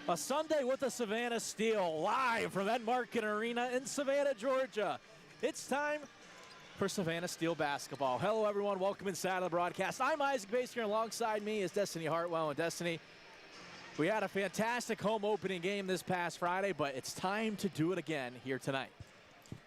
A Sunday with the Savannah Steel, live from Enmarket Arena in Savannah, Georgia. It's time for Savannah Steel basketball. Hello, everyone. Welcome inside of the broadcast. I'm Isaac Bass here. Alongside me is Destiny Hartwell. And Destiny, we had a fantastic home opening game this past Friday, but it's time to do it again here tonight.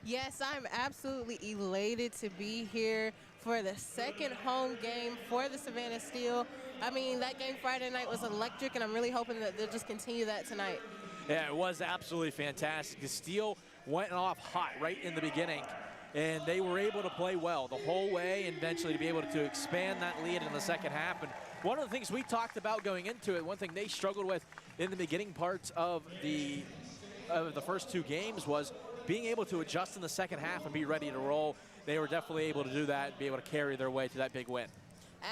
Yes, I'm absolutely elated to be here for the second home game for the Savannah Steel. I mean, that game Friday night was electric, and I'm really hoping that they'll just continue that tonight. Yeah, it was absolutely fantastic. The Steel went off hot right in the beginning, and they were able to play well the whole way and eventually to be able to expand that lead in the second half. And one of the things we talked about going into it, one thing they struggled with in the beginning parts of the first two games was being able to adjust in the second half and be ready to roll. They were definitely able to do that and be able to carry their way to that big win.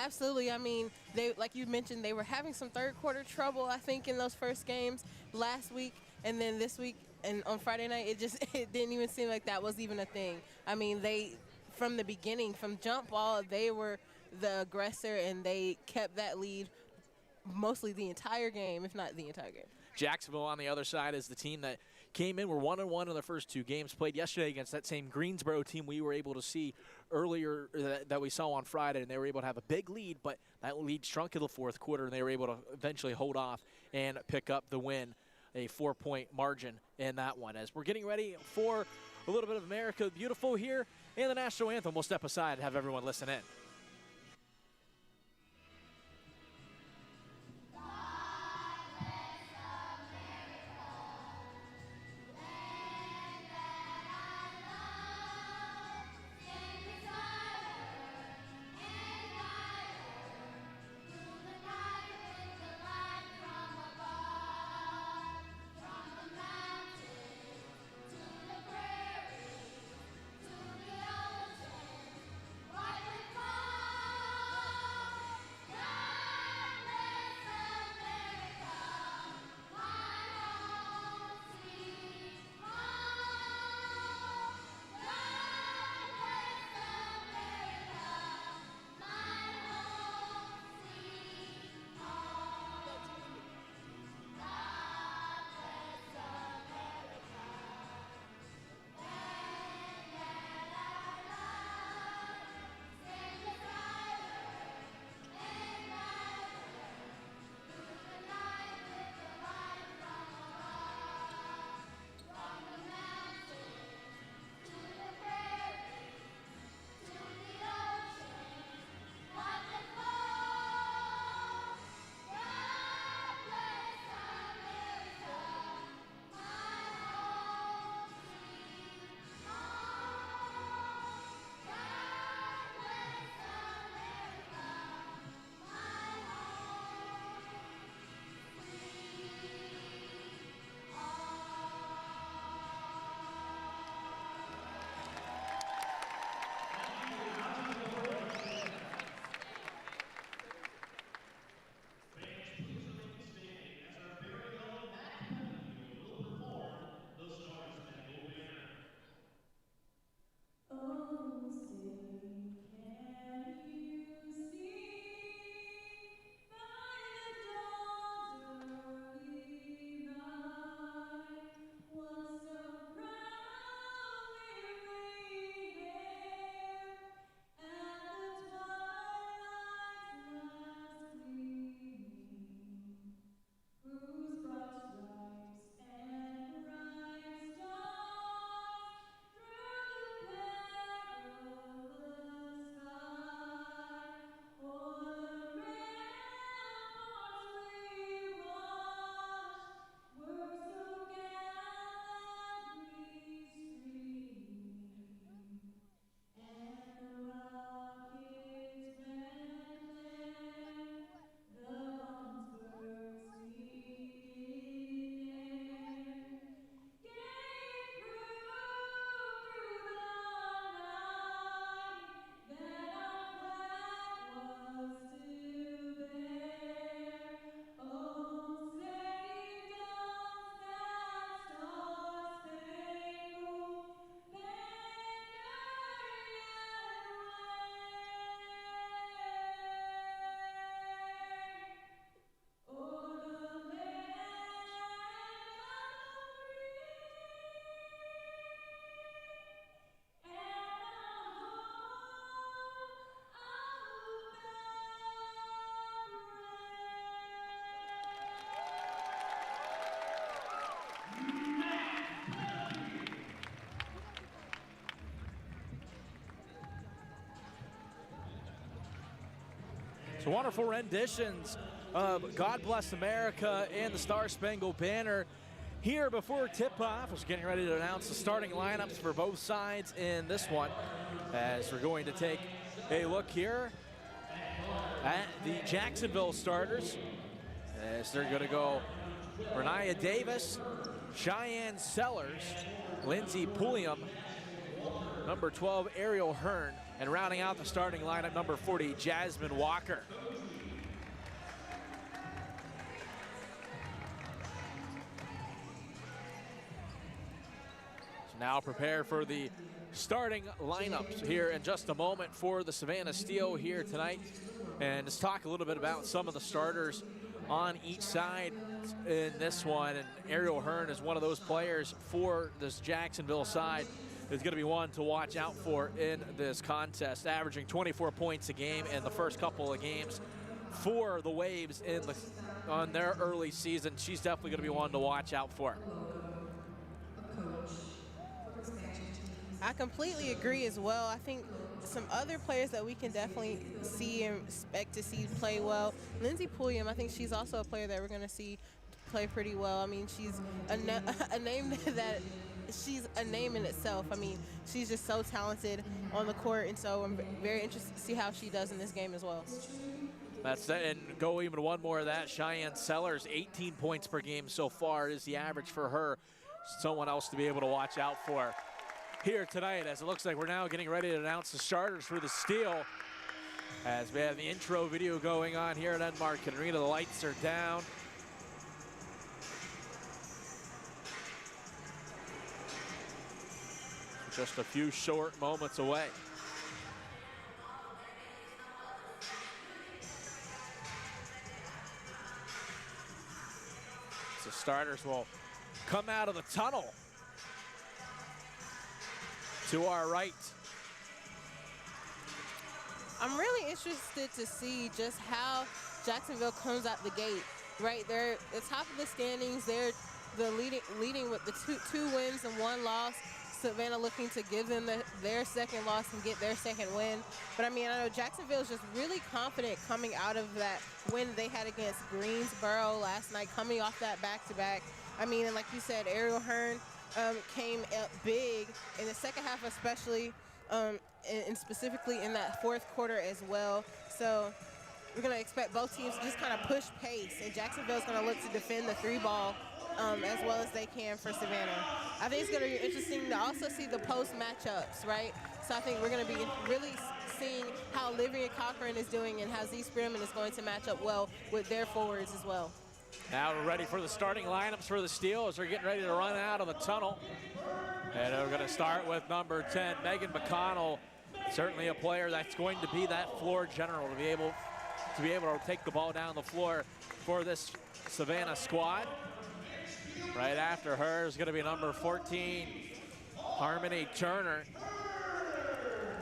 Absolutely. I mean, like you mentioned, they were having some third quarter trouble, I think, in those first games last week, and then this week and on Friday night, it didn't even seem like that was even a thing. I mean, from the beginning, from jump ball, they were the aggressor, and they kept that lead mostly the entire game, if not the entire game. Jacksonville on the other side is the team that came in. We're 1-1 in the first two games. Played yesterday against that same Greensboro team we were able to see earlier that we saw on Friday, and they were able to have a big lead, but that lead shrunk in the fourth quarter, and they were able to eventually hold off and pick up the win, a 4-point margin in that one. As we're getting ready for a little bit of America Beautiful here and the national anthem, we'll step aside and have everyone listen in. So wonderful renditions of God Bless America and the Star Spangled Banner here before tip-off. We're getting ready to announce the starting lineups for both sides in this one, as we're going to take a look here at the Jacksonville starters, as they're going to go Renaya Davis, Cheyenne Sellers, Lindsey Pulliam, number 12 Ariel Hearn, and rounding out the starting lineup, number 40 Jasmine Walker. So now prepare for the starting lineups here in just a moment for the Savannah Steel here tonight. And let's talk a little bit about some of the starters on each side in this one. And Ariel Hearn is one of those players for this Jacksonville side is going to be one to watch out for in this contest, averaging 24 points a game in the first couple of games for the Waves on their early season. She's definitely going to be one to watch out for. I completely agree as well. I think some other players that we can definitely see and expect to see play well. Lindsey Pulliam, I think she's also a player that we're going to see play pretty well. I mean, she's a name that she's a name in itself. I mean, she's just so talented on the court, and so I'm very interested to see how she does in this game as well. That's it, and go even one more of that. Cheyenne Sellers, 18 points per game so far is the average for her. Someone else to be able to watch out for here tonight, as it looks like we're now getting ready to announce the starters for the Steel, as we have the intro video going on here at Enmarket Arena. The lights are down. Just a few short moments away. So starters will come out of the tunnel to our right. I'm really interested to see just how Jacksonville comes out the gate. Right, they're at the top of the standings. They're the leading with the two wins and one loss. Savannah looking to give them their second loss and get their second win. But I mean, I know Jacksonville is just really confident coming out of that win they had against Greensboro last night, coming off that back-to-back. I mean, and like you said, Ariel Hearn came up big in the second half, especially, and specifically in that fourth quarter as well. So we're going to expect both teams to just kind of push pace, and Jacksonville's going to look to defend the three ball as well as they can for Savannah. I think it's going to be interesting to also see the post matchups, right? So I think we're going to be really seeing how Livia Cochran is doing and how Z Spearman is going to match up well with their forwards as well. Now we're ready for the starting lineups for the Steel as they're getting ready to run out of the tunnel. And we're going to start with number 10, Megan McConnell. Certainly a player that's going to be that floor general to be able to take the ball down the floor for this Savannah squad. Right after her is going to be number 14, Harmony Turner.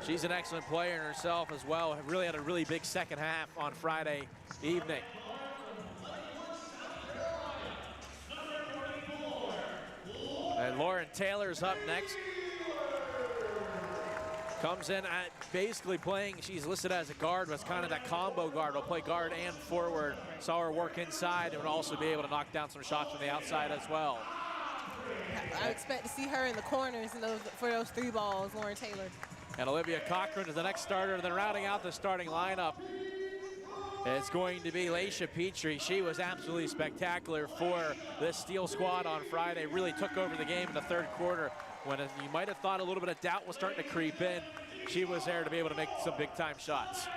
She's an excellent player in herself as well. Really had a really big second half on Friday evening. And Lauren Taylor's up next. Comes in at basically playing, she's listed as a guard, but it's kind of that combo guard. Will play guard and forward. Saw her work inside and would also be able to knock down some shots from the outside as well. I expect to see her in the corners for those three balls, Lauren Taylor. And Olivia Cochran is the next starter. And then rounding out the starting lineup, it's going to be Laisha Petrie. She was absolutely spectacular for this Steel squad on Friday. Really took over the game in the third quarter. When you might have thought a little bit of doubt was starting to creep in, she was there to be able to make some big-time shots.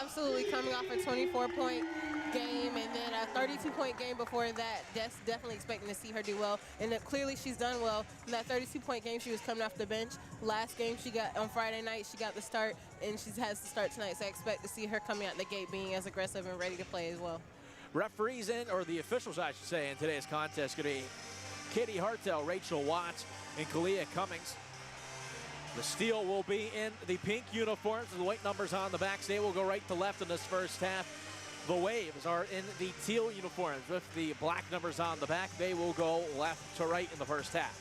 Absolutely, coming off a 24-point game and then a 32-point game before that. That's definitely expecting to see her do well. And clearly she's done well. In that 32-point game, she was coming off the bench. Last game she got on Friday night, she got the start, and she has the start tonight. So I expect to see her coming out the gate being as aggressive and ready to play as well. Referees or the officials, I should say, in today's contest could be Katie Hartel, Rachel Watts, and Kalia Cummings. The Steel will be in the pink uniforms with the white numbers on the backs. They will go right to left in this first half. The Waves are in the teal uniforms with the black numbers on the back. They will go left to right in the first half.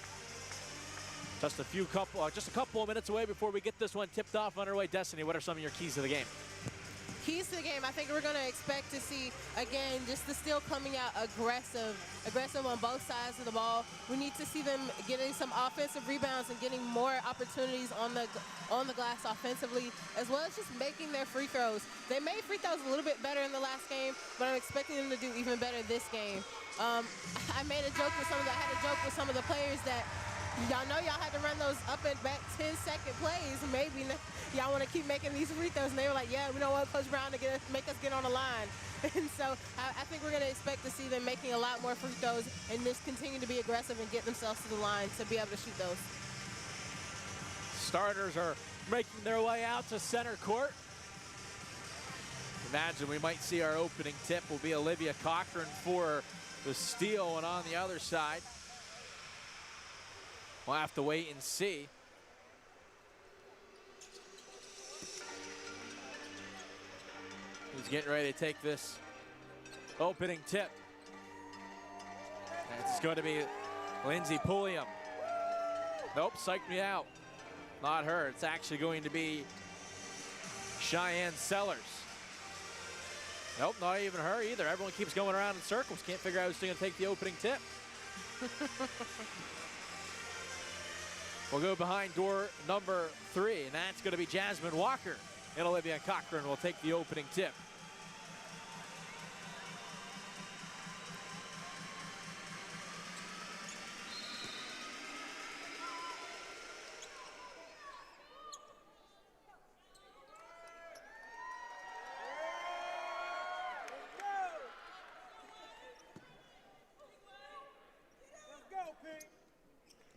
Just a couple of minutes away before we get this one tipped off underway. Destiny, what are some of your keys to the game? keys to the game, I think we're going to expect to see, again, just the Steel coming out aggressive on both sides of the ball. We need to see them getting some offensive rebounds and getting more opportunities on the glass offensively, as well as just making their free throws. They made free throws a little bit better in the last game, but I'm expecting them to do even better this game. I had a joke with some of the players that y'all know y'all had to run those up and back 10-second plays. Maybe y'all want to keep making these free throws. And they were like, yeah, we don't want Coach Brown to make us get on the line. And so I think we're going to expect to see them making a lot more free throws and just continue to be aggressive and get themselves to the line to be able to shoot those. Starters are making their way out to center court. Imagine we might see our opening tip will be Olivia Cochran for the Steel, and on the other side, we'll have to wait and see. Who's getting ready to take this opening tip? And it's going to be Lindsay Pulliam. Nope, psyched me out. Not her. It's actually going to be Cheyenne Sellers. Nope, not even her either. Everyone keeps going around in circles. Can't figure out who's going to take the opening tip. We'll go behind door number 3, and that's going to be Jasmine Walker. And Olivia Cochran will take the opening tip.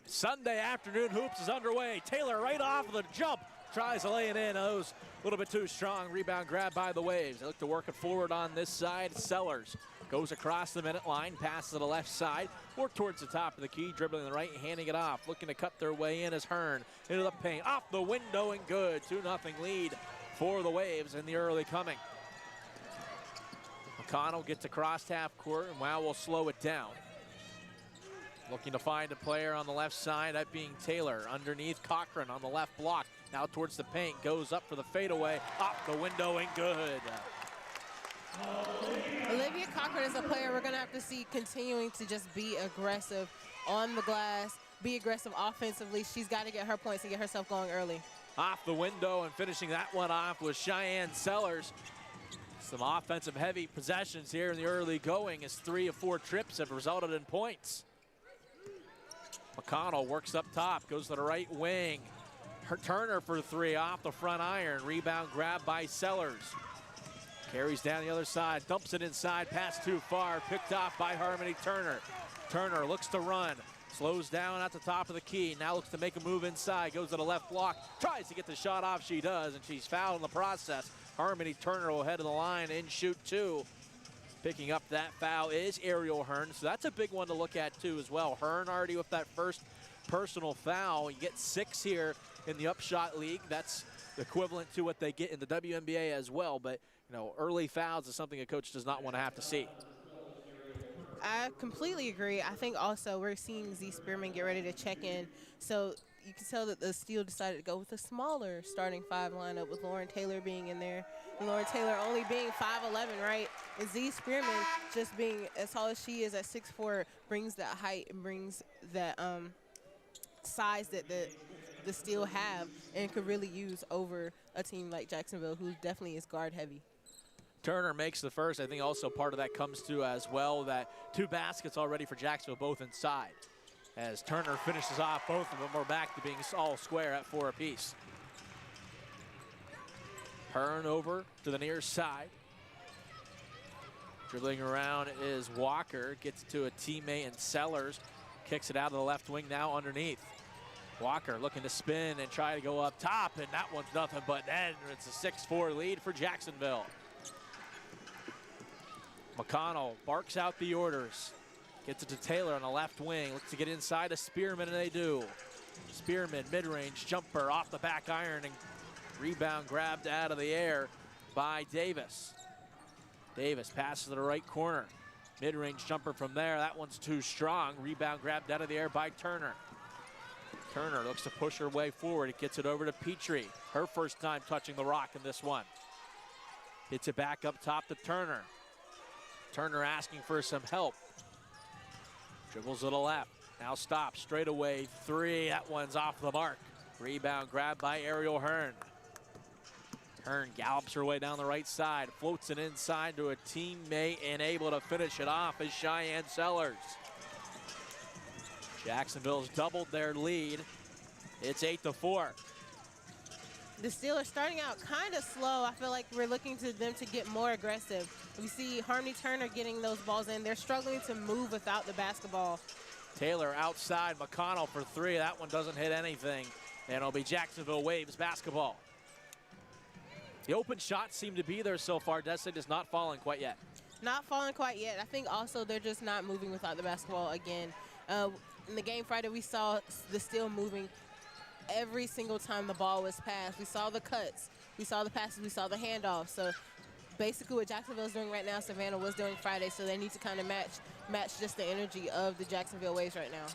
Sunday afternoon hoops is underway. Taylor right off of the jump. Tries to lay it in. Those a little bit too strong. Rebound grab by the Waves. They look to work it forward on this side. Sellers goes across the minute line. Passes to the left side. More towards the top of the key. Dribbling the right, handing it off. Looking to cut their way in is Hearn. Into the paint. Off the window and good. 2-0 lead for the Waves in the early coming. McConnell gets across half court, and Wow will slow it down. Looking to find a player on the left side, that being Taylor. Underneath Cochran on the left block. Now towards the paint, goes up for the fadeaway. Off the window and good. Olivia Cochran is a player we're going to have to see continuing to just be aggressive on the glass, be aggressive offensively. She's got to get her points and get herself going early. Off the window, and finishing that one off was Cheyenne Sellers. Some offensive heavy possessions here in the early going as 3 of 4 trips have resulted in points. McConnell works up top, goes to the right wing. Turner for 3 off the front iron. Rebound grab by Sellers. Carries down the other side, dumps it inside, pass too far, picked off by Harmony Turner. Turner looks to run, slows down at the top of the key, now looks to make a move inside, goes to the left block, tries to get the shot off, she does, and she's fouled in the process. Harmony Turner will head to the line and shoot 2. Picking up that foul is Ariel Hearn, so that's a big one to look at too as well. Hearn already with that first personal foul. You get 6 here in the UPSHOT League. That's equivalent to what they get in the WNBA as well, but you know, early fouls is something a coach does not want to have to see. I completely agree. I think also we're seeing Z Spearman get ready to check in, so you can tell that the Steel decided to go with a smaller starting 5 lineup with Lauren Taylor being in there. And Lauren Taylor only being 5'11", right? And Z Spearman just being as tall as she is at 6'4", brings that height and brings that size that the Steel have and could really use over a team like Jacksonville, who definitely is guard heavy. Turner makes the first. I think also part of that comes to as well that 2 baskets already for Jacksonville, both inside. As Turner finishes off both of them, we're back to being all square at 4 apiece. Hearn over to the near side. Dribbling around is Walker, gets to a teammate and Sellers. Kicks it out of the left wing now underneath. Walker looking to spin and try to go up top, and that one's nothing but net. It's a 6-4 lead for Jacksonville. McConnell barks out the orders. Gets it to Taylor on the left wing. Looks to get inside to Spearman, and they do. Spearman, mid-range jumper off the back iron, and rebound grabbed out of the air by Davis. Davis passes to the right corner. Mid-range jumper from there. That one's too strong. Rebound grabbed out of the air by Turner. Turner looks to push her way forward. It gets it over to Petrie. Her first time touching the rock in this one. Hits it back up top to Turner. Turner asking for some help. Dribbles to the left. Now stops. Straight away. 3. That one's off the mark. Rebound grabbed by Ariel Hearn. Hearn gallops her way down the right side. Floats it inside to a teammate and able to finish it off is Cheyenne Sellers. Jacksonville's doubled their lead. It's 8-4. The Steelers starting out kind of slow. I feel like we're looking to them to get more aggressive. We see Harmony Turner getting those balls in. They're struggling to move without the basketball. Taylor outside, McConnell for 3. That one doesn't hit anything. And it'll be Jacksonville Waves basketball. The open shots seem to be there so far. Destiny is not falling quite yet. Not falling quite yet. I think also they're just not moving without the basketball again. In the game Friday, we saw the Steel moving every single time the ball was passed. We saw the cuts, we saw the passes, we saw the handoffs. So basically what Jacksonville's doing right now, Savannah was doing Friday, so they need to kind of match just the energy of the Jacksonville Waves right now.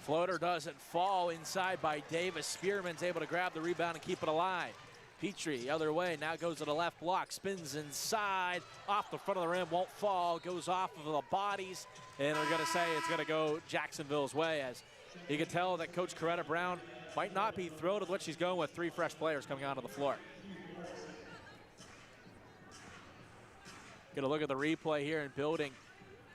Floater doesn't fall inside by Davis. Spearman's able to grab the rebound and keep it alive. Petrie the other way, now goes to the left block, spins inside, off the front of the rim, won't fall, goes off of the bodies, and we're gonna say it's gonna go Jacksonville's way, as you can tell that Coach Coretta Brown might not be thrilled with what she's going with. 3 fresh players coming onto the floor. Get a look at the replay here in building.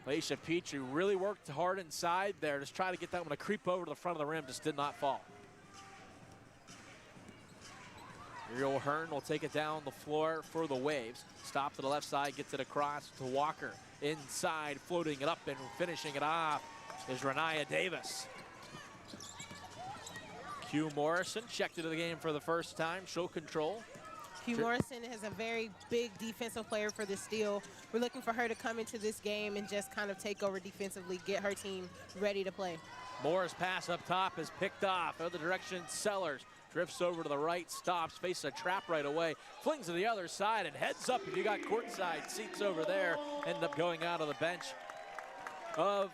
Laisha Petrie really worked hard inside there, just try to get that one to creep over to the front of the rim, just did not fall. Ariel Hearn will take it down the floor for the Waves. Stop to the left side, gets it across to Walker. Inside, floating it up and finishing it off is Renaya Davis. Q Morrison checked into the game for the first time, show control. Q Morrison is a very big defensive player for the Steel. We're looking for her to come into this game and just kind of take over defensively, get her team ready to play. Moore's pass up top is picked off. Other direction, Sellers. Drifts over to the right, stops, faces a trap right away, flings to the other side, and heads up if you got courtside seats over there. End up going out of the bench of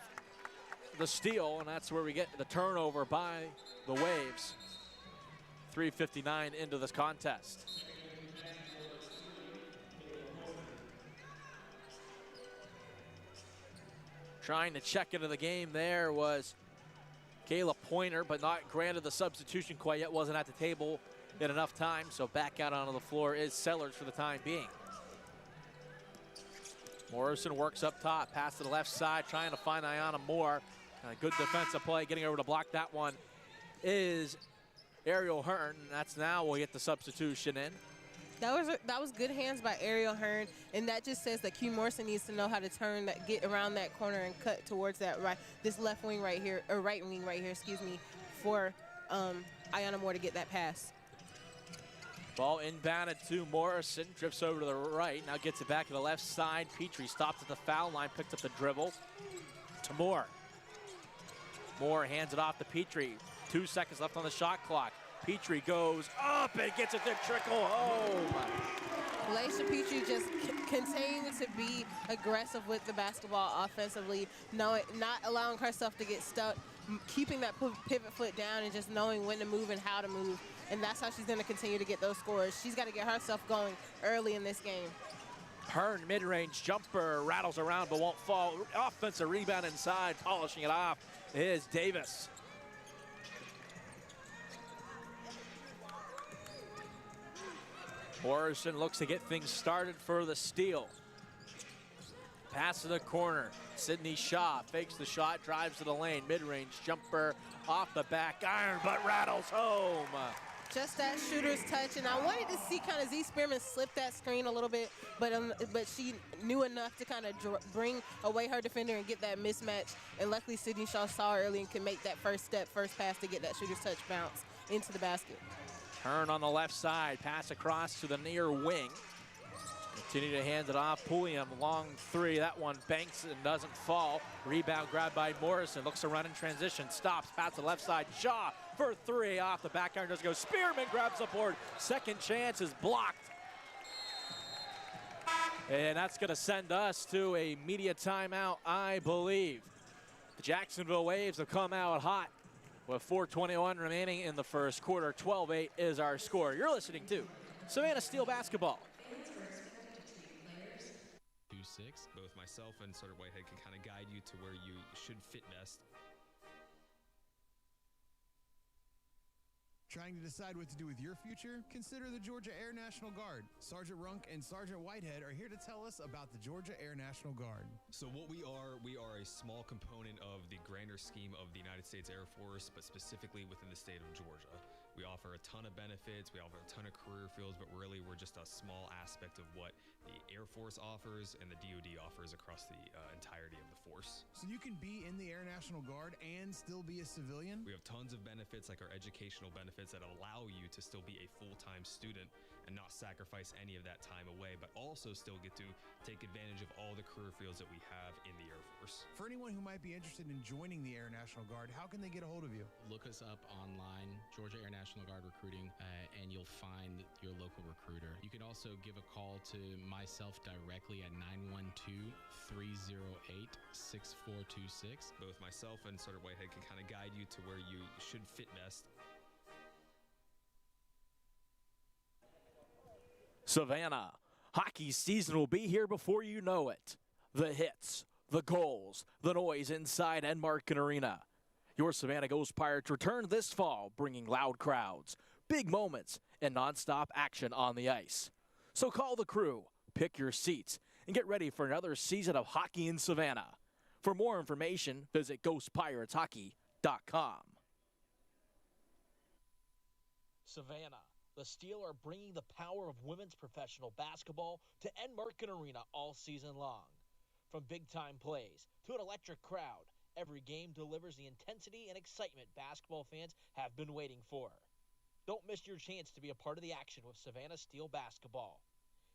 the Steel, and that's where we get the turnover by the Waves. 3:59 into this contest. Trying to check into the game there was Kayla Pointer, but not granted the substitution quite yet. Wasn't at the table in enough time, so back out onto the floor is Sellers for the time being. Morrison works up top, pass to the left side, trying to find Ayana Moore. Good defensive play, getting over to block that one is Ariel Hearn. That's now we'll get the substitution in. That was good hands by Ariel Hearn, and that just says that Q Morrison needs to know how to turn that, get around that corner and cut towards that this left wing right here, or right wing right here, excuse me, for Ayana Moore to get that pass. Ball inbounded to Morrison, drifts over to the right, now gets it back to the left side. Petrie stopped at the foul line, picked up the dribble to Moore. Moore hands it off to Petrie. 2 seconds left on the shot clock. Petrie goes up and gets it to trickle home. Laisha Petrie just continuing to be aggressive with the basketball offensively, not allowing herself to get stuck, keeping that pivot foot down and just knowing when to move and how to move. And that's how she's going to continue to get those scores. She's got to get herself going early in this game. Hearn mid-range jumper, rattles around but won't fall. Offensive rebound inside, polishing it off is Davis. Morrison looks to get things started for the Steel. Pass to the corner. Sydney Shaw fakes the shot, drives to the lane. Mid-range jumper off the back iron, but rattles home. Just that shooter's touch, and I wanted to see kind of Z Spearman slip that screen a little bit, but she knew enough to kind of bring away her defender and get that mismatch. And luckily, Sydney Shaw saw her early and can make that first pass to get that shooter's touch bounce into the basket. Hearn on the left side, pass across to the near wing. Continue to hand it off. Pulliam, long 3. That one banks and doesn't fall. Rebound grabbed by Morrison. Looks to run in transition. Stops. Pass to the left side. Shaw for 3 off the back iron. Doesn't go. Spearman grabs the board. Second chance is blocked. And that's going to send us to a media timeout, I believe. The Jacksonville Waves have come out hot with 4:21 remaining in the first quarter. 12-8 is our score. You're listening to Savannah Steel Basketball. 6426. Both myself and Sergeant Whitehead can kind of guide you to where you should fit best. Trying to decide what to do with your future? Consider the Georgia Air National Guard. Sergeant Runk and Sergeant Whitehead are here to tell us about the Georgia Air National Guard. So what we are a small component of the grander scheme of the United States Air Force, but specifically within the state of Georgia. We offer a ton of benefits, we offer a ton of career fields, but really we're just a small aspect of what the Air Force offers and the DoD offers across the entirety of the force. So you can be in the Air National Guard and still be a civilian? We have tons of benefits, like our educational benefits that allow you to still be a full-time student and not sacrifice any of that time away, but also still get to take advantage of all the career fields that we have in the Air Force. For anyone who might be interested in joining the Air National Guard, how can they get a hold of you? Look us up online, Georgia Air National Guard Recruiting, and you'll find your local recruiter. You can also give a call to myself directly at 912-308-6426. Both myself and Sergeant Whitehead can kind of guide you to where you should fit best. Savannah, hockey season will be here before you know it. The hits, the goals, the noise inside Enmarket Arena. Your Savannah Ghost Pirates return this fall, bringing loud crowds, big moments, and nonstop action on the ice. So call the crew, pick your seats, and get ready for another season of hockey in Savannah. For more information, visit ghostpirateshockey.com. Savannah, the Steel are bringing the power of women's professional basketball to Enmarket Arena all season long. From big-time plays to an electric crowd, every game delivers the intensity and excitement basketball fans have been waiting for. Don't miss your chance to be a part of the action with Savannah Steel basketball.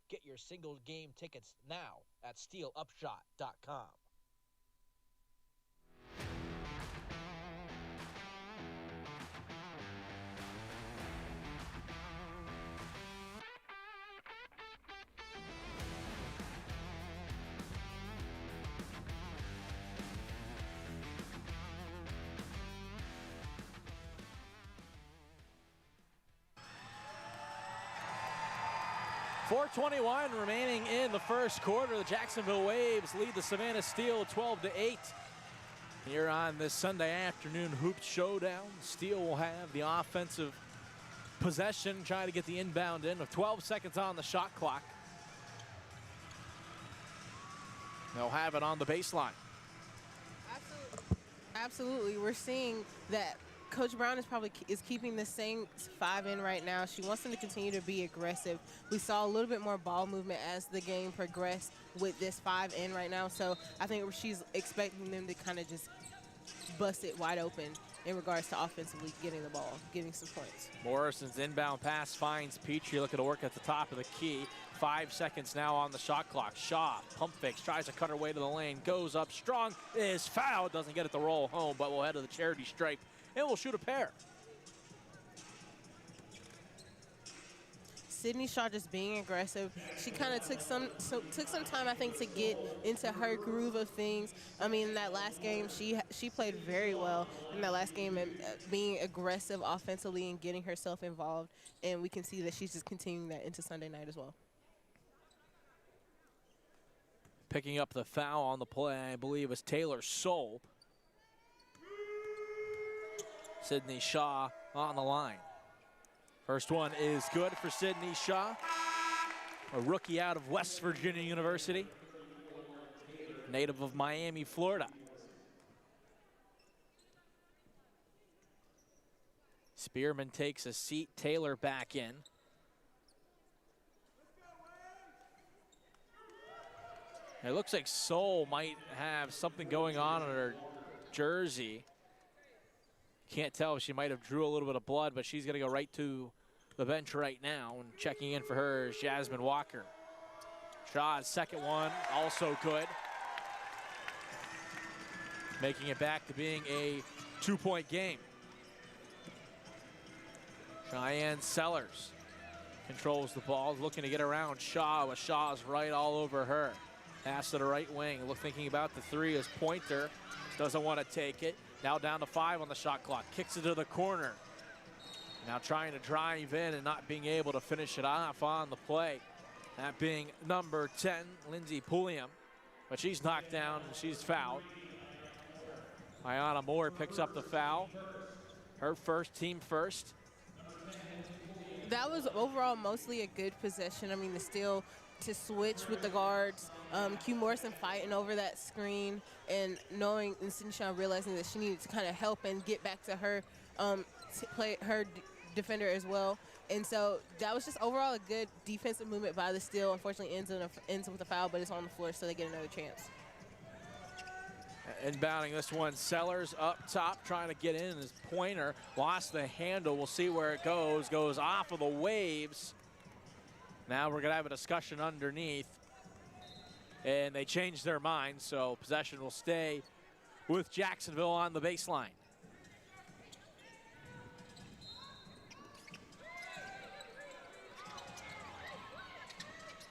Get your single game tickets now at steelupshot.com. .421 remaining in the first quarter. The Jacksonville Waves lead the Savannah Steel 12-8. Here on this Sunday afternoon Hoops Showdown, Steel will have the offensive possession, trying to get the inbound in with 12 seconds on the shot clock. They'll have it on the baseline. Absolutely. We're seeing that Coach Brown is keeping the same 5 in right now. She wants them to continue to be aggressive. We saw a little bit more ball movement as the game progressed with this 5 in right now. So I think she's expecting them to kind of just bust it wide open in regards to offensively getting the ball, getting some points. Morrison's inbound pass finds Petrie looking to work at the top of the key. 5 seconds now on the shot clock. Shaw, pump fakes, tries to cut her way to the lane, goes up strong, is fouled, doesn't get it to roll home, but will head to the charity stripe and will shoot a pair. Sydney Shaw just being aggressive. She kind of took some time, I think, to get into her groove of things. I mean, in that last game, she played very well in that last game and being aggressive offensively and getting herself involved. And we can see that she's just continuing that into Sunday night as well. Picking up the foul on the play, I believe, was Taylor Soul. Sydney Shaw on the line. First one is good for Sydney Shaw, a rookie out of West Virginia University, native of Miami, Florida. Spearman takes a seat, Taylor back in. It looks like Soul might have something going on her jersey. Can't tell if she might have drew a little bit of blood, but she's going to go right to the bench right now. And checking in for her is Jasmine Walker. Shaw's second one, also good. Making it back to being a 2-point game. Cheyenne Sellers controls the ball, looking to get around Shaw, but Shaw's right all over her. Pass to the right wing, thinking about the three as Pointer. Doesn't want to take it. Now down to 5 on the shot clock. Kicks it to the corner. Now trying to drive in and not being able to finish it off on the play. That being number 10, Lindsey Pulliam. but she's knocked down, she's fouled. Ayanna Moore picks up the foul. Her first, team first. That was overall mostly a good possession. I mean, the steal to switch with the guards. Q Morrison fighting over that screen and knowing and Sinshawn realizing that she needed to kind of help and get back to her play her defender as well. And so that was just overall a good defensive movement by the Steel. Unfortunately, ends with a foul, but it's on the floor, so they get another chance. Inbounding this one, Sellers up top trying to get in. His Pointer lost the handle. We'll see where it goes. Goes off of the Waves. Now we're going to have a discussion underneath. And they changed their mind, so possession will stay with Jacksonville on the baseline.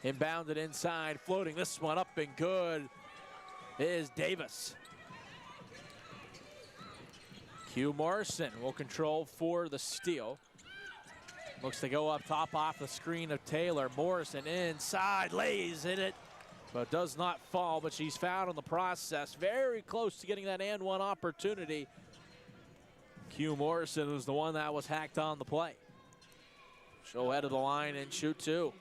Inbounded inside, floating this one up and good is Davis. Q Morrison will control for the steal. Looks to go up top off the screen of Taylor. Morrison inside, lays in it, but does not fall, but she's fouled in the process. Very close to getting that and one opportunity. Q Morrison was the one that was hacked on the play. She'll head to the line and shoot two.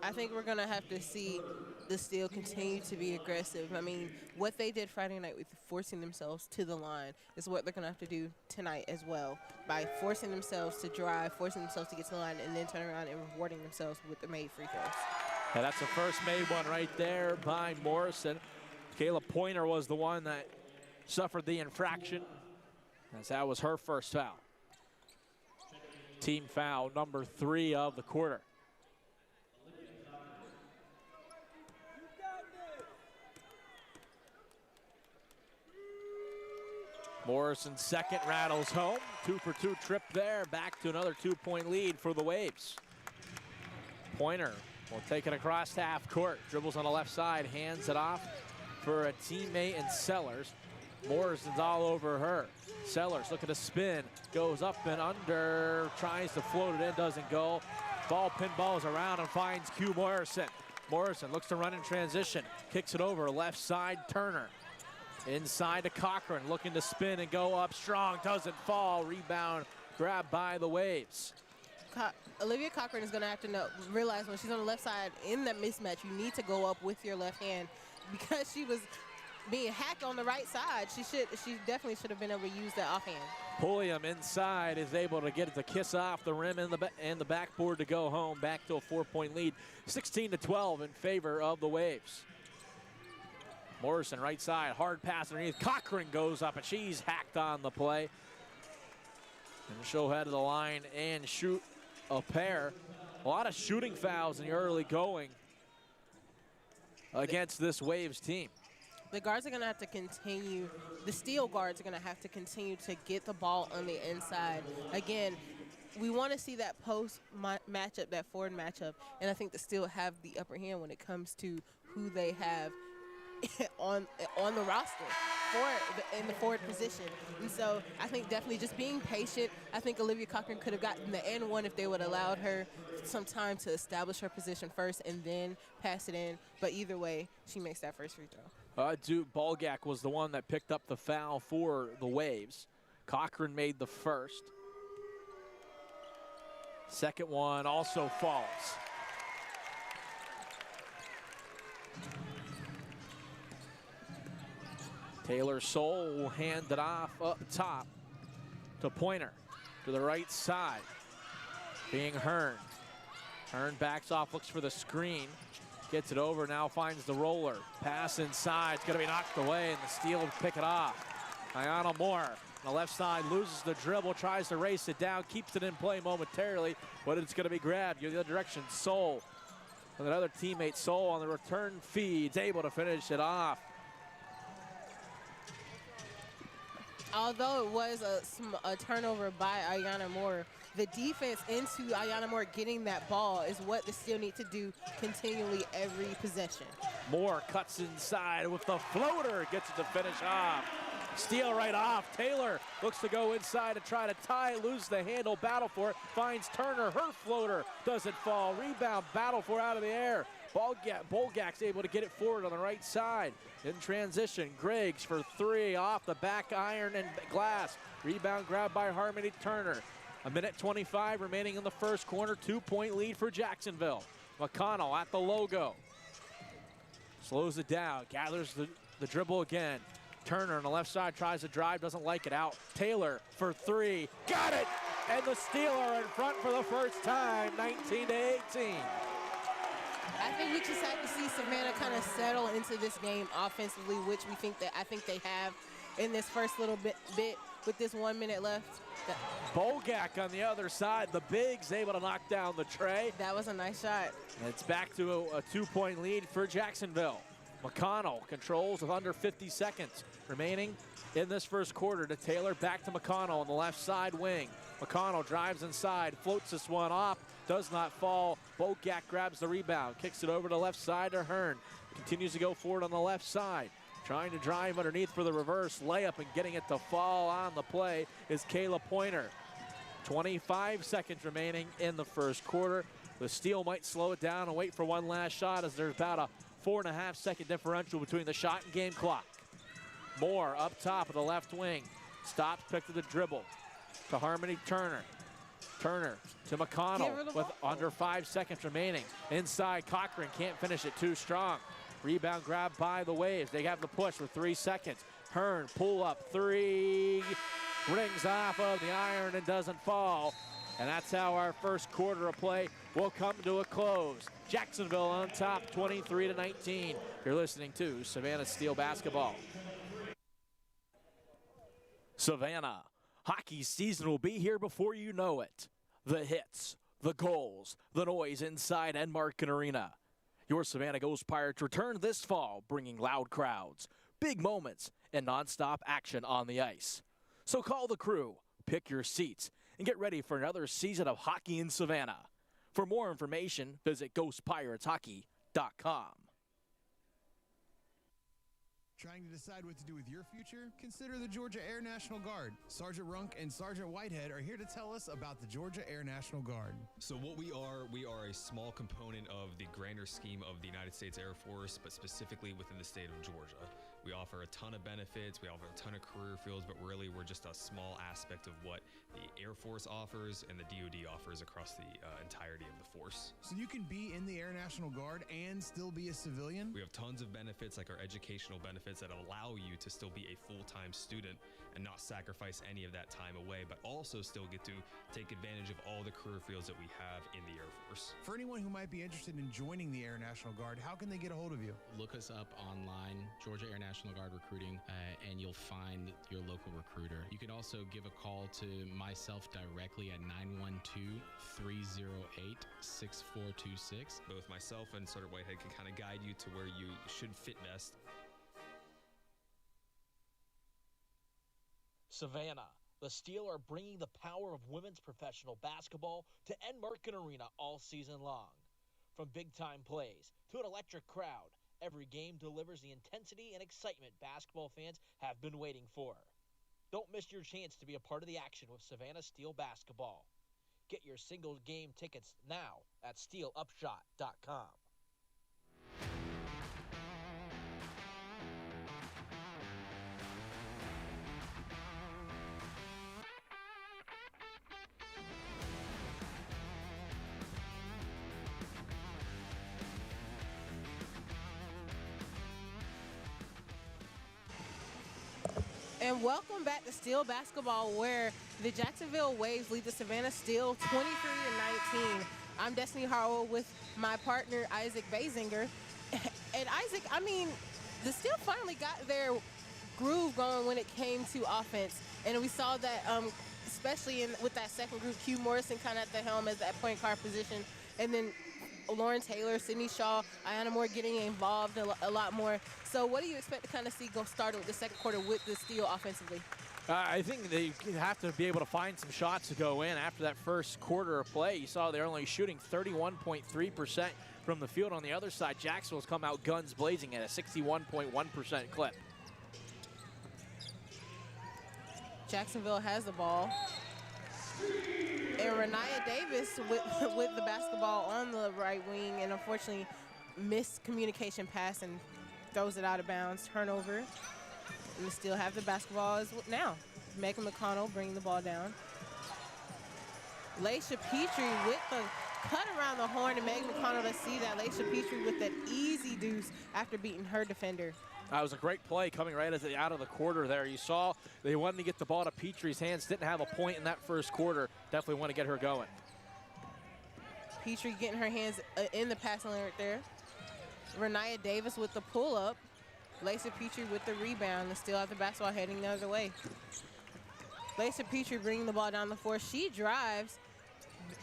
I think we're going to have to see the Steel continue to be aggressive. I mean, what they did Friday night with forcing themselves to the line is what they're going to have to do tonight as well, by forcing themselves to drive, forcing themselves to get to the line, and then turn around and rewarding themselves with the made free throws. Yeah, that's the first made one right there by Morrison. Kayla Pointer was the one that suffered the infraction, as that was her first foul. Team foul number 3 of the quarter. Morrison's second rattles home. 2-for-2 trip there. Back to another 2-point lead for the Waves. Pointer will take it across half court. Dribbles on the left side, hands it off for a teammate in Sellers. Morrison's all over her. Sellers looking to spin. Goes up and under. Tries to float it in, doesn't go. Ball pinballs around and finds Q Morrison. Morrison looks to run in transition. Kicks it over, left side, Turner. Inside to Cochran, looking to spin and go up strong, doesn't fall. Rebound grabbed by the Waves. Olivia Cochran is going to have to realize when she's on the left side in that mismatch, you need to go up with your left hand, because she was being hacked on the right side. She definitely should have been able to use that offhand. Pulliam inside is able to get it to kiss off the rim and the backboard to go home. Back to a 4-point lead, 16-12 in favor of the Waves. Morrison right side, hard pass underneath. Cochran goes up and she's hacked on the play. And she'll head to the line and shoot a pair. A lot of shooting fouls in the early going against this Waves team. The guards are going to have to continue, the Steel guards are going to have to continue to get the ball on the inside. Again, we want to see that post matchup, that forward matchup, and I think the Steel have the upper hand when it comes to who they have on the roster in the forward position. And so I think definitely just being patient. I think Olivia Cochran could have gotten the and one if they would have allowed her some time to establish her position first and then pass it in. But either way, she makes that first free throw. Duke Balgak was the one that picked up the foul for the Waves. Cochran made the first. Second one also falls. Taylor Soule will hand it off up top to Pointer to the right side, being Hearn. Hearn backs off, looks for the screen, gets it over, now finds the roller. Pass inside, it's gonna be knocked away, and the Steel will pick it off. Ayanna Moore on the left side loses the dribble, tries to race it down, keeps it in play momentarily, but it's gonna be grabbed. Go the other direction, Soule. With another teammate, Soule on the return feeds, able to finish it off. Although it was a turnover by Ayanna Moore, the defense into Ayanna Moore getting that ball is what the Steel need to do continually every possession. Moore cuts inside with the floater, gets it to finish off. Steel right off. Taylor looks to go inside to try to tie, lose the handle, battle for it, finds Turner, her floater doesn't fall. Rebound, battle for out of the air Bolgak's able to get it forward on the right side. In transition, Griggs for three off the back iron and glass. Rebound grabbed by Harmony Turner. 1:25 remaining in the first quarter. 2-point lead for Jacksonville. McConnell at the logo. Slows it down, gathers the dribble again. Turner on the left side tries to drive, doesn't like it, out. Taylor for three, got it! And the Steel are in front for the first time, 19-18. I think we just had to see Savannah kind of settle into this game offensively, which I think they have in this first little bit with this 1 minute left. Bolgak on the other side, the big's able to knock down the tray. That was a nice shot. And it's back to a 2-point lead for Jacksonville. McConnell controls with under 50 seconds remaining in this first quarter to Taylor, back to McConnell on the left side wing. McConnell drives inside, floats this one off, does not fall. Bolgak grabs the rebound, kicks it over to left side to Hearn. Continues to go forward on the left side. Trying to drive underneath for the reverse layup and getting it to fall on the play is Kayla Pointer. 25 seconds remaining in the first quarter. The Steel might slow it down and wait for one last shot as there's about a 4.5 second differential between the shot and game clock. Moore up top of the left wing. Stops, picked to the dribble to Harmony Turner. Turner to McConnell with under 5 seconds remaining. Inside, Cochran can't finish it, too strong. Rebound grabbed by the Waves. They have the push with 3 seconds. Hearn, pull up three. Rings off of the iron and doesn't fall. And that's how our first quarter of play will come to a close. Jacksonville on top, 23-19. You're listening to Savannah Steel basketball. Savannah, hockey season will be here before you know it. The hits, the goals, the noise inside Enmarket Arena. Your Savannah Ghost Pirates return this fall, bringing loud crowds, big moments, and nonstop action on the ice. So call the crew, pick your seats, and get ready for another season of hockey in Savannah. For more information, visit GhostPiratesHockey.com. Trying to decide what to do with your future? Consider the Georgia Air National Guard. Sergeant Runk and Sergeant Whitehead are here to tell us about the Georgia Air National Guard. So what we are a small component of the grander scheme of the United States Air Force, but specifically within the state of Georgia. We offer a ton of benefits, we offer a ton of career fields, but really we're just a small aspect of what the Air Force offers and the DoD offers across the entirety of the force. So you can be in the Air National Guard and still be a civilian? We have tons of benefits, like our educational benefits that allow you to still be a full-time student and not sacrifice any of that time away, but also still get to take advantage of all the career fields that we have in the Air Force. For anyone who might be interested in joining the Air National Guard, how can they get a hold of you? Look us up online, Georgia Air National Guard Recruiting, and you'll find your local recruiter. You can also give a call to myself directly at 912-308-6426. Both myself and Sergeant Whitehead can kind of guide you to where you should fit best. Savannah, the Steel are bringing the power of women's professional basketball to Enmarket Arena all season long. From big-time plays to an electric crowd, every game delivers the intensity and excitement basketball fans have been waiting for. Don't miss your chance to be a part of the action with Savannah Steel basketball. Get your single game tickets now at steelupshot.com. And welcome back to Steel Basketball, where the Jacksonville Waves lead the Savannah Steel 23-19. I'm Destiny Harwell with my partner, Isaac Basinger. And Isaac, I mean, the Steel finally got their groove going when it came to offense. And we saw that, especially with that second group, Q Morrison kind of at the helm as that point guard position. And then Lauren Taylor, Sydney Shaw, Ayanna Moore getting involved a lot more. So what do you expect to kind of see go started with the second quarter with the Steel offensively? I think they have to be able to find some shots to go in after that first quarter of play. You saw they're only shooting 31.3% from the field. On the other side, Jacksonville's come out guns blazing at a 61.1% clip. Jacksonville has the ball. And Renaya Davis with the basketball on the right wing, and unfortunately miscommunication pass and throws it out of bounds. Turnover. And we still have the basketball now. Megan McConnell bringing the ball down. Laisha Petrie with the cut around the horn, and Megan McConnell to see that. Laisha Petrie with that easy deuce after beating her defender. That was a great play coming right out of the quarter there. You saw they wanted to get the ball to Petrie's hands. Didn't have a point in that first quarter. Definitely want to get her going. Petrie getting her hands in the passing lane right there. Renaya Davis with the pull-up. Laisha Petrie with the rebound and still have the basketball heading the other way. Laisha Petrie bringing the ball down the floor. She drives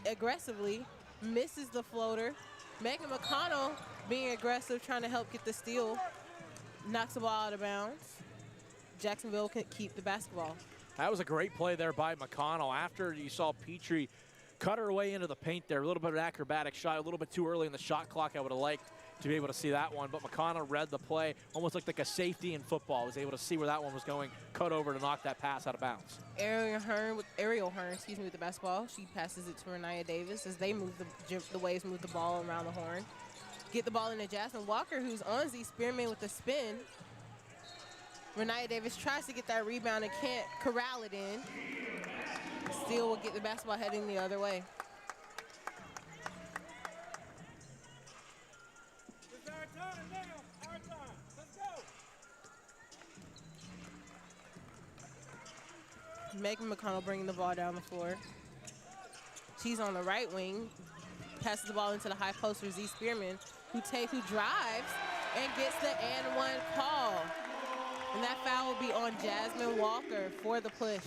aggressively, misses the floater. Megan McConnell being aggressive, trying to help get the steal. Knocks the ball out of bounds. Jacksonville can keep the basketball. That was a great play there by McConnell. After you saw Petrie cut her way into the paint there, a little bit of an acrobatic shot, a little bit too early in the shot clock. I would have liked to be able to see that one, but McConnell read the play, almost looked like a safety in football. Was able to see where that one was going, cut over to knock that pass out of bounds. Ariel Hearn with the basketball. She passes it to Renaya Davis as they move the Waves move the ball around the horn. Get the ball into Jasmine Walker, who's on Z Spearman with the spin. Renaya Davis tries to get that rebound and can't corral it in. Steele will get the basketball heading the other way. Megan McConnell bringing the ball down the floor. She's on the right wing. Passes the ball into the high post for Z Spearman, who drives and gets the and one call. And that foul will be on Jasmine Walker for the push.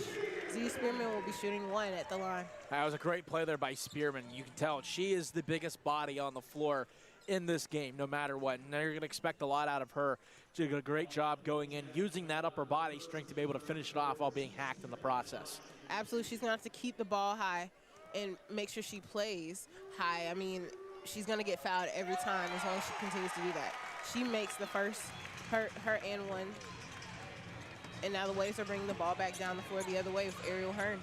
Z Spearman will be shooting one at the line. That was a great play there by Spearman. You can tell she is the biggest body on the floor in this game, no matter what. And you're going to expect a lot out of her. She did a great job going in, using that upper body strength to be able to finish it off while being hacked in the process. Absolutely. She's going to have to keep the ball high and make sure she plays high. I mean, she's going to get fouled every time as long as she continues to do that. She makes the first, her and one. And now the Waves are bringing the ball back down the floor the other way with Ariel Hearn.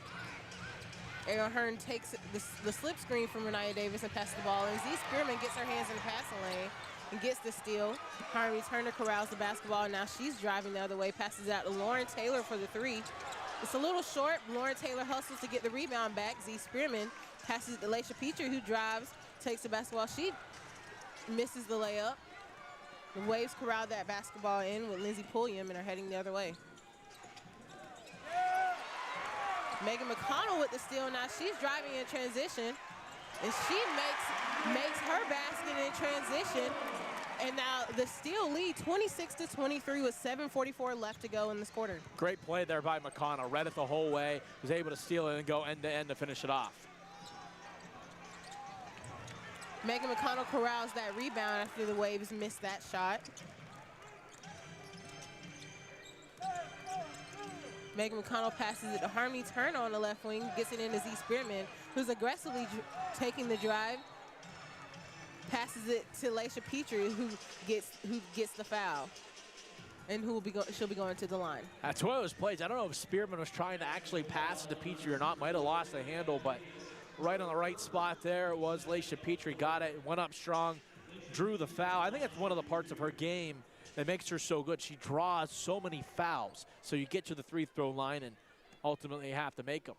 Ariel Hearn takes the slip screen from Renaya Davis and passes the ball. And Z Spearman gets her hands in the passing lane and gets the steal. Harvey Turner corrals the basketball. Now she's driving the other way, passes out to Lauren Taylor for the three. It's a little short. Lauren Taylor hustles to get the rebound back. Z Spearman passes it to Laisha Petrie, who drives, takes the basketball. She misses the layup. The Waves corral that basketball in with Lindsay Pulliam and are heading the other way. Megan McConnell with the steal. Now she's driving in transition, and she makes her basket in transition. And now the steal lead 26-23 with 7:44 left to go in this quarter. Great play there by McConnell. Read it the whole way, was able to steal it and go end to end to finish it off. Megan McConnell corrals that rebound after the Waves missed that shot. Megan McConnell passes it to Harmony Turner on the left wing, gets it into Z Spearman, who's aggressively taking the drive. Passes it to Laisha Petrie, who gets the foul, and she'll be going to the line. That's one of those plays. I don't know if Spearman was trying to actually pass it to Petrie or not. Might have lost the handle, but right on the right spot there it was. Laisha Petrie got it, went up strong, drew the foul. I think that's one of the parts of her game that makes her so good. She draws so many fouls, so you get to the free throw line and ultimately you have to make them.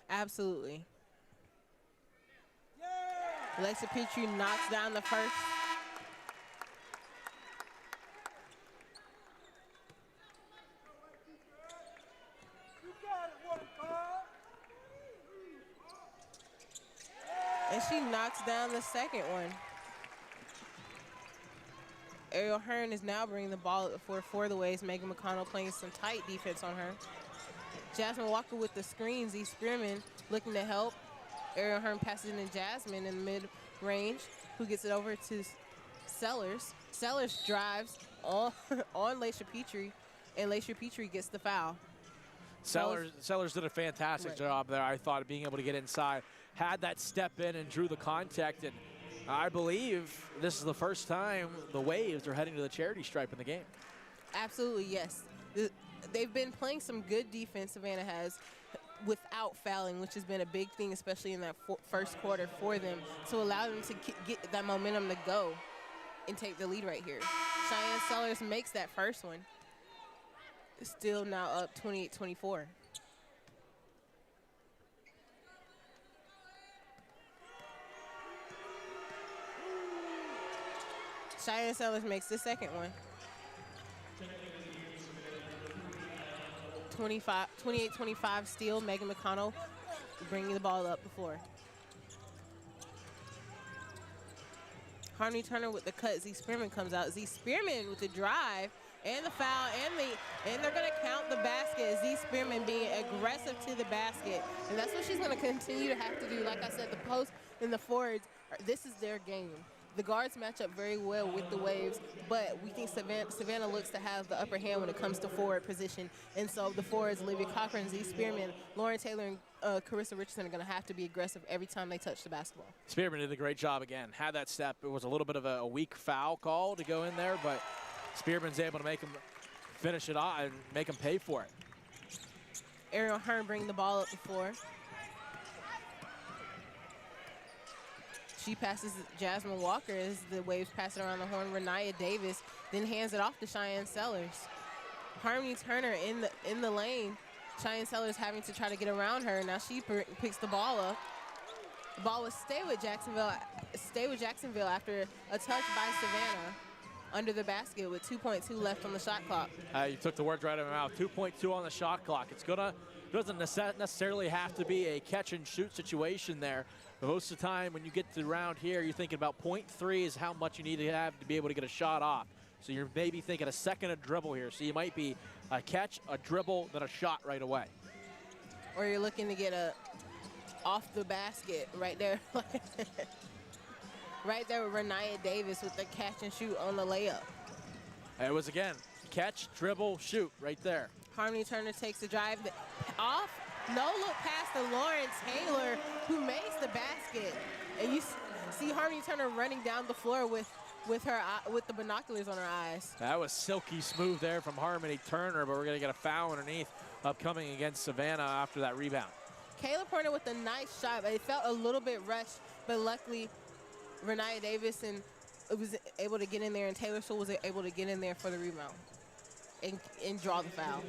Absolutely. Laisha Petrie knocks down the first. And she knocks down the second one. Ariel Hearn is now bringing the ball for the Waves. Megan McConnell playing some tight defense on her. Jasmine Walker with the screen. Z Spearman looking to help. Ariel Hearn passes it to Jasmine in the mid-range, who gets it over to Sellers. Sellers drives on Laisha Petrie, and Laisha Petrie gets the foul. Sellers did a fantastic job there, I thought, of being able to get inside. Had that step in and drew the contact, and I believe this is the first time the Waves are heading to the charity stripe in the game. Absolutely, yes. They've been playing some good defense, Savannah has, without fouling, which has been a big thing, especially in that first quarter for them, to allow them to get that momentum to go. and take the lead right here. Cheyenne Sellers makes that first one. It's still now up 28-24. Cheyenne Sellers makes the second one. 28-25 Steel. Megan McConnell bringing the ball up the floor. Harmony Turner with the cut. Z Spearman comes out. Z Spearman with the drive and the foul, and they're going to count the basket. Z Spearman being aggressive to the basket, and that's what she's going to continue to have to do. Like I said, the post and the forwards, this is their game. The guards match up very well with the Waves, but we think Savannah looks to have the upper hand when it comes to forward position. And so the forwards, Olivia Cochran, Z Spearman, Lauren Taylor, and Carissa Richardson are going to have to be aggressive every time they touch the basketball. Spearman did a great job again. Had that step. It was a little bit of a weak foul call to go in there, but Spearman's able to make him finish it off and make him pay for it. Ariel Hearn bringing the ball up the floor. She passes Jasmine Walker as the Waves pass it around the horn. Renaya Davis then hands it off to Cheyenne Sellers. Harmony Turner in the lane. Cheyenne Sellers having to try to get around her. Now she picks the ball up. The ball will stay with Jacksonville after a touch by Savannah under the basket with 2.2 left on the shot clock. You took the words right out of my mouth. 2.2 on the shot clock. Doesn't necessarily have to be a catch and shoot situation there. Most of the time when you get to around here, you're thinking about 0.3 is how much you need to have to be able to get a shot off. So you're maybe thinking a second of dribble here. So you might be a catch, a dribble, then a shot right away. Or you're looking to get a off the basket right there. Right there with Renaya Davis with the catch and shoot on the layup. It was, again, catch, dribble, shoot right there. Harmony Turner takes the drive off. No look pass to Lauren Taylor, who makes the basket. And you see Harmony Turner running down the floor with the binoculars on her eyes. That was silky smooth there from Harmony Turner, but we're going to get a foul underneath upcoming against Savannah after that rebound. Kayla Porter with a nice shot, but it felt a little bit rushed, but luckily Renaya Davis was able to get in there, and Taylor Sewell was able to get in there for the rebound and draw the foul.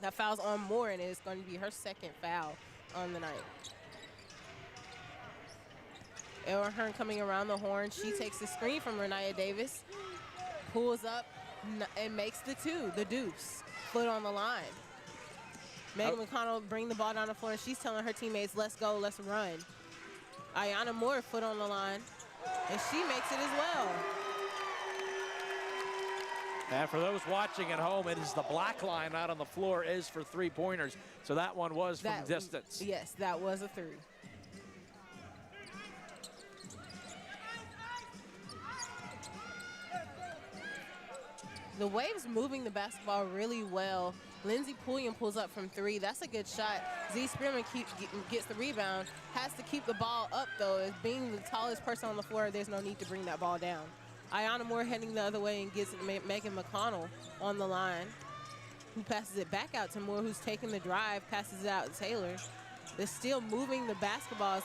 That foul's on Moore, and it's going to be her second foul on the night. Ella Hearn coming around the horn. She takes the screen from Renaya Davis, pulls up, and makes the deuce. Foot on the line. Megan McConnell bring the ball down the floor, and she's telling her teammates, let's go, let's run. Ayana Moore, foot on the line, and she makes it as well. And for those watching at home, it is the black line out on the floor is for three-pointers. So that one was from distance. Yes, that was a three. The Waves moving the basketball really well. Lindsay Pulliam pulls up from three. That's a good shot. Z Spearman gets the rebound. Has to keep the ball up, though. As being the tallest person on the floor, there's no need to bring that ball down. Ayana Moore heading the other way and gets Megan McConnell on the line, who passes it back out to Moore, who's taking the drive, passes it out to Taylor. They're still moving the basketball as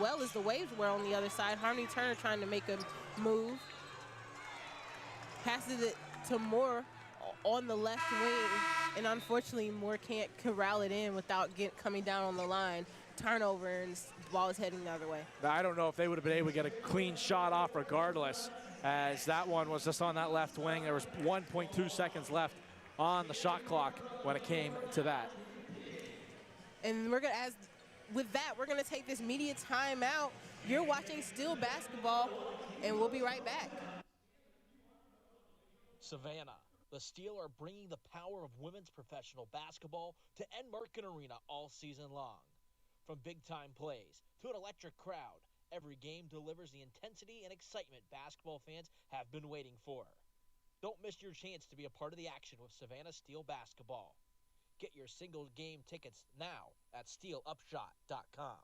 well as the Waves were on the other side. Harmony Turner trying to make a move. Passes it to Moore on the left wing, and unfortunately Moore can't corral it in without coming down on the line. Turnover, and the ball is heading the other way. I don't know if they would have been able to get a clean shot off regardless, as that one was just on that left wing. There was 1.2 seconds left on the shot clock when it came to that. And we're gonna take this media timeout. You're watching Steel Basketball, and we'll be right back. Savannah, the Steel are bringing the power of women's professional basketball to Enmarket Arena all season long. From big-time plays to an electric crowd, every game delivers the intensity and excitement basketball fans have been waiting for. Don't miss your chance to be a part of the action with Savannah Steel Basketball. Get your single-game tickets now at steelupshot.com.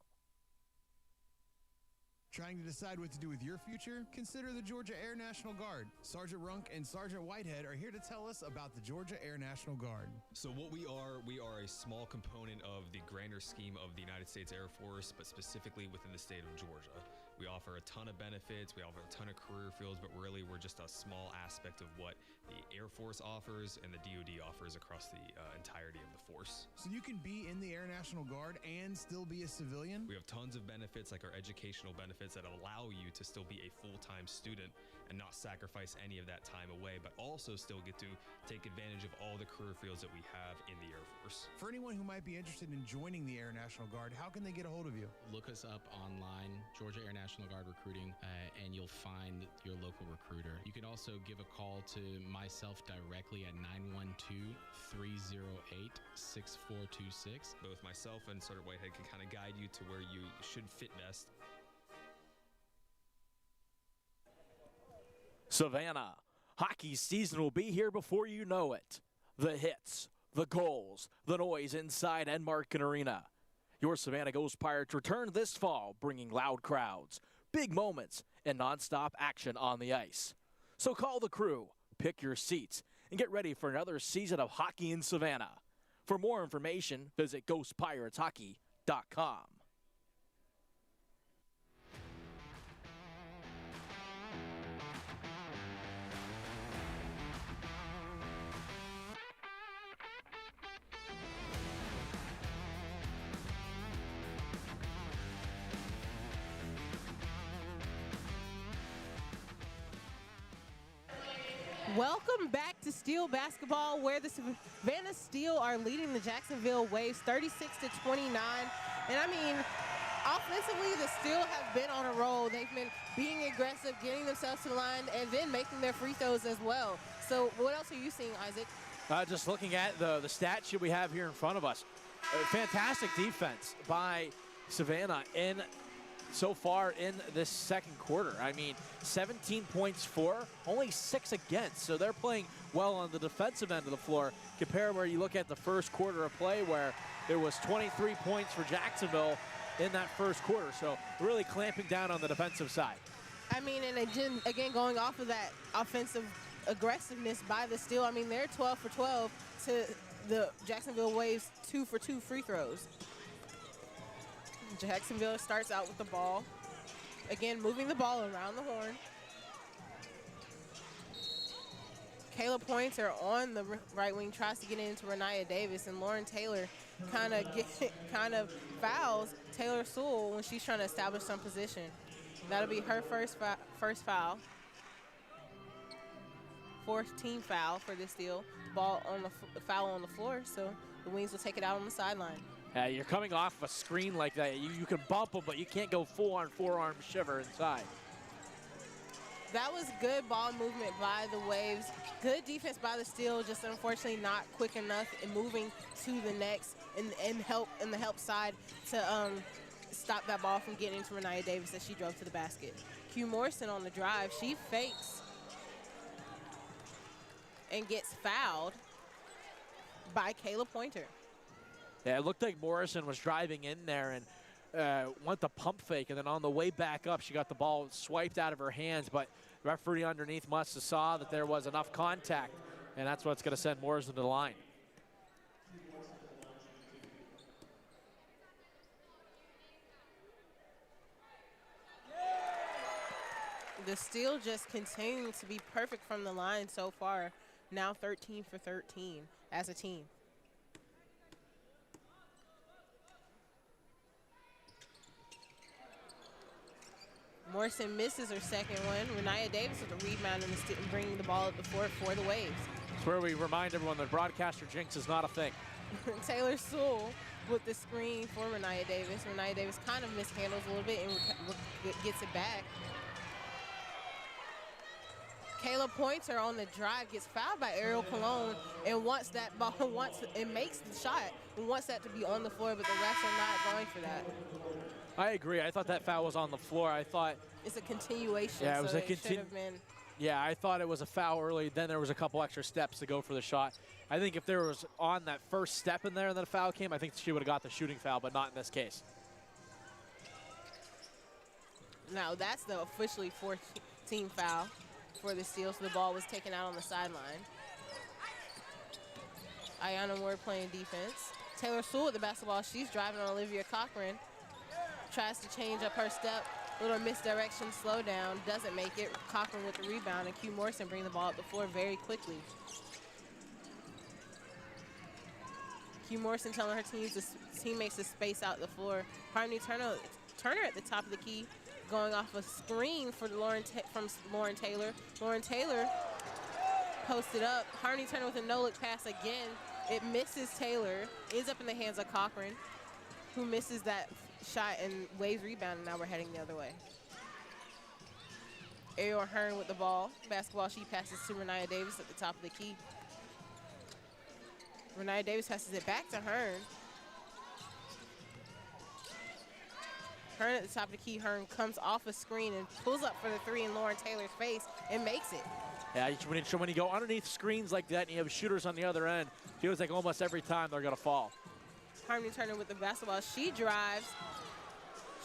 Trying to decide what to do with your future? Consider the Georgia Air National Guard. Sergeant Runk and Sergeant Whitehead are here to tell us about the Georgia Air National Guard. So what we are a small component of the grander scheme of the United States Air Force, but specifically within the state of Georgia. We offer a ton of benefits, we offer a ton of career fields, but really we're just a small aspect of what the Air Force offers and the DoD offers across the entirety of the force. So you can be in the Air National Guard and still be a civilian? We have tons of benefits, like our educational benefits that allow you to still be a full-time student and not sacrifice any of that time away, but also still get to take advantage of all the career fields that we have in the Air Force. For anyone who might be interested in joining the Air National Guard, how can they get a hold of you? Look us up online, Georgia Air National Guard Recruiting, and you'll find your local recruiter. You can also give a call to myself directly at 912-308-6426. Both myself and Sergeant Whitehead can kind of guide you to where you should fit best. Savannah, hockey season will be here before you know it. The hits, the goals, the noise inside Enmarket Arena. Your Savannah Ghost Pirates return this fall, bringing loud crowds, big moments, and nonstop action on the ice. So call the crew, pick your seats, and get ready for another season of hockey in Savannah. For more information, visit GhostPiratesHockey.com. Welcome back to Steel basketball, where the Savannah Steel are leading the Jacksonville Waves 36-29. And I mean, offensively, the Steel have been on a roll. They've been being aggressive, getting themselves to the line, and then making their free throws as well. So what else are you seeing, Isaac? Just looking at the stat sheet we have here in front of us. Fantastic defense by Savannah so far in this second quarter. I mean, 17 points for, only 6 against. So they're playing well on the defensive end of the floor. Compare where you look at the first quarter of play, where there was 23 points for Jacksonville in that first quarter. So really clamping down on the defensive side. I mean, and again, going off of that offensive aggressiveness by the Steel, I mean, they're 12 for 12 to the Jacksonville Waves 2 for 2 free throws. Jacksonville starts out with the ball. Again, moving the ball around the horn. Kayla Pointer on the right wing tries to get into Renaya Davis, and Lauren Taylor kind of fouls Taylor Sewell when she's trying to establish some position. That'll be her first foul. Fourth team foul for this deal. Ball on the foul on the floor, so the Wings will take it out on the sideline. You're coming off of a screen like that. You can bump them, but you can't go full-on forearm shiver inside. That was good ball movement by the Waves. Good defense by the Steel, just unfortunately not quick enough in moving to the next and the help side to stop that ball from getting to Renaya Davis as she drove to the basket. Q Morrison on the drive. She fakes and gets fouled by Kayla Pointer. Yeah, it looked like Morrison was driving in there and went the pump fake, and then on the way back up, she got the ball swiped out of her hands, but the referee underneath must have saw that there was enough contact, and that's what's going to send Morrison to the line. The Steel just continuing to be perfect from the line so far, now 13 for 13 as a team. Morrison misses her second one. Renaya Davis with a rebound and bringing the ball up the floor for the Waves. It's where we remind everyone that broadcaster jinx is not a thing. Taylor Sewell with the screen for Renaya Davis. Renaya Davis kind of mishandles a little bit and gets it back. Kayla Pointer on the drive gets fouled by Ariel Colon and wants that ball, and makes the shot and wants that to be on the floor, but the refs are not going for that. I agree. I thought that foul was on the floor. I thought it's a continuation. Yeah, it was so a continuation. Yeah, I thought it was a foul early. Then there was a couple extra steps to go for the shot. I think if there was on that first step in there and then a foul came, I think she would have got the shooting foul, but not in this case. Now that's the officially fourth team foul for the Steel, so the ball was taken out on the sideline. Ayanna Moore playing defense. Taylor Sewell with the basketball. She's driving on Olivia Cochran. Tries to change up her step. Little misdirection, slow down, doesn't make it. Cochran with the rebound, and Q Morrison bring the ball up the floor very quickly. Q Morrison telling her teammates to space out the floor. Harmony Turner at the top of the key, going off a screen for from Lauren Taylor. Lauren Taylor posted up. Harmony Turner with a no-look pass again. It misses Taylor. Ends up in the hands of Cochran, who misses that shot, and Waves rebound, and now we're heading the other way. Ariel Hearn with the ball. Basketball, she passes to Renaya Davis at the top of the key. Renaya Davis passes it back to Hearn. Hearn at the top of the key. Hearn comes off a screen and pulls up for the three in Lauren Taylor's face and makes it. Yeah, when you go underneath screens like that and you have shooters on the other end, it feels like almost every time they're going to fall. Harmony Turner with the basketball. She drives.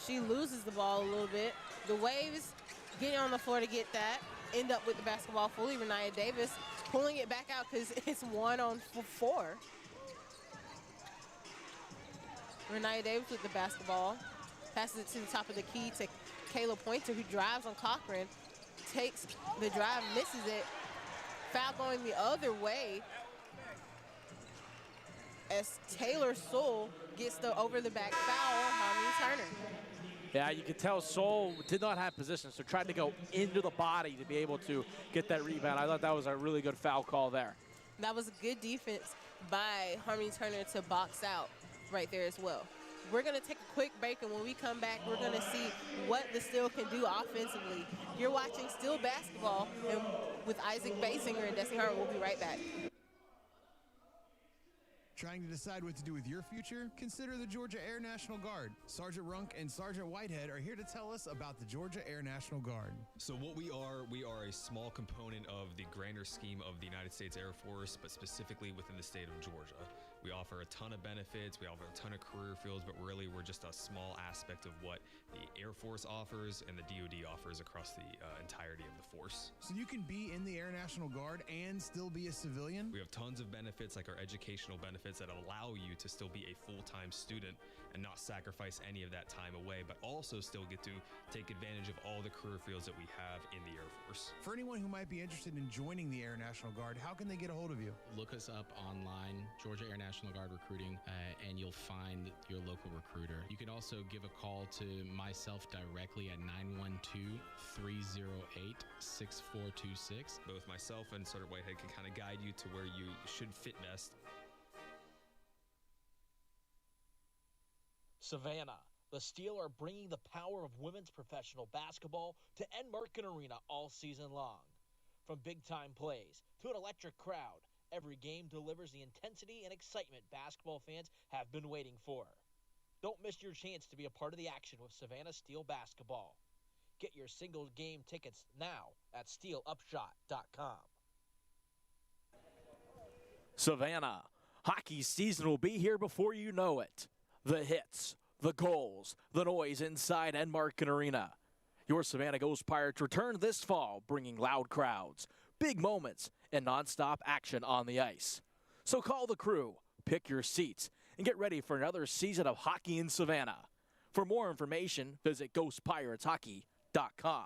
She loses the ball a little bit. The Waves getting on the floor to get that. End up with the basketball fully. Renaya Davis pulling it back out because it's 1-on-4. Renaya Davis with the basketball. Passes it to the top of the key to Kayla Pointer, who drives on Cochran. Takes the drive, misses it. Foul going the other way as Taylor Sewell gets the over-the-back foul on Harmony Turner. Yeah, you could tell Sewell did not have position, so tried to go into the body to be able to get that rebound. I thought that was a really good foul call there. That was a good defense by Harmony Turner to box out right there as well. We're going to take a quick break, and when we come back, we're going to see what the Steel can do offensively. You're watching Steel basketball, and with Isaac Basinger and Destiny Hart, we'll be right back. Trying to decide what to do with your future? Consider the Georgia Air National Guard. Sergeant Runk and Sergeant Whitehead are here to tell us about the Georgia Air National Guard. So what we are a small component of the grander scheme of the United States Air Force, but specifically within the state of Georgia. We offer a ton of benefits, we offer a ton of career fields, but really we're just a small aspect of what the Air Force offers and the DoD offers across the entirety of the force. So you can be in the Air National Guard and still be a civilian? We have tons of benefits, like our educational benefits that allow you to still be a full-time student and not sacrifice any of that time away, but also still get to take advantage of all the career fields that we have in the Air Force. For anyone who might be interested in joining the Air National Guard, how can they get a hold of you? Look us up online, Georgia Air National Guard Recruiting, and you'll find your local recruiter. You can also give a call to myself directly at 912-308-6426. Both myself and Sergeant Whitehead can kind of guide you to where you should fit best. Savannah, the Steel are bringing the power of women's professional basketball to Enmarket Arena all season long. From big-time plays to an electric crowd, every game delivers the intensity and excitement basketball fans have been waiting for. Don't miss your chance to be a part of the action with Savannah Steel basketball. Get your single game tickets now at steelupshot.com. Savannah, hockey season will be here before you know it. The hits, the goals, the noise inside Enmarket Arena. Your Savannah Ghost Pirates return this fall, bringing loud crowds, big moments, and nonstop action on the ice. So call the crew, pick your seats, and get ready for another season of hockey in Savannah. For more information, visit GhostPiratesHockey.com.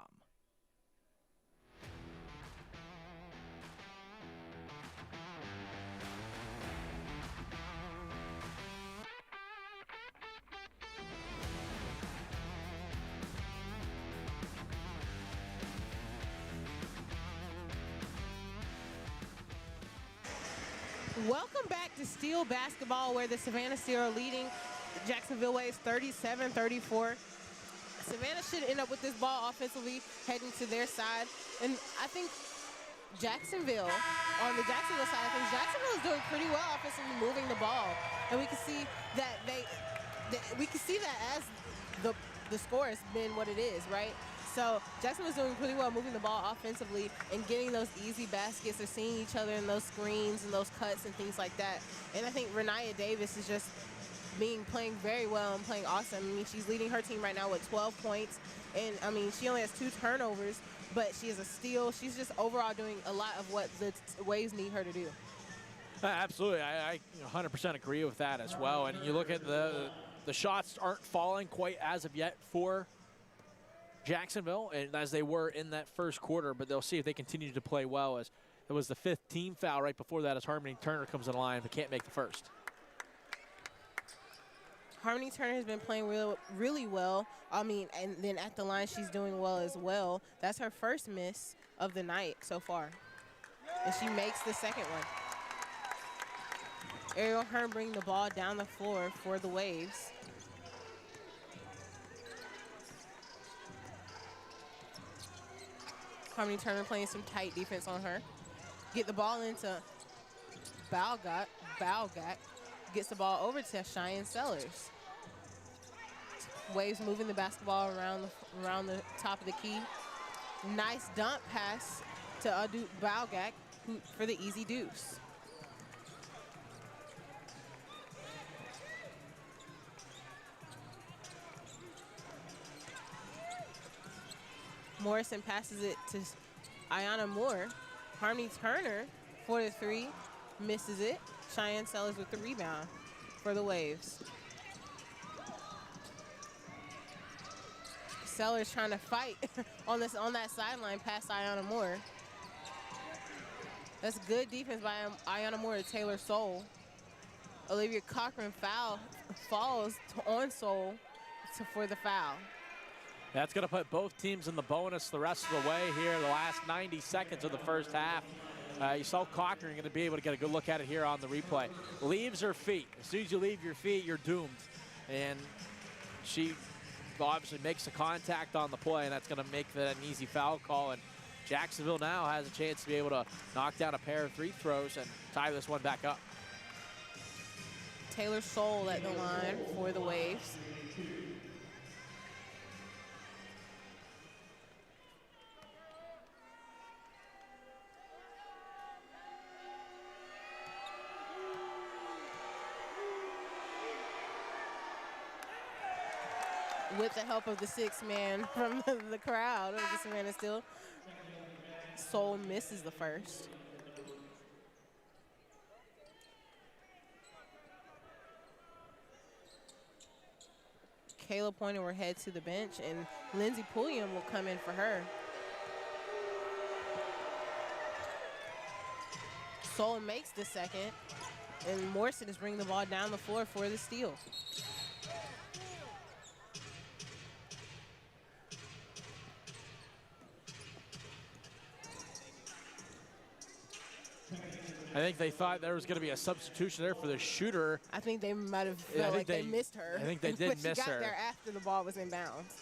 Welcome back to Steel basketball, where the Savannah Steel are leading the Jacksonville Waves 37-34. Savannah should end up with this ball offensively heading to their side. And I think Jacksonville, on the Jacksonville side of things, Jacksonville is doing pretty well offensively moving the ball. And we can see that as the score has been what it is, right? So Jacksonville's doing pretty well moving the ball offensively and getting those easy baskets. They're seeing each other in those screens and those cuts and things like that. And I think Renaya Davis is just playing very well and playing awesome. I mean, she's leading her team right now with 12 points. And, I mean, she only has 2 turnovers, but she has a steal. She's just overall doing a lot of what the Waves need her to do. Absolutely. I 100% agree with that as well. And you look at the shots aren't falling quite as of yet for Jacksonville, and as they were in that first quarter, but they'll see if they continue to play well. As it was the 5th team foul right before that as Harmony Turner comes in line but can't make the first. Harmony Turner has been playing really well. I mean, and then at the line, she's doing well as well. That's her first miss of the night so far. And she makes the second one. Ariel Hearn bringing the ball down the floor for the Waves. Harmony Turner playing some tight defense on her. Get the ball into Balgak. Gets the ball over to Cheyenne Sellers. Waves moving the basketball around the top of the key. Nice dump pass to Adu Balgak for the easy deuce. Morrison passes it to Ayana Moore. Harmony Turner for the 3, misses it. Cheyenne Sellers with the rebound for the Waves. Sellers trying to fight on that sideline past Ayana Moore. That's good defense by Ayana Moore to Taylor Soule. Olivia Cochran falls on Soule for the foul. That's going to put both teams in the bonus the rest of the way here, the last 90 seconds of the first half. You saw Cochran going to be able to get a good look at it here on the replay. Leaves her feet. As soon as you leave your feet, you're doomed. And she obviously makes a contact on the play, and that's going to make that an easy foul call. And Jacksonville now has a chance to be able to knock down a pair of free throws and tie this one back up. Taylor Soule at the line for the Waves. With the help of the 6th man from the crowd of the Savannah Steel, Soule misses the first. Kayla Pointer will head to the bench, and Lindsey Pulliam will come in for her. Soule makes the second, and Morrison is bringing the ball down the floor for the steal. I think they thought there was going to be a substitution there for the shooter. I think they might have felt like they missed her. I think they did miss her. But she got there after the ball was in bounds.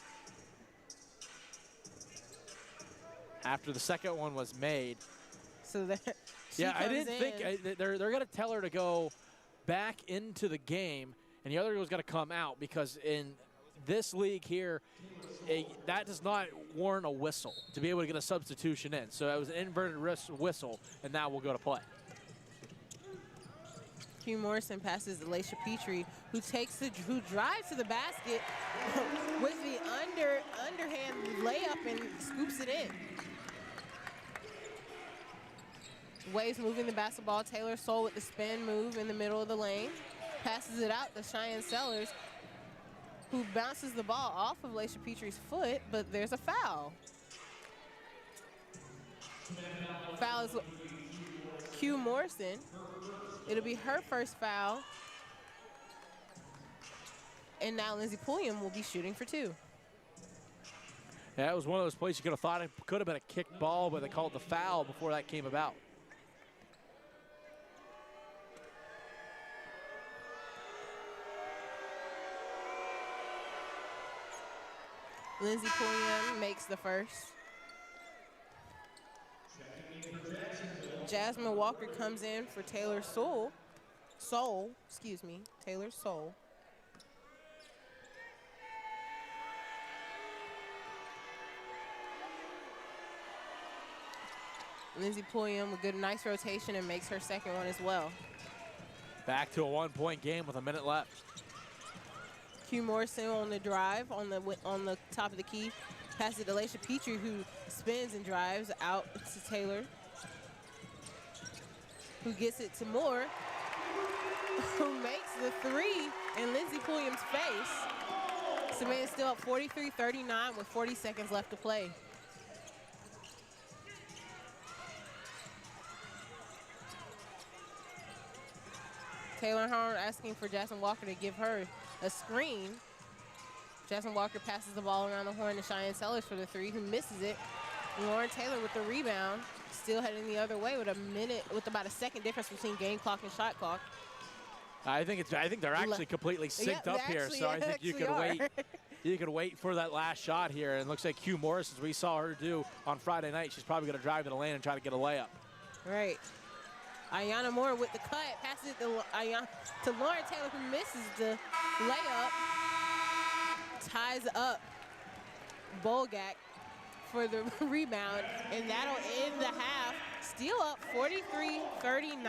After the second one was made. So that I didn't think they're going to tell her to go back into the game, and the other was going to come out, because in this league here, that does not warrant a whistle to be able to get a substitution in. So it was an inverted whistle, and now we'll go to play. Q Morrison passes to Laisha Petrie, who drives to the basket with the underhand layup and scoops it in. Waves moving the basketball. Taylor Soule with the spin move in the middle of the lane. Passes it out to Cheyenne Sellers, who bounces the ball off of Laisha Petrie's foot, but there's a foul. Foul is Q Morrison. It'll be her first foul. And now Lindsey Pulliam will be shooting for 2. Yeah, it was one of those plays you could have thought it could have been a kicked ball, but they called the foul before that came about. Lindsey Pulliam makes the first. Jasmine Walker comes in for Taylor Soule. Taylor Soule. Lindsey Pulliam with nice rotation and makes her second one as well. Back to a 1-point game with a minute left. Q Morrison on the drive on the top of the key. Passes it to Laisha Petrie, who spins and drives out to Taylor, who gets it to Moore, who makes the three in Lindsey Pulliam's face. Savannah still up 43-39 with 40 seconds left to play. Taylor Horn asking for Jasmine Walker to give her a screen. Jasmine Walker passes the ball around the horn to Cheyenne Sellers for the three, who misses it. Lauren Taylor with the rebound, still heading the other way with about a second difference between game clock and shot clock. I think they're actually completely synced up here, so I think you can wait. You can wait for that last shot here. And it looks like Q Morris, as we saw her do on Friday night, she's probably going to drive to the lane and try to get a layup. Right. Ayana Moore with the cut, passes it to Lauren Taylor, who misses the layup. Ties up Bolgak for the rebound, and that'll end the half. Steel up 43-39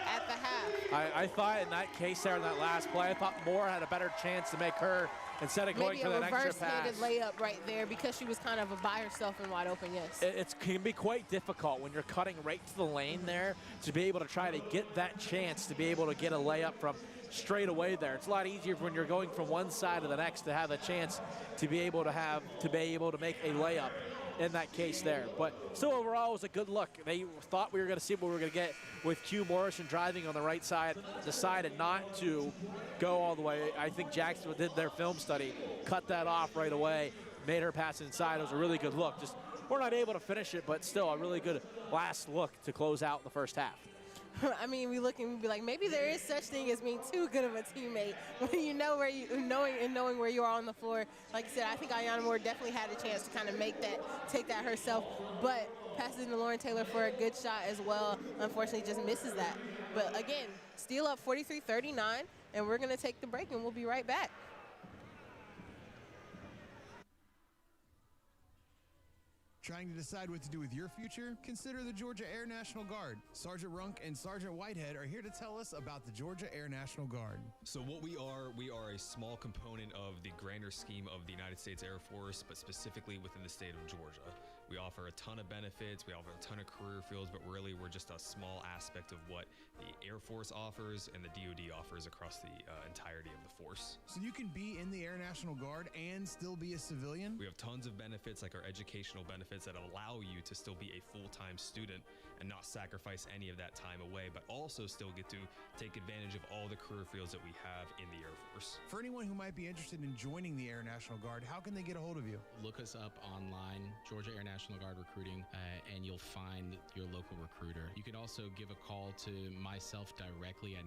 at the half. I thought in that case there in that last play, I thought Moore had a better chance to make her instead of going for that extra pass. Maybe a reverse-handed layup right there because she was kind of by herself and wide open, yes. It can be quite difficult when you're cutting right to the lane there to be able to try to get that chance to be able to get a layup from straight away there. It's a lot easier when you're going from one side to the next to have a chance to be able to make a layup in that case there. But still overall, it was a good look. They thought we were going to see what we were going to get with Q Morrison driving on the right side, decided not to go all the way. I think Jacksonville did their film study, cut that off right away, made her pass inside. It was a really good look. Just we're not able to finish it, but still a really good last look to close out the first half. I mean, we look and we be like, maybe there is such thing as being too good of a teammate when you know where knowing where you are on the floor. Like I said, I think Ayana Moore definitely had a chance to kind of take that herself, but passes to Lauren Taylor for a good shot as well. Unfortunately, just misses that. But again, Steel up 43-39, and we're gonna take the break, and we'll be right back. Trying to decide what to do with your future? Consider the Georgia Air National Guard. Sergeant Runk and Sergeant Whitehead are here to tell us about the Georgia Air National Guard. So what we are a small component of the grander scheme of the United States Air Force, but specifically within the state of Georgia. We offer a ton of benefits, we offer a ton of career fields, but really we're just a small aspect of what the Air Force offers and the DoD offers across the entirety of the force. So you can be in the Air National Guard and still be a civilian? We have tons of benefits, like our educational benefits that allow you to still be a full-time student and not sacrifice any of that time away, but also still get to take advantage of all the career fields that we have in the Air Force. For anyone who might be interested in joining the Air National Guard, how can they get a hold of you? Look us up online, Georgia Air National Guard Recruiting, and you'll find your local recruiter. You can also give a call to myself directly at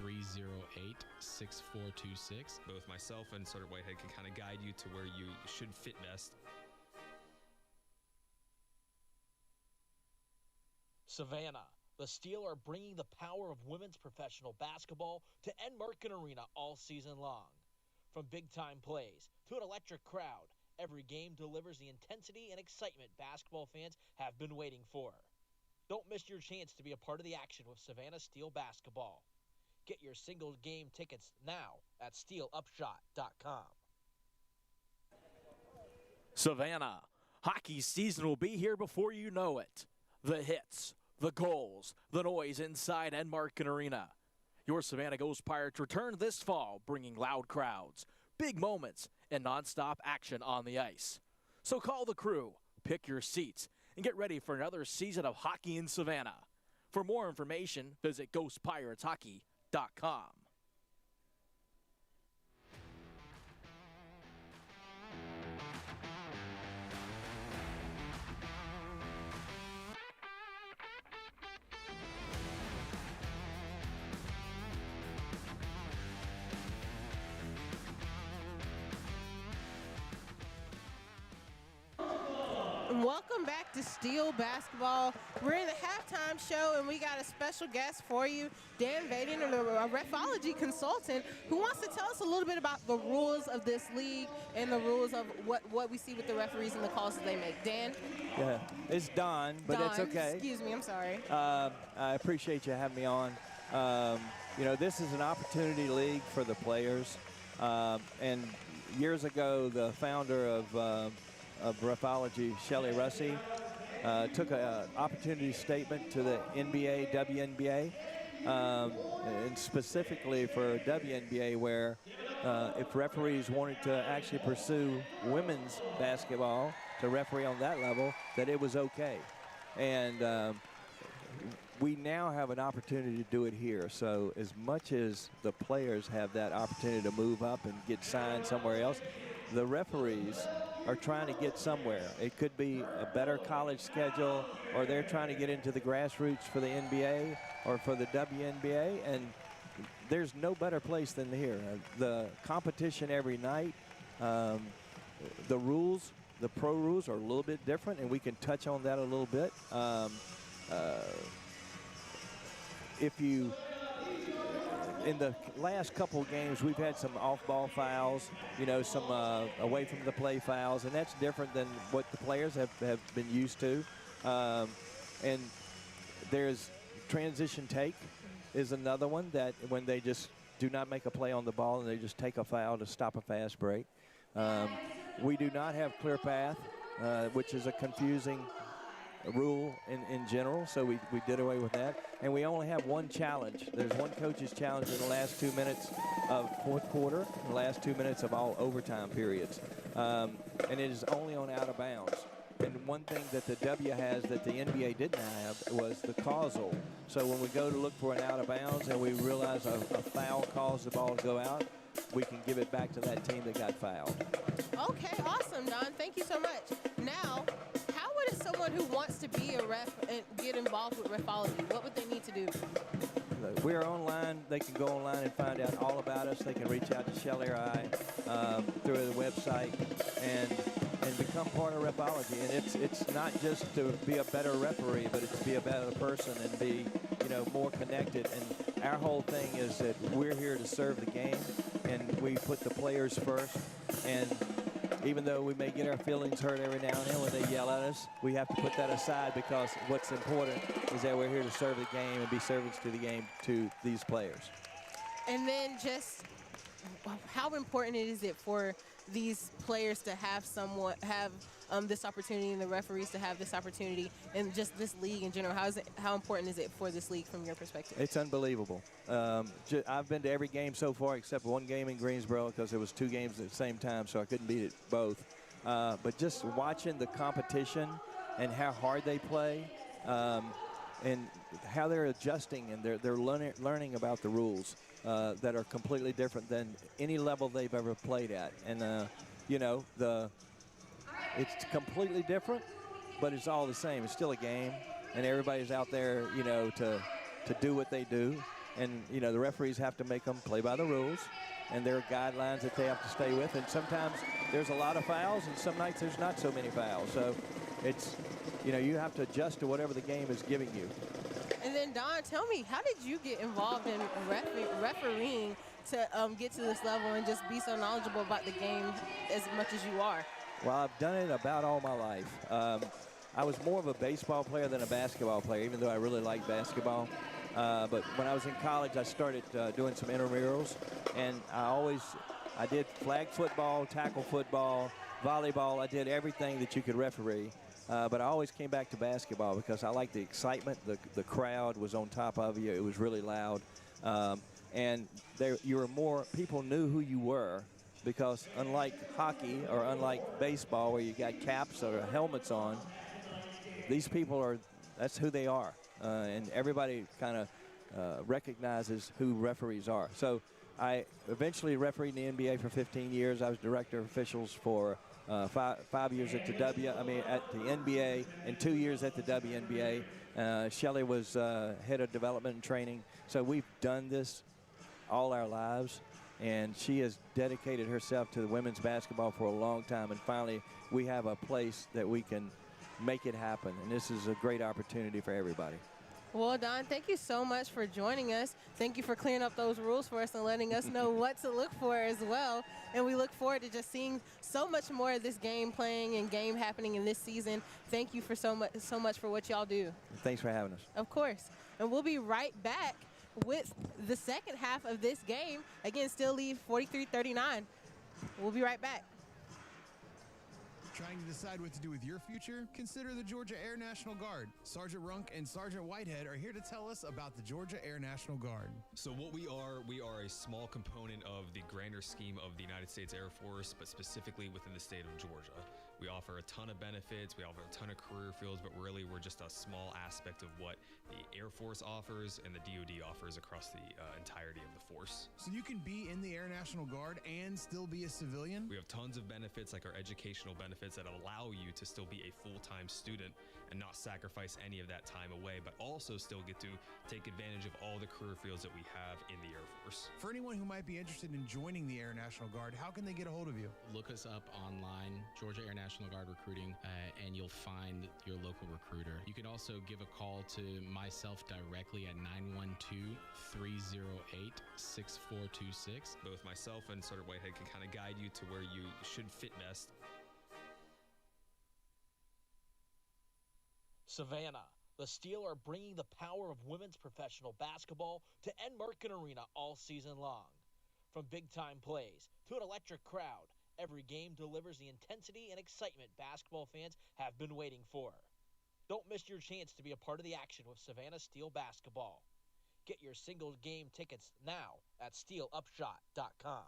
912-308-6426. Both myself and Sergeant Whitehead can kind of guide you to where you should fit best. Savannah, the Steel are bringing the power of women's professional basketball to Enmarket Arena all season long. From big-time plays to an electric crowd, every game delivers the intensity and excitement basketball fans have been waiting for. Don't miss your chance to be a part of the action with Savannah Steel basketball. Get your single game tickets now at steelupshot.com. Savannah, hockey season will be here before you know it. The hits, the goals, the noise inside Enmarket Arena. Your Savannah Ghost Pirates return this fall, bringing loud crowds, big moments, and nonstop action on the ice. So call the crew, pick your seats, and get ready for another season of hockey in Savannah. For more information, visit ghostpirateshockey.com. Welcome back to Steel Basketball. We're in the halftime show, and we got a special guest for you, Dan Vaden, a refology consultant, who wants to tell us a little bit about the rules of this league and the rules of what we see with the referees and the calls that they make. Dan? Yeah, it's Don, but Don, it's okay. Excuse me, I'm sorry. I appreciate you having me on. you know, this is an opportunity league for the players. And years ago, the founder of Refology, Shelley Russey, took an opportunity statement to the NBA, WNBA, and specifically for WNBA, where if referees wanted to actually pursue women's basketball to referee on that level, that it was okay. And we now have an opportunity to do it here. So as much as the players have that opportunity to move up and get signed somewhere else, the referees are trying to get somewhere. It could be a better college schedule, or they're trying to get into the grassroots for the NBA or for the WNBA, and there's no better place than here. The competition every night, the rules, the pro rules are a little bit different, and we can touch on that a little bit. If you, in the last couple of games, we've had some off-ball fouls, you know, some away from the play fouls, and that's different than what the players have been used to. And there's transition take is another one, that when they just do not make a play on the ball and they just take a foul to stop a fast break. We do not have clear path, which is a confusing rule in general, so we did away with that. And we only have one challenge. There's one coach's challenge in the last 2 minutes of fourth quarter, the last 2 minutes of all overtime periods. And it is only on out of bounds. And one thing that the W has that the NBA didn't have was the causal. So when we go to look for an out of bounds and we realize a foul caused the ball to go out, we can give it back to that team that got fouled. Okay, awesome, Don. Thank you so much. Now, how would someone who wants to be a ref and get involved with Refology, what would they need to do? We're online. They can go online and find out all about us. They can reach out to Shelley or I through the website and become part of Refology. And it's not just to be a better referee, but it's to be a better person and be, you know, more connected. And our whole thing is that we're here to serve the game, and we put the players first. And even though we may get our feelings hurt every now and then when they yell at us, we have to put that aside, because what's important is that we're here to serve the game and be servants to the game to these players. And then just how important is it for these players to have this opportunity, and the referees to have this opportunity, and just this league in general? How important is it for this league from your perspective? It's unbelievable. I've been to every game so far except one game in Greensboro, because there was 2 games at the same time, so I couldn't beat it both. But just watching the competition and how hard they play, and how they're adjusting, and they're learning about the rules that are completely different than any level they've ever played at. And you know, it's completely different, but it's all the same. It's still a game, and everybody's out there, you know, to do what they do. And, you know, the referees have to make them play by the rules, and there are guidelines that they have to stay with. And sometimes there's a lot of fouls, and some nights there's not so many fouls. So it's, you know, you have to adjust to whatever the game is giving you. And then, Don, tell me, how did you get involved in refereeing to get to this level and just be so knowledgeable about the game as much as you are? Well, I've done it about all my life. I was more of a baseball player than a basketball player, even though I really like basketball. But when I was in college, I started doing some intramurals, and I did flag football, tackle football, volleyball. I did everything that you could referee. But I always came back to basketball because I liked the excitement. The crowd was on top of you. It was really loud. And people knew who you were, because unlike hockey or unlike baseball where you got caps or helmets on, these people that's who they are. And everybody kind of recognizes who referees are. So I eventually refereed in the NBA for 15 years. I was director of officials for 5 years at the NBA, and 2 years at the WNBA. Shelley was head of development and training. So we've done this all our lives, and she has dedicated herself to the women's basketball for a long time. And finally, we have a place that we can make it happen. And this is a great opportunity for everybody. Well, Don, thank you so much for joining us. Thank you for clearing up those rules for us and letting us know what to look for as well. And we look forward to just seeing so much more of this game playing and game happening in this season. Thank you for so much for what y'all do. Thanks for having us. Of course. And we'll be right back with the second half of this game. Again, still lead 43-39. We'll be right back. Trying to decide what to do with your future? Consider the Georgia Air National Guard. Sergeant Runk and Sergeant Whitehead are here to tell us about the Georgia Air National Guard. So what we are a small component of the grander scheme of the United States Air Force, but specifically within the state of Georgia. We offer a ton of benefits, we offer a ton of career fields, but really we're just a small aspect of what the Air Force offers and the DoD offers across the entirety of the force. So you can be in the Air National Guard and still be a civilian? We have tons of benefits, like our educational benefits that allow you to still be a full-time student and not sacrifice any of that time away, but also still get to take advantage of all the career fields that we have in the Air Force. For anyone who might be interested in joining the Air National Guard, how can they get a hold of you? Look us up online, Georgia Air National Guard Recruiting, and you'll find your local recruiter. You can also give a call to myself directly at 912-308-6426. Both myself and Sergeant Whitehead can kind of guide you to where you should fit best. Savannah, the Steel are bringing the power of women's professional basketball to Enmarket Arena all season long. From big-time plays to an electric crowd, every game delivers the intensity and excitement basketball fans have been waiting for. Don't miss your chance to be a part of the action with Savannah Steel basketball. Get your single game tickets now at steelupshot.com.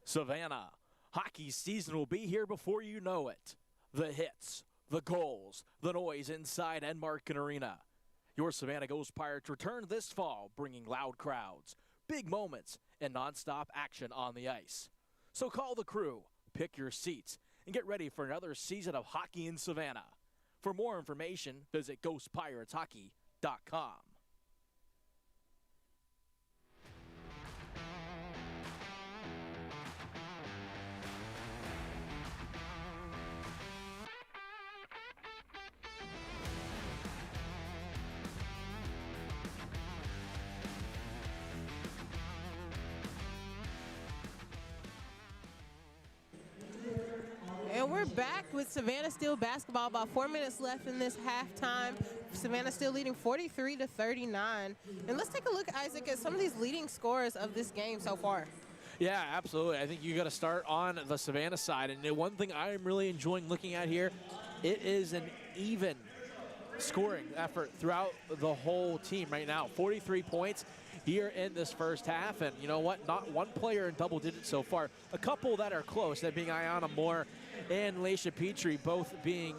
Savannah, hockey season will be here before you know it. The hits, the goals, the noise inside Enmarket Arena. Your Savannah Ghost Pirates return this fall, bringing loud crowds, big moments, and nonstop action on the ice. So call the crew, pick your seats, and get ready for another season of hockey in Savannah. For more information, visit ghostpirateshockey.com. And we're back with Savannah Steel basketball. About 4 minutes left in this halftime. Savannah Steel leading 43-39. And let's take a look, Isaac, at some of these leading scorers of this game so far. Yeah, absolutely. I think you got to start on the Savannah side. And the one thing I'm really enjoying looking at here, it is an even scoring effort throughout the whole team right now. 43 points here in this first half. And you know what? Not one player in double digits so far. A couple that are close, that being Ayanna Moore and Laisha Petrie, both being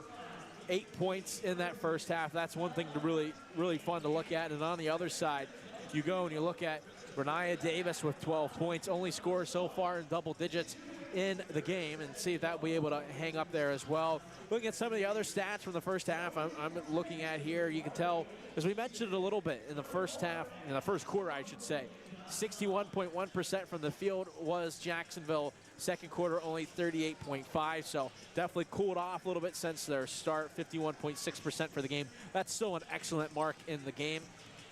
8 points in that first half. That's one thing to really fun to look at. And on the other side, you go and you look at Renaya Davis with 12 points, only scorer so far in double digits in the game, and see if that will be able to hang up there as well. Looking at some of the other stats from the first half, I'm looking at here, you can tell, as we mentioned a little bit in the first half, in the first quarter, I should say, 61.1% from the field was Jacksonville. Second quarter, only 38.5%, so definitely cooled off a little bit since their start, 51.6% for the game. That's still an excellent mark in the game.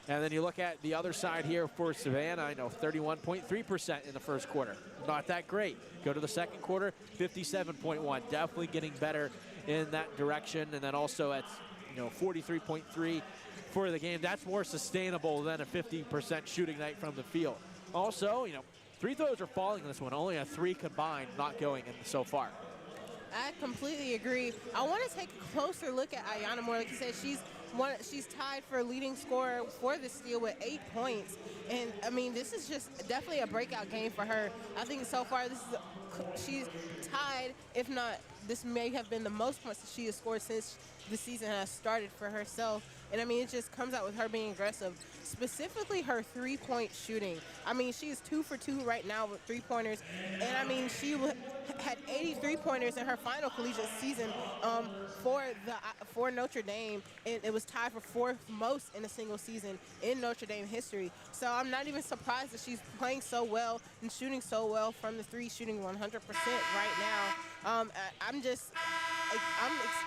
And then you look at the other side here for Savannah, I know 31.3% in the first quarter. Not that great. Go to the second quarter, 57.1%. Definitely getting better in that direction. And then also at 43.3% for the game. That's more sustainable than a 50% shooting night from the field. Also, free throws are falling in this one. Only a 3 combined, not going in so far. I completely agree. I want to take a closer look at Ayanna Moore. Like you said, she's tied for leading scorer for the Steel with 8 points. And, I mean, this is just definitely a breakout game for her. I think so far she's tied, if not, this may have been the most points that she has scored since the season has started for herself. And, I mean, it just comes out with her being aggressive, specifically her three-point shooting. I mean, she is 2 for 2 right now with three-pointers. And, I mean, she had 83 pointers in her final collegiate season for Notre Dame, and it was tied for 4th most in a single season in Notre Dame history. So I'm not even surprised that she's playing so well and shooting so well from the three, shooting 100% right now. I'm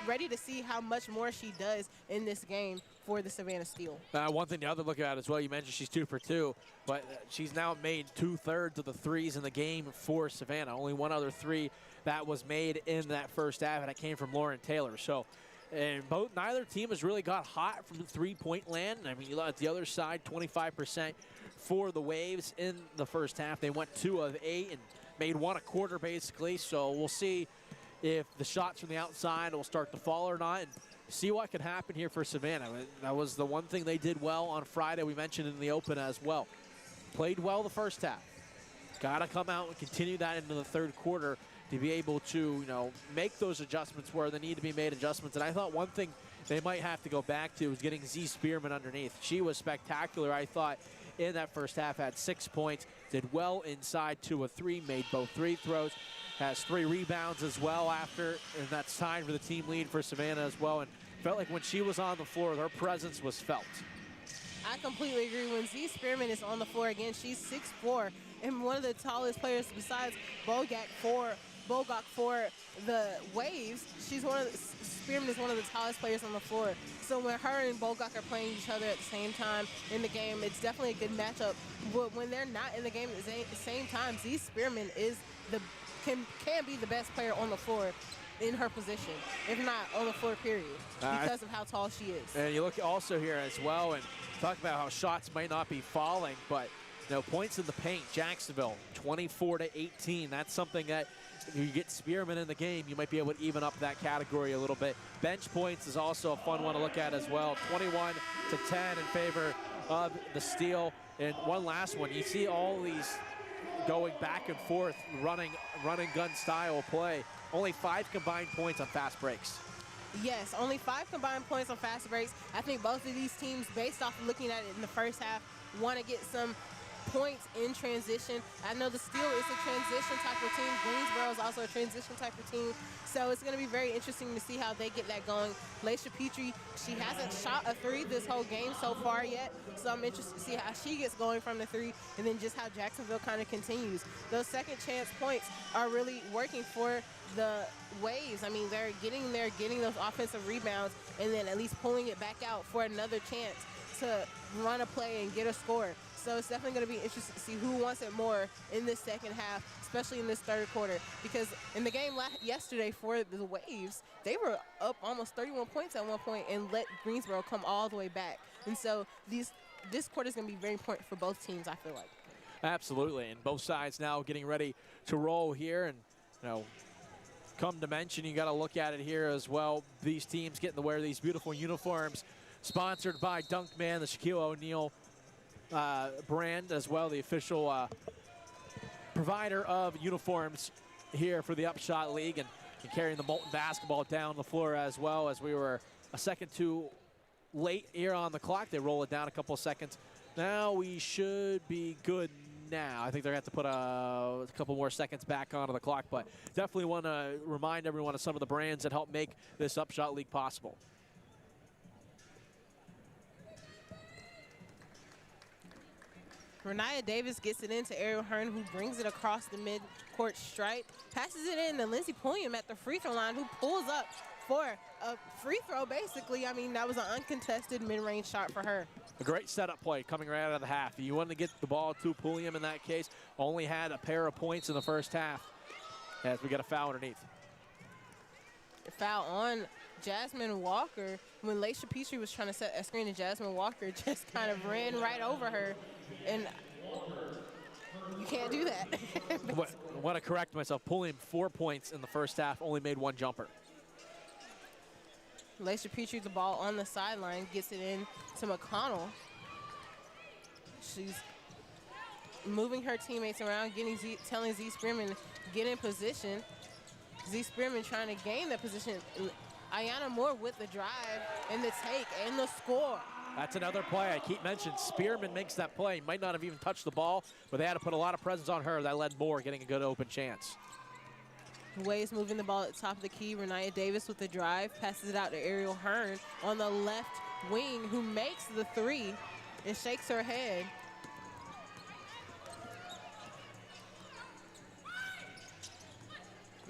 ready to see how much more she does in this game for the Savannah Steel. One thing the other look at as well, you mentioned she's 2 for 2, but she's now made 2/3 of the threes in the game for Savannah. Only one other 3 that was made in that first half, and it came from Lauren Taylor. So And neither team has really got hot from the three-point land. I mean, you look at the other side, 25% for the Waves in the first half. They went 2 of 8 and made 1 a quarter, basically. So we'll see if the shots from the outside will start to fall or not, and see what can happen here for Savannah. That was the one thing they did well on Friday. We mentioned in the open as well. Played well the first half. Got to come out and continue that into the third quarter to be able to, you know, make those adjustments where they need to be made adjustments. And I thought one thing they might have to go back to was getting Z Spearman underneath. She was spectacular, I thought, in that first half. Had 6 points, did well inside 2 of 3, made both free throws, has 3 rebounds as well after, and that's tied for the team lead for Savannah as well. And felt like when she was on the floor, her presence was felt. I completely agree. When Z Spearman is on the floor again, she's 6'4", and one of the tallest players besides Bogak for the Waves. Spearman is one of the tallest players on the floor. So when her and Bogak are playing each other at the same time in the game, it's definitely a good matchup. But when they're not in the game at the same time, Z Spearman is can be the best player on the floor in her position, if not on the floor, period, because of how tall she is. And you look also here as well, and talk about how shots might not be falling, but you know, points in the paint. Jacksonville 24-18. That's something that if you get Spearman in the game, you might be able to even up that category a little bit. Bench points is also a fun one to look at as well. 21-10 in favor of the Steel. And one last one. You see all these going back and forth, running gun style play. Only 5 combined points on fast breaks. Yes, only 5 combined points on fast breaks. I think both of these teams, based off of looking at it in the first half, want to get some points in transition. I know the Steel is a transition type of team. Greensboro is also a transition type of team. So it's going to be very interesting to see how they get that going. Laisha Petrie, she hasn't shot a 3 this whole game so far yet. So I'm interested to see how she gets going from the 3, and then just how Jacksonville kind of continues. Those second chance points are really working for the Waves. I mean, they're getting there, getting those offensive rebounds, and then at least pulling it back out for another chance to run a play and get a score. So it's definitely going to be interesting to see who wants it more in this second half, especially in this third quarter. Because in the game yesterday for the Waves, they were up almost 31 points at one point and let Greensboro come all the way back. And so this quarter is going to be very important for both teams, I feel like. Absolutely, and both sides now getting ready to roll here. And, you know, come to mention, you got to look at it here as well. These teams getting to wear these beautiful uniforms, sponsored by Dunkman, the Shaquille O'Neal brand as well, the official provider of uniforms here for the UPSHOT League, and carrying the Molten basketball down the floor as well, as we were a second too late here on the clock. They roll it down a couple of seconds. Now we should be good now. I think they're going to have to put a couple more seconds back onto the clock, but definitely want to remind everyone of some of the brands that help make this UPSHOT League possible. Renaya Davis gets it into Ariel Hearn, who brings it across the mid-court stripe, passes it in to Lindsey Pulliam at the free throw line, who pulls up for a free throw, basically. I mean, that was an uncontested mid-range shot for her. A great setup play coming right out of the half. You wanted to get the ball to Pulliam in that case. Only had a pair of points in the first half as we get a foul underneath. A foul on Jasmine Walker when Laisha Petrie was trying to set a screen, and Jasmine Walker just kind of ran right over her. And you can't do that. Want to correct myself. Pulliam 4 points in the first half, only made 1 jumper. Laisha Petrie, the ball on the sideline, gets it in to McConnell. She's moving her teammates around, telling Z Spearman, get in position. Z Spearman trying to gain that position. Ayanna Moore with the drive and the take and the score. That's another play I keep mentioning. Spearman makes that play. Might not have even touched the ball, but they had to put a lot of presence on her. That led Moore getting a good open chance. Waves moving the ball at the top of the key. Renaya Davis with the drive, passes it out to Ariel Hearn on the left wing, who makes the 3 and shakes her head.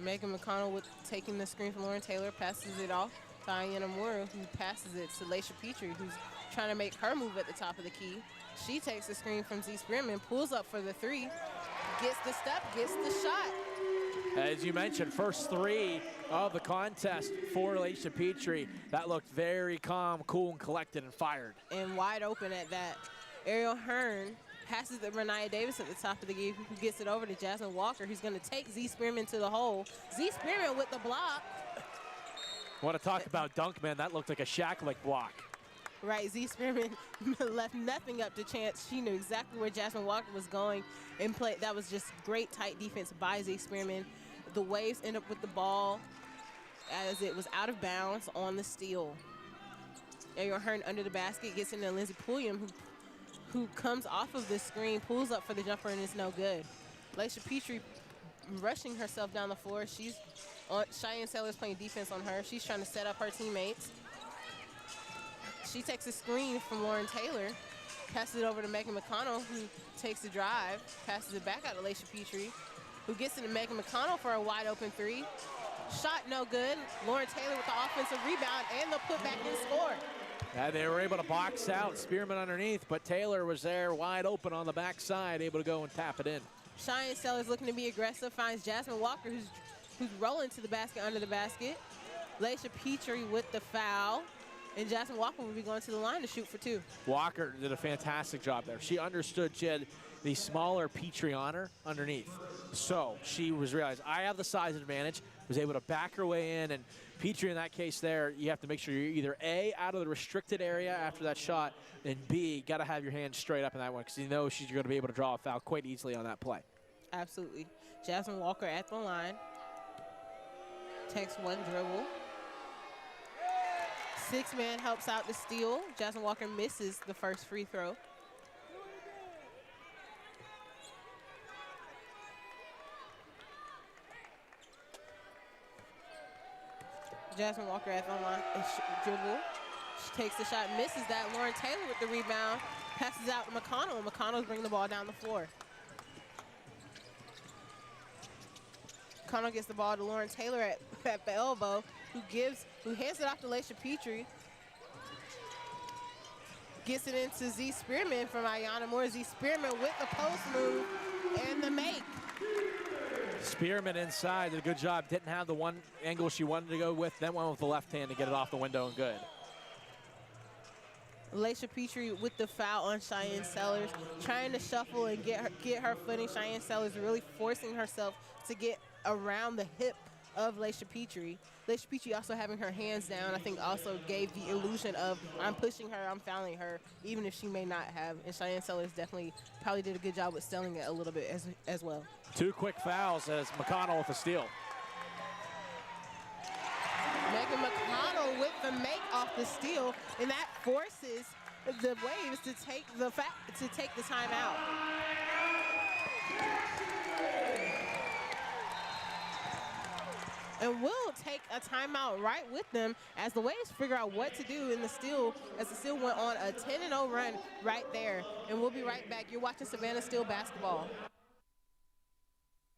Megan McConnell with taking the screen from Lauren Taylor, passes it off to Ayanna Moore, who passes it to Laisha Petrie, who's trying to make her move at the top of the key. She takes the screen from Z Spearman, pulls up for the 3, gets the step, gets the shot. As you mentioned, first 3 of the contest for Alicia Petrie. That looked very calm, cool, and collected and fired. And wide open at that. Ariel Hearn passes to Renaya Davis at the top of the game, who gets it over to Jasmine Walker, who's going to take Z Spearman to the hole. Z Spearman with the block. Want to talk about dunk, man. That looked like a Shacklick block. Right, Z Spearman left nothing up to chance. She knew exactly where Jasmine Walker was going and played. That was just great tight defense by Z Spearman. The Waves end up with the ball as it was out of bounds on the steal. Ariel Hearn under the basket gets into Lindsay Pulliam, who comes off of the screen, pulls up for the jumper, and it's no good. Laisha Petrie rushing herself down the floor. Cheyenne Sellers playing defense on her. She's trying to set up her teammates. She takes a screen from Lauren Taylor, passes it over to Megan McConnell, who takes the drive, passes it back out to Laisha Petrie, who gets into Megan McConnell for a wide open 3. Shot no good. Lauren Taylor with the offensive rebound and the putback and score. Yeah, they were able to box out Spearman underneath, but Taylor was there wide open on the backside, able to go and tap it in. Cheyenne Sellers looking to be aggressive, finds Jasmine Walker, who's rolling to the basket under the basket. Laisha Petrie with the foul, and Jasmine Walker will be going to the line to shoot for 2. Walker did a fantastic job there. She understood she had the smaller Petrie on her underneath. So she was realized, I have the size advantage, was able to back her way in, and Petrie in that case there, you have to make sure you're either A, out of the restricted area after that shot, and B, got to have your hands straight up in that one because you know she's going to be able to draw a foul quite easily on that play. Absolutely. Jasmine Walker at the line. Takes one dribble. 6-man helps out the steal. Jasmine Walker misses the first free throw. Jasmine Walker at the line, dribble. She takes the shot, misses that. Lauren Taylor with the rebound, passes out to McConnell. McConnell's bringing the ball down the floor. McConnell gets the ball to Lauren Taylor at the elbow, who hands it off to Laisha Petrie. Gets it into Z Spearman from Ayanna Moore. Z Spearman with the post move and the make. Spearman inside did a good job. Didn't have the one angle she wanted to go with. Then went with the left hand to get it off the window and good. Laisha Petrie with the foul on Cheyenne Sellers, trying to shuffle and get her footing. Cheyenne Sellers really forcing herself to get around the hip of Laisha Petrie. Laisha Petrie also having her hands down, I think also gave the illusion of I'm pushing her, I'm fouling her, even if she may not have. And Cheyenne Sellers definitely probably did a good job with selling it a little bit as well. 2 quick fouls as McConnell with the steal. Megan McConnell with the make off the steal, and that forces the Waves to take the timeout. And we'll take a timeout right with them as the Waves figure out what to do in the Steel, as the Steel went on a 10-0 run right there. And we'll be right back. You're watching Savannah Steel basketball.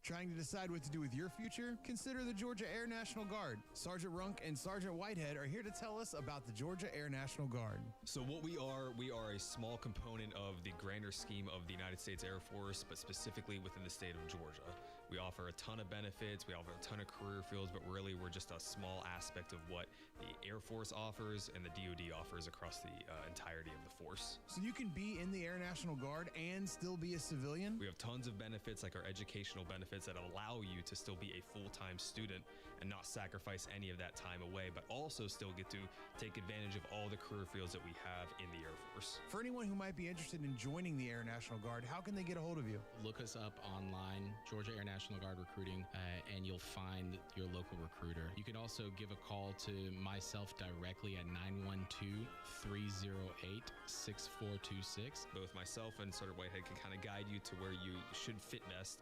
Trying to decide what to do with your future? Consider the Georgia Air National Guard. Sergeant Runk and Sergeant Whitehead are here to tell us about the Georgia Air National Guard. So what we are a small component of the grander scheme of the United States Air Force, but specifically within the state of Georgia. We offer a ton of benefits, we offer a ton of career fields, but really we're just a small aspect of what the Air Force offers and the DoD offers across the entirety of the force. So you can be in the Air National Guard and still be a civilian? We have tons of benefits, like our educational benefits that allow you to still be a full-time student and not sacrifice any of that time away, but also still get to take advantage of all the career fields that we have in the Air Force. For anyone who might be interested in joining the Air National Guard, how can they get a hold of you? Look us up online, Georgia Air National Guard Recruiting, and you'll find your local recruiter. You can also give a call to myself directly at 912-308-6426. Both myself and Sergeant Whitehead can kind of guide you to where you should fit best.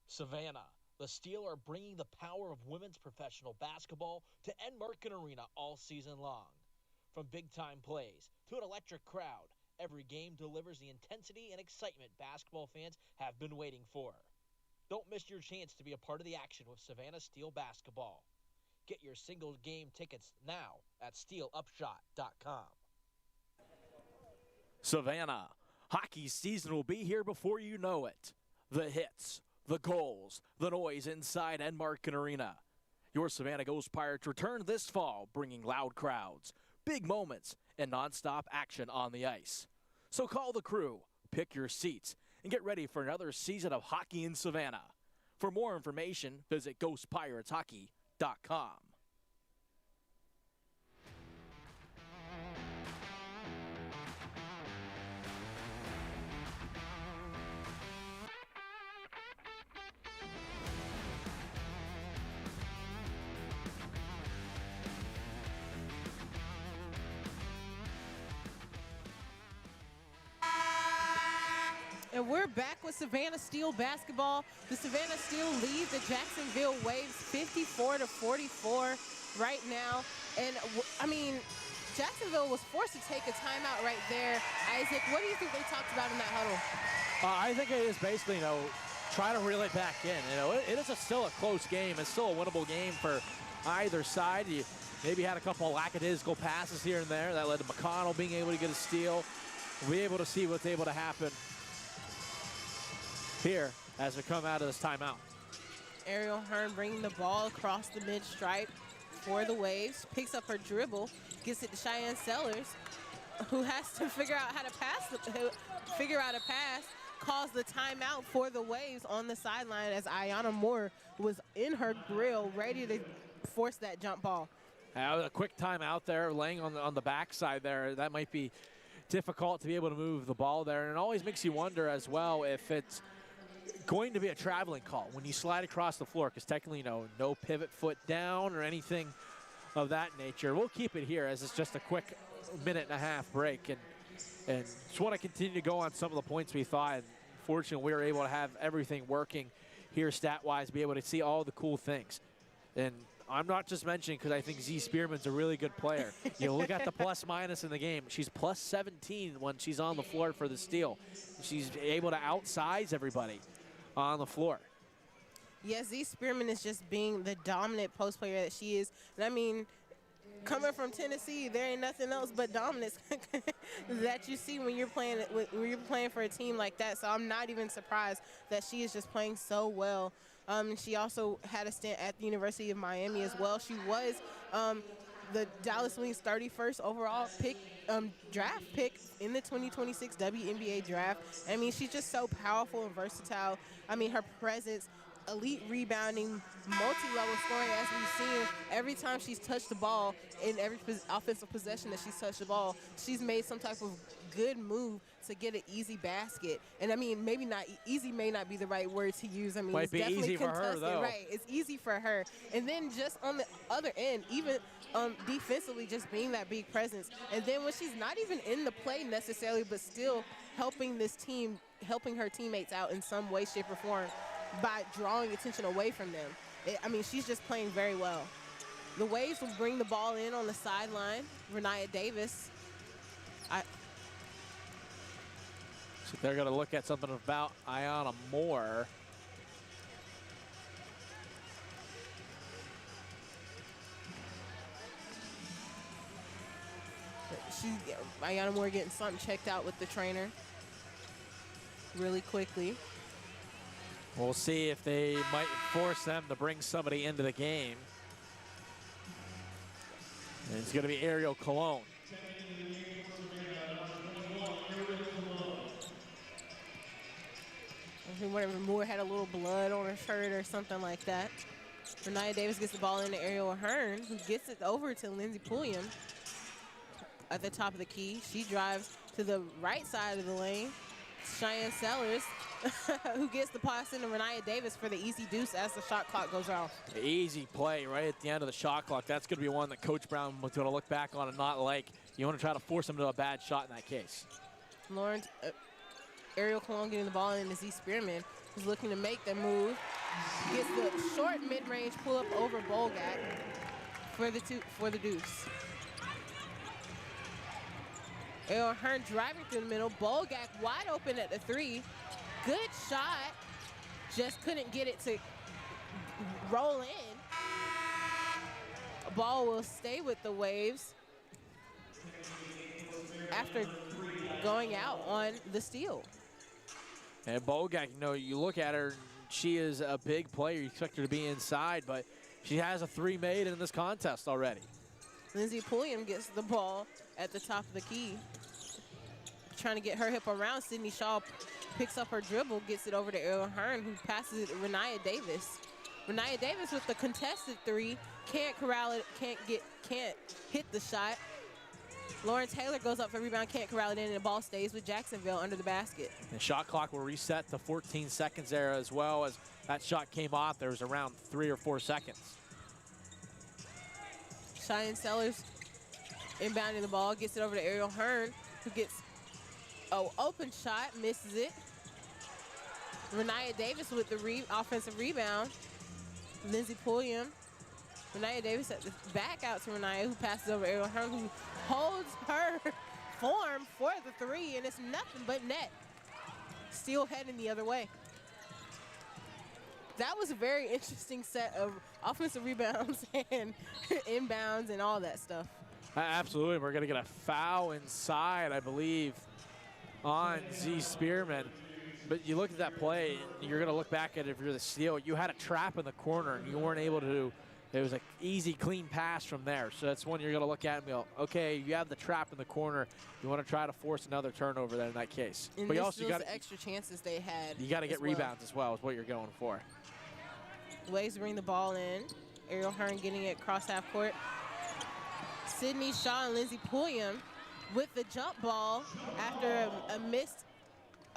Savannah, the Steel are bringing the power of women's professional basketball to Enmarket Arena all season long. From big-time plays to an electric crowd, every game delivers the intensity and excitement basketball fans have been waiting for. Don't miss your chance to be a part of the action with Savannah Steel basketball. Get your single game tickets now at steelupshot.com. Savannah, hockey season will be here before you know it. The hits, the goals, the noise inside Enmarket Arena. Your Savannah Ghost Pirates return this fall, bringing loud crowds, big moments, and nonstop action on the ice. So call the crew, pick your seats, and get ready for another season of hockey in Savannah. For more information, visit ghostpirateshockey.com. And we're back with Savannah Steel basketball. The Savannah Steel lead the Jacksonville Waves 54-44 right now. And I mean, Jacksonville was forced to take a timeout right there. Isaac, what do you think they talked about in that huddle? I think it is basically, try to reel it back in. It is still a close game. It's still a winnable game for either side. You maybe had a couple of lackadaisical passes here and there that led to McConnell being able to get a steal. We'll be able to see what's able to happen here as we come out of this timeout. Ariel Hearn bringing the ball across the mid-stripe for the Waves, picks up her dribble, gets it to Cheyenne Sellers, who has to figure out how to pass, calls the timeout for the Waves on the sideline as Ayanna Moore was in her grill, ready to force that jump ball. A quick timeout there, laying on the backside there. That might be difficult to be able to move the ball there, and it always makes you wonder as well if it's going to be a traveling call when you slide across the floor, because technically, no pivot foot down or anything of that nature. We'll keep it here as it's just a quick minute-and-a-half break, and just want to continue to go on some of the points we thought. And fortunately, we were able to have everything working here stat-wise, be able to see all the cool things. And I'm not just mentioning because I think Z Spearman's a really good player. You look at the plus-minus in the game. She's plus 17 when she's on the floor for the steal. She's able to outsize everybody on the floor. Yeah, Z Spearman is just being the dominant post player that she is. And I mean, coming from Tennessee, there ain't nothing else but dominance that you see when you're playing for a team like that. So I'm not even surprised that she is just playing so well. She also had a stint at the University of Miami as well. She was the Dallas Wings 31st overall draft pick in the 2026 WNBA draft. I mean, she's just so powerful and versatile. I mean, her presence, elite rebounding, multi-level scoring, as we've seen every time she's touched the ball in every offensive possession that she's touched the ball, she's made some type of good move to get an easy basket. And I mean, maybe not easy, may not be the right word to use. I mean, might it's be definitely easy for contested, her, though. right? It's easy for her. And then just on the other end, even defensively, just being that big presence. And then when she's not even in the play necessarily, but still helping this team, helping her teammates out in some way, shape, or form by drawing attention away from them. I mean, she's just playing very well. The Waves will bring the ball in on the sideline. Renaya Davis. So they're going to look at something about Ayanna Moore. Ayanna Moore getting something checked out with the trainer really quickly. We'll see if they might force them to bring somebody into the game. And it's going to be Ariel Cologne. I think whatever, Moore had a little blood on her shirt or something like that. Renaya Davis gets the ball into Ariel Hearn, who gets it over to Lindsey Pulliam at the top of the key. She drives to the right side of the lane. Cheyenne Sellers, who gets the pass into Renaya Davis for the easy deuce as the shot clock goes off. Easy play right at the end of the shot clock. That's going to be one that Coach Brown was going to look back on and not like. You want to try to force him to a bad shot in that case. Ariel Cologne getting the ball into Z Spearman, who's looking to make the move. Gets the short mid-range pull-up over Bolgak for the deuce. Ariel Hearn driving through the middle. Bolgak wide open at the three. Good shot. Just couldn't get it to roll in. Ball will stay with the Waves after going out on the steal. And Bolgak, you look at her, she is a big player. You expect her to be inside, but she has a 3 made in this contest already. Lindsey Pulliam gets the ball at the top of the key. Trying to get her hip around. Sydney Shaw picks up her dribble, gets it over to Ariel Hearn, who passes it to Renaya Davis. Renaya Davis with the contested 3, can't corral it, can't hit the shot. Lauren Taylor goes up for rebound, can't corral it in, and the ball stays with Jacksonville under the basket. And shot clock will reset to 14 seconds there as well. As that shot came off, there was around 3 or 4 seconds. Cheyenne Sellers inbounding the ball, gets it over to Ariel Hearn, who gets an open shot, misses it. Renaya Davis with the offensive rebound. Lindsey Pulliam. Renaya Davis at the back out to Renaya, who passes over Ariel Hearn, who holds her form for the 3, and it's nothing but net. Steel heading the other way. That was a very interesting set of offensive rebounds and inbounds and all that stuff. Absolutely. We're going to get a foul inside, I believe, on Z Spearman. But you look at that play, and you're going to look back at it if you're the Steel. You had a trap in the corner, and you weren't able to. It was an easy, clean pass from there. So that's one you're going to look at and go, okay, you have the trap in the corner. You want to try to force another turnover there in that case. And but you this also got extra chances they had. You got to get rebounds as well is what you're going for. Waves bring the ball in. Ariel Hearn getting it across half court. Sydney Shaw and Lindsey Pulliam with the jump ball after a missed,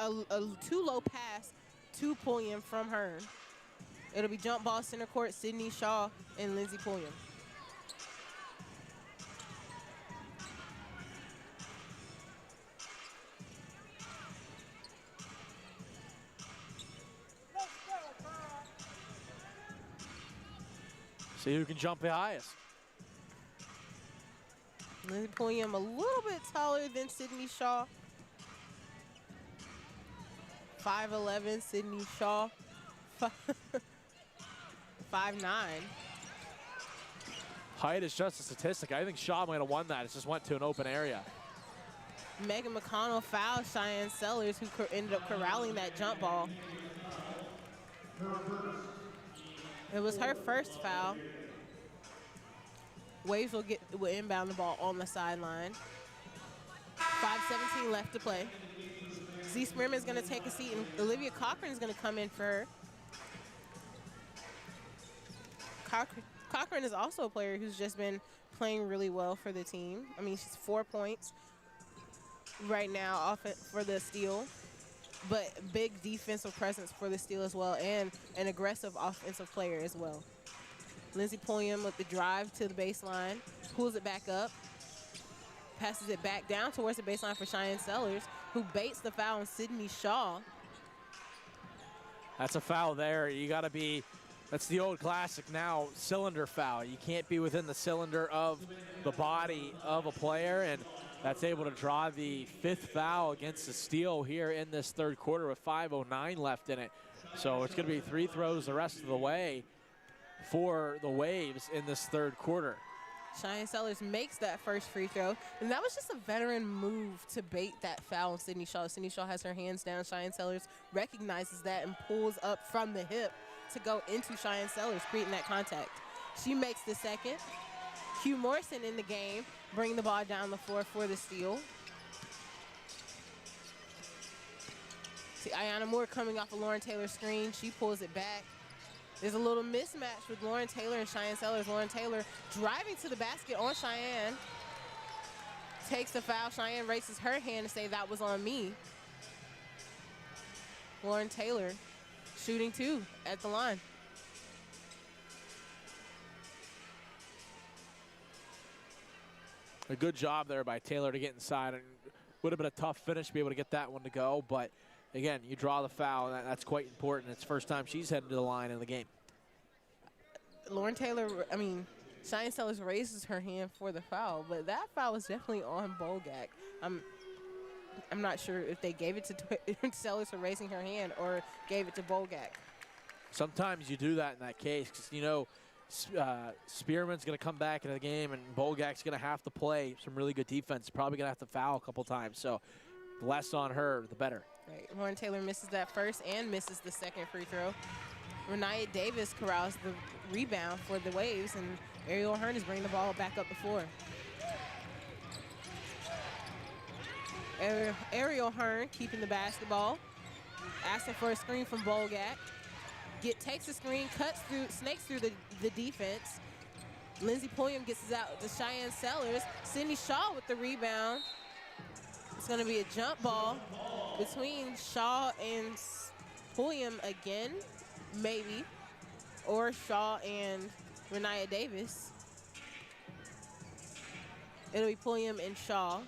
a too low pass to Pulliam from Hearn. It'll be jump ball center court, Sydney Shaw and Lindsey Pulliam. See who can jump the highest. Lindsey Pulliam a little bit taller than Sydney Shaw. 5'11", Sydney Shaw. 5'9". Height is just a statistic. I think Shaw might have won that. It just went to an open area. Megan McConnell fouled Cheyenne Sellers, who ended up corralling that jump ball. It was her first foul. Waves will inbound the ball on the sideline. 5:17 left to play. Z Spearman is going to take a seat, and Olivia Cochran is going to come in for her. Cochran is also a player who's just been playing really well for the team. I mean, she's 4 points right now for the Steel, but big defensive presence for the Steel as well, and an aggressive offensive player as well. Lindsey Pulliam with the drive to the baseline, pulls it back up, passes it back down towards the baseline for Cheyenne Sellers, who baits the foul on Sydney Shaw. That's a foul there. You got to be, that's the old classic now, cylinder foul. You can't be within the cylinder of the body of a player, and that's able to draw the 5th foul against the Steel here in this third quarter with 5:09 left in it. So it's going to be 3 throws the rest of the way for the Waves in this third quarter. Cheyenne Sellers makes that first free throw, and that was just a veteran move to bait that foul on Sydney Shaw. Sydney Shaw has her hands down. Cheyenne Sellers recognizes that and pulls up from the hip to go into Cheyenne Sellers, creating that contact. She makes the second. Hugh Morrison in the game, bringing the ball down the floor for the Steel. See Ayanna Moore coming off a Lauren Taylor screen. She pulls it back. There's a little mismatch with Lauren Taylor and Cheyenne Sellers. Lauren Taylor driving to the basket on Cheyenne. Takes the foul. Cheyenne raises her hand to say that was on me. Lauren Taylor shooting 2 at the line. A good job there by Taylor to get inside, and would have been a tough finish to be able to get that one to go, but again, you draw the foul, and that's quite important. It's the first time she's headed to the line in the game. Lauren Taylor, Cheyenne Sellers raises her hand for the foul, but that foul was definitely on Bolgak. I'm not sure if they gave it to Sellers for raising her hand or gave it to Bolgak. Sometimes you do that in that case because, you know, Spearman's going to come back into the game, and Bolgak's going to have to play some really good defense. Probably going to have to foul a couple times, so the less on her, the better. Right. Lauren Taylor misses that first and misses the second free throw. Renaya Davis corrals the rebound for the Waves, and Ariel Hearn is bringing the ball back up the floor. Ariel Hearn keeping the basketball. Asking for a screen from Bolgak. Takes a screen, snakes through the defense. Lindsey Pulliam gets it out to Cheyenne Sellers. Sydney Shaw with the rebound. It's going to be a jump ball between Shaw and Pulliam again, maybe, or Shaw and Renaya Davis. It'll be Pulliam and Shaw.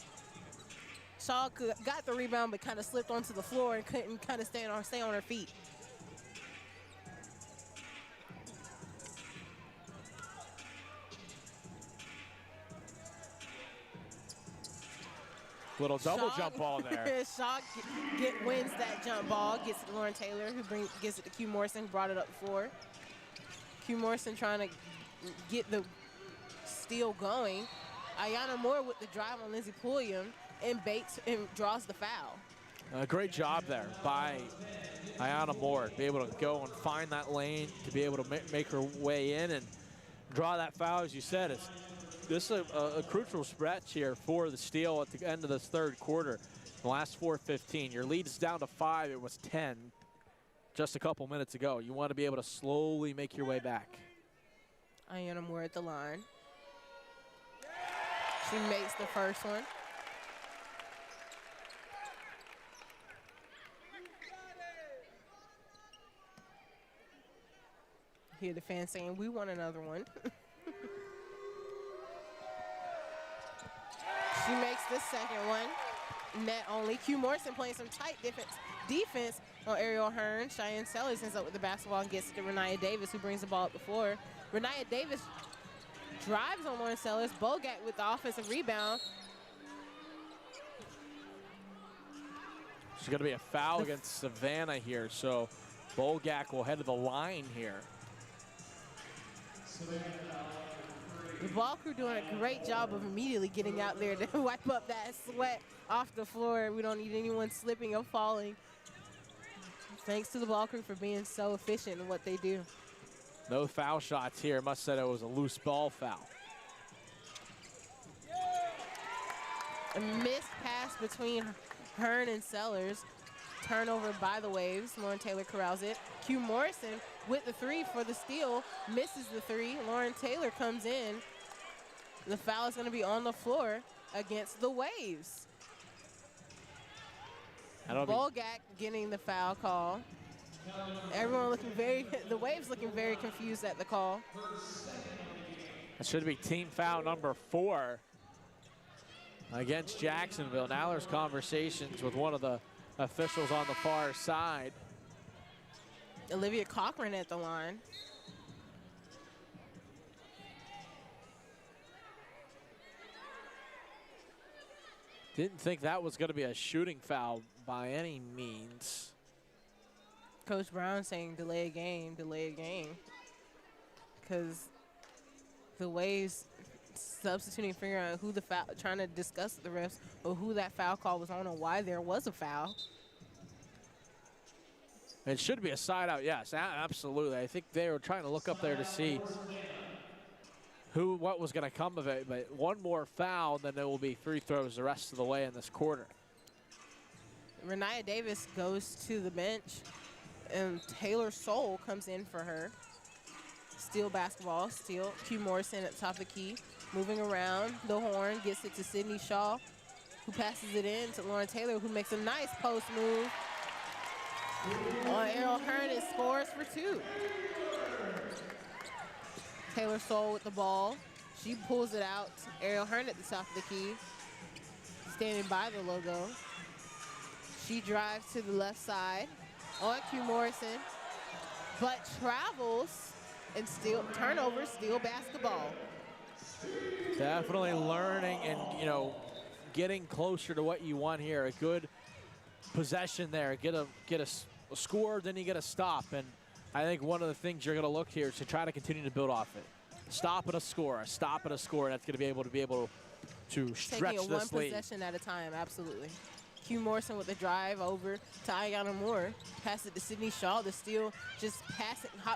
Shaw got the rebound but kind of slipped onto the floor and couldn't kind of stay on her feet. Little double jump ball there. Shaw wins that jump ball, gets it to Lauren Taylor, who gets it to Q Morrison, brought it up before. Q Morrison trying to get the steal going. Ayana Moore with the drive on Lindsey Pulliam and baits and draws the foul. Great job there by Ayana Moore to be able to go and find that lane, to be able to make her way in and draw that foul. As you said, this is a crucial stretch here for the Steel at the end of this third quarter. The last 4:15. Your lead is down to 5. It was 10 just a couple minutes ago. You want to be able to slowly make your way back. Ayana Moore at the line. She makes the first one. Hear the fans saying, "We want another one." She makes the second one. Net only. Q Morrison playing some tight defense on Ariel Hearn. Cheyenne Sellers ends up with the basketball and gets it to Renaya Davis, who brings the ball up the floor. Renaya Davis drives on Lauren Sellers. Bogak with the offensive rebound. There's going to be a foul against Savannah here, so Bogak will head to the line here. The ball crew doing a great job of immediately getting out there to wipe up that sweat off the floor. We don't need anyone slipping or falling. Thanks to the ball crew for being so efficient in what they do. No foul shots here. Must have said it was a loose ball foul. A missed pass between Hearn and Sellers. Turnover by the Waves. Lauren Taylor corrals it. Q Morrison with the three for the steal. Misses the three. Lauren Taylor comes in. The foul is going to be on the floor against the Waves. Bolgak getting the foul call. Everyone looking the Waves looking very confused at the call. That should be team foul number 4 against Jacksonville. Now there's conversations with one of the officials on the far side. Olivia Cochran at the line. Didn't think that was going to be a shooting foul by any means. Coach Brown saying delay a game. Because the Waves substituting, figuring out who the foul, trying to discuss the refs or who that foul call was on and why there was a foul. It should be a side out, yes, absolutely. I think they were trying to look up there to see what was going to come of it, but one more foul, then there will be free throws the rest of the way in this quarter. Renaya Davis goes to the bench, and Taylor Soule comes in for her. Steal basketball, steal. Q Morrison at the top of the key, moving around the horn, gets it to Sydney Shaw, who passes it in to Lauren Taylor, who makes a nice post move on Ariel Hearn and scores for 2. Taylor Soule with the ball. She pulls it out. Ariel Hearn at the top of the key, standing by the logo. She drives to the left side on Q Morrison, but travels and steal turnover, steal basketball. Definitely learning and, getting closer to what you want here. A good possession there. Get a score, then you get a stop. And I think one of the things you're going to look here is to try to continue to build off it. Stop and a score, a stop and a score. That's going to be able to stretch Taking it this one lead. possession at a time, absolutely. Q Morrison with the drive over to Ayanna Moore. Pass it to Sydney Shaw. The steal just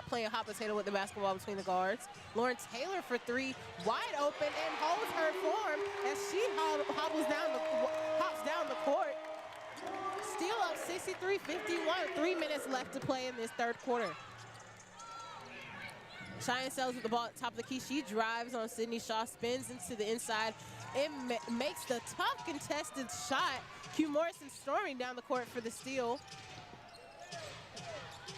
playing hot potato with the basketball between the guards. Lauren Taylor for three, wide open, and holds her form as she hops down the court. Steal up 63-51, 3 minutes left to play in this third quarter. Cheyenne Sellers with the ball at the top of the key. She drives on Sydney Shaw, spins into the inside. It makes the tough contested shot. Q Morrison storming down the court for the steal.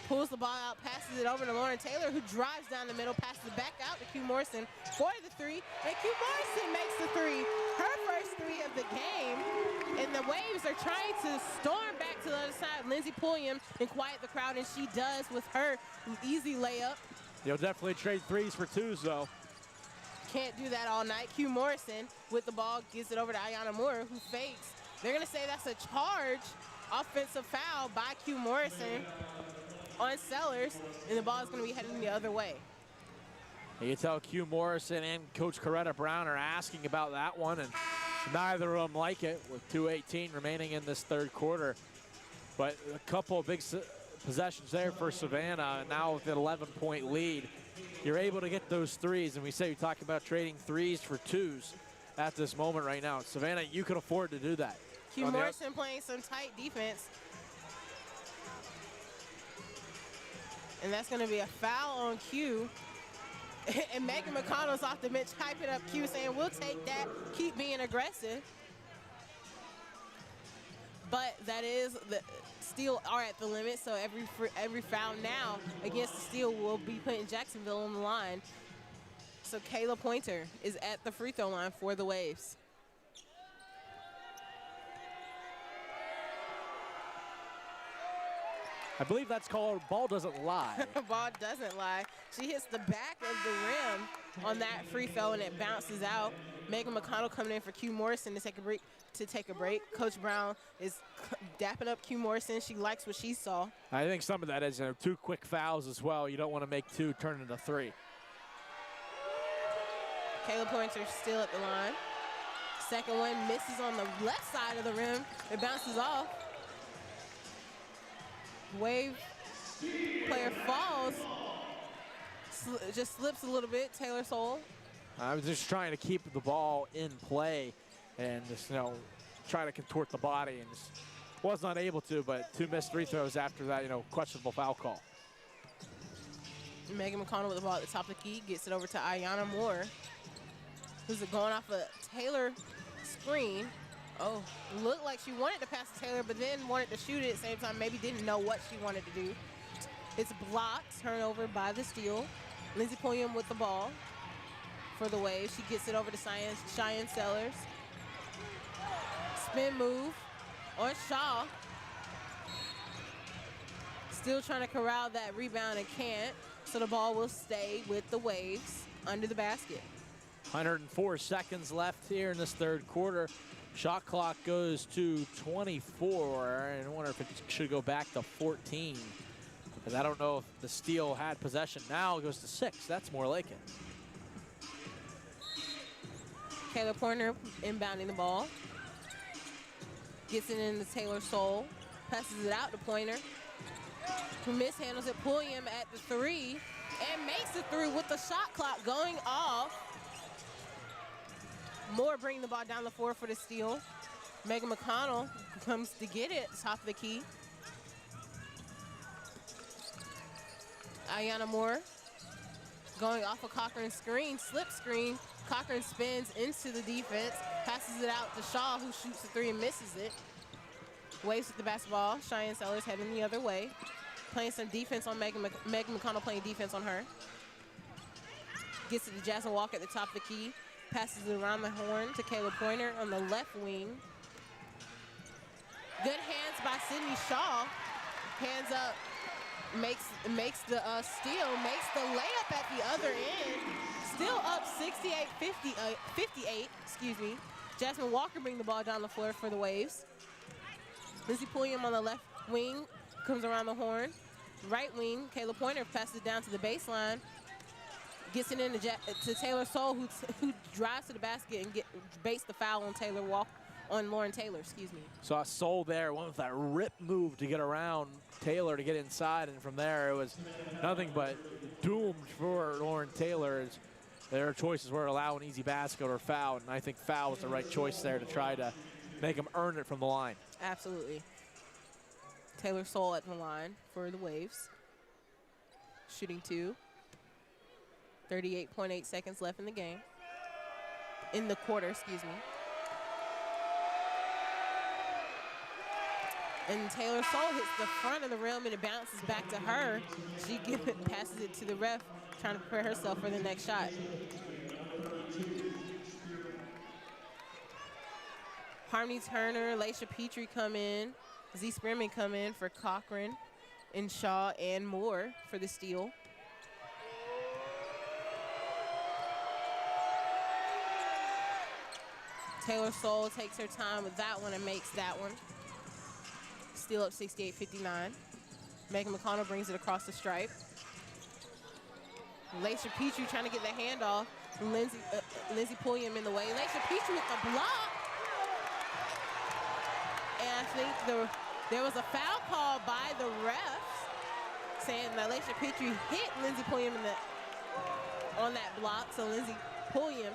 Pulls the ball out, passes it over to Lauren Taylor, who drives down the middle, passes it back out to Q Morrison for the three, and Q Morrison makes the three, her first three of the game. And the Waves are trying to storm back to the other side. Lindsey Pulliam and quiet the crowd, and she does with her easy layup. You'll definitely trade threes for twos, though. Can't do that all night. Q Morrison with the ball gives it over to Ayanna Moore, who fakes. They're going to say that's a charge, offensive foul by Q Morrison on Sellers, and the ball is going to be heading the other way. You can tell Q Morrison and Coach Coretta Brown are asking about that one, and neither of them like it with 2:18 remaining in this third quarter. But a couple of big possessions there for Savannah, and now with an 11-point lead, you're able to get those threes, and we say you're talking about trading threes for twos at this moment right now. Savannah, you can afford to do that. Q Morrison playing some tight defense. And that's going to be a foul on Q. And Megan McConnell's off the bench hyping up Q, saying, we'll take that, keep being aggressive. But that is, the Steel are at the limit, so every foul now against the Steel will be putting Jacksonville on the line. So Kayla Pointer is at the free throw line for the Waves. I believe that's called ball doesn't lie. Ball doesn't lie. She hits the back of the rim on that free throw, and it bounces out. Megan McConnell coming in for Q Morrison to take a break. Coach Brown is dapping up Q Morrison. She likes what she saw. I think some of that is 2 quick fouls as well. You don't want to make 2 turn into 3. Kayla Pointer still at the line. Second one misses on the left side of the rim. It bounces off. Wave player falls, just slips a little bit. Taylor Soul. I was just trying to keep the ball in play and just, try to contort the body, and just was not able to, but 2 missed free throws after that, questionable foul call. Megan McConnell with the ball at the top of the key, gets it over to Ayanna Moore, who's going off a Taylor screen. Oh, looked like she wanted to pass to Taylor, but then wanted to shoot it at the same time, maybe didn't know what she wanted to do. It's blocked, turnover by the Steel. Lindsey Pulliam with the ball for the Waves. She gets it over to Cheyenne Sellers. Spin move on Shaw. Still trying to corral that rebound and can't, so the ball will stay with the Waves under the basket. 104 seconds left here in this third quarter. Shot clock goes to 24, and I wonder if it should go back to 14. Because I don't know if the Steel had possession. Now it goes to 6. That's more like it. Kayla Pointer inbounding the ball. Gets it into Taylor Soul. Passes it out to Pointer, who mishandles it. Pulliam at the 3 and makes it through with the shot clock going off. Moore bringing the ball down the floor for the Steel. Megan McConnell comes to get it at the top of the key. Ayanna Moore going off a Cochran screen, slip screen. Cochran spins into the defense, passes it out to Shaw, who shoots the 3 and misses it. Waves with the basketball. Cheyenne Sellers heading the other way. Playing some defense on Megan McConnell, playing defense on her. Gets it to Jasmine Walker at the top of the key. Passes it around the horn to Kayla Pointer on the left wing. Good hands by Sydney Shaw. Hands up, makes the steal, makes the layup at the other end. Still up 58, excuse me. Jasmine Walker bringing the ball down the floor for the Waves. Lindsey Pulliam on the left wing comes around the horn. Right wing, Kayla Pointer passes it down to the baseline. Gets it in to Taylor Soul, who drives to the basket and baits the foul on on Lauren Taylor, excuse me. Saw Soul there, went with that rip move to get around Taylor to get inside, and from there it was nothing but doomed for Lauren Taylor. As their choices were allow an easy basket or foul, and I think foul was the right choice there to try to make them earn it from the line. Absolutely. Taylor Soul at the line for the Waves. Shooting 2. 38.8 seconds left in the game. In the quarter, excuse me. And Taylor Soul hits the front of the rim and it bounces back to her. She passes it to the ref, trying to prepare herself for the next shot. Harmony Turner, Laisha Petrie come in. Z Spearman come in for Cochran and Shaw and Moore for the steal. Taylor Soul takes her time with that one and makes that one. Steal up 68-59. Megan McConnell brings it across the stripe. Laisha Petrie trying to get the handoff. Lindsay Pulliam in the way. Laisha Petrie with the block. And I think there was a foul call by the refs saying that Laisha Petrie hit Lindsay Pulliam on that block. So Lindsay Pulliam.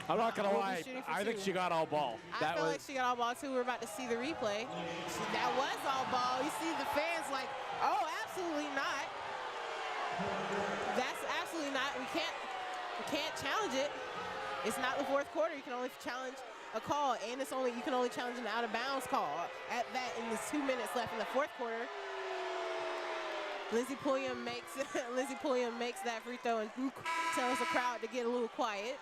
I'm not going to lie, I think she got all ball. I feel like she got all ball too. We're about to see the replay. That was all ball. You see the fans like, oh, absolutely not. That's absolutely not. We can't challenge it. It's not the fourth quarter. You can only challenge a call, and you can only challenge an out of bounds call. At that, in the 2 minutes left in the fourth quarter, Lindsay Pulliam makes that free throw and tells the crowd to get a little quiet.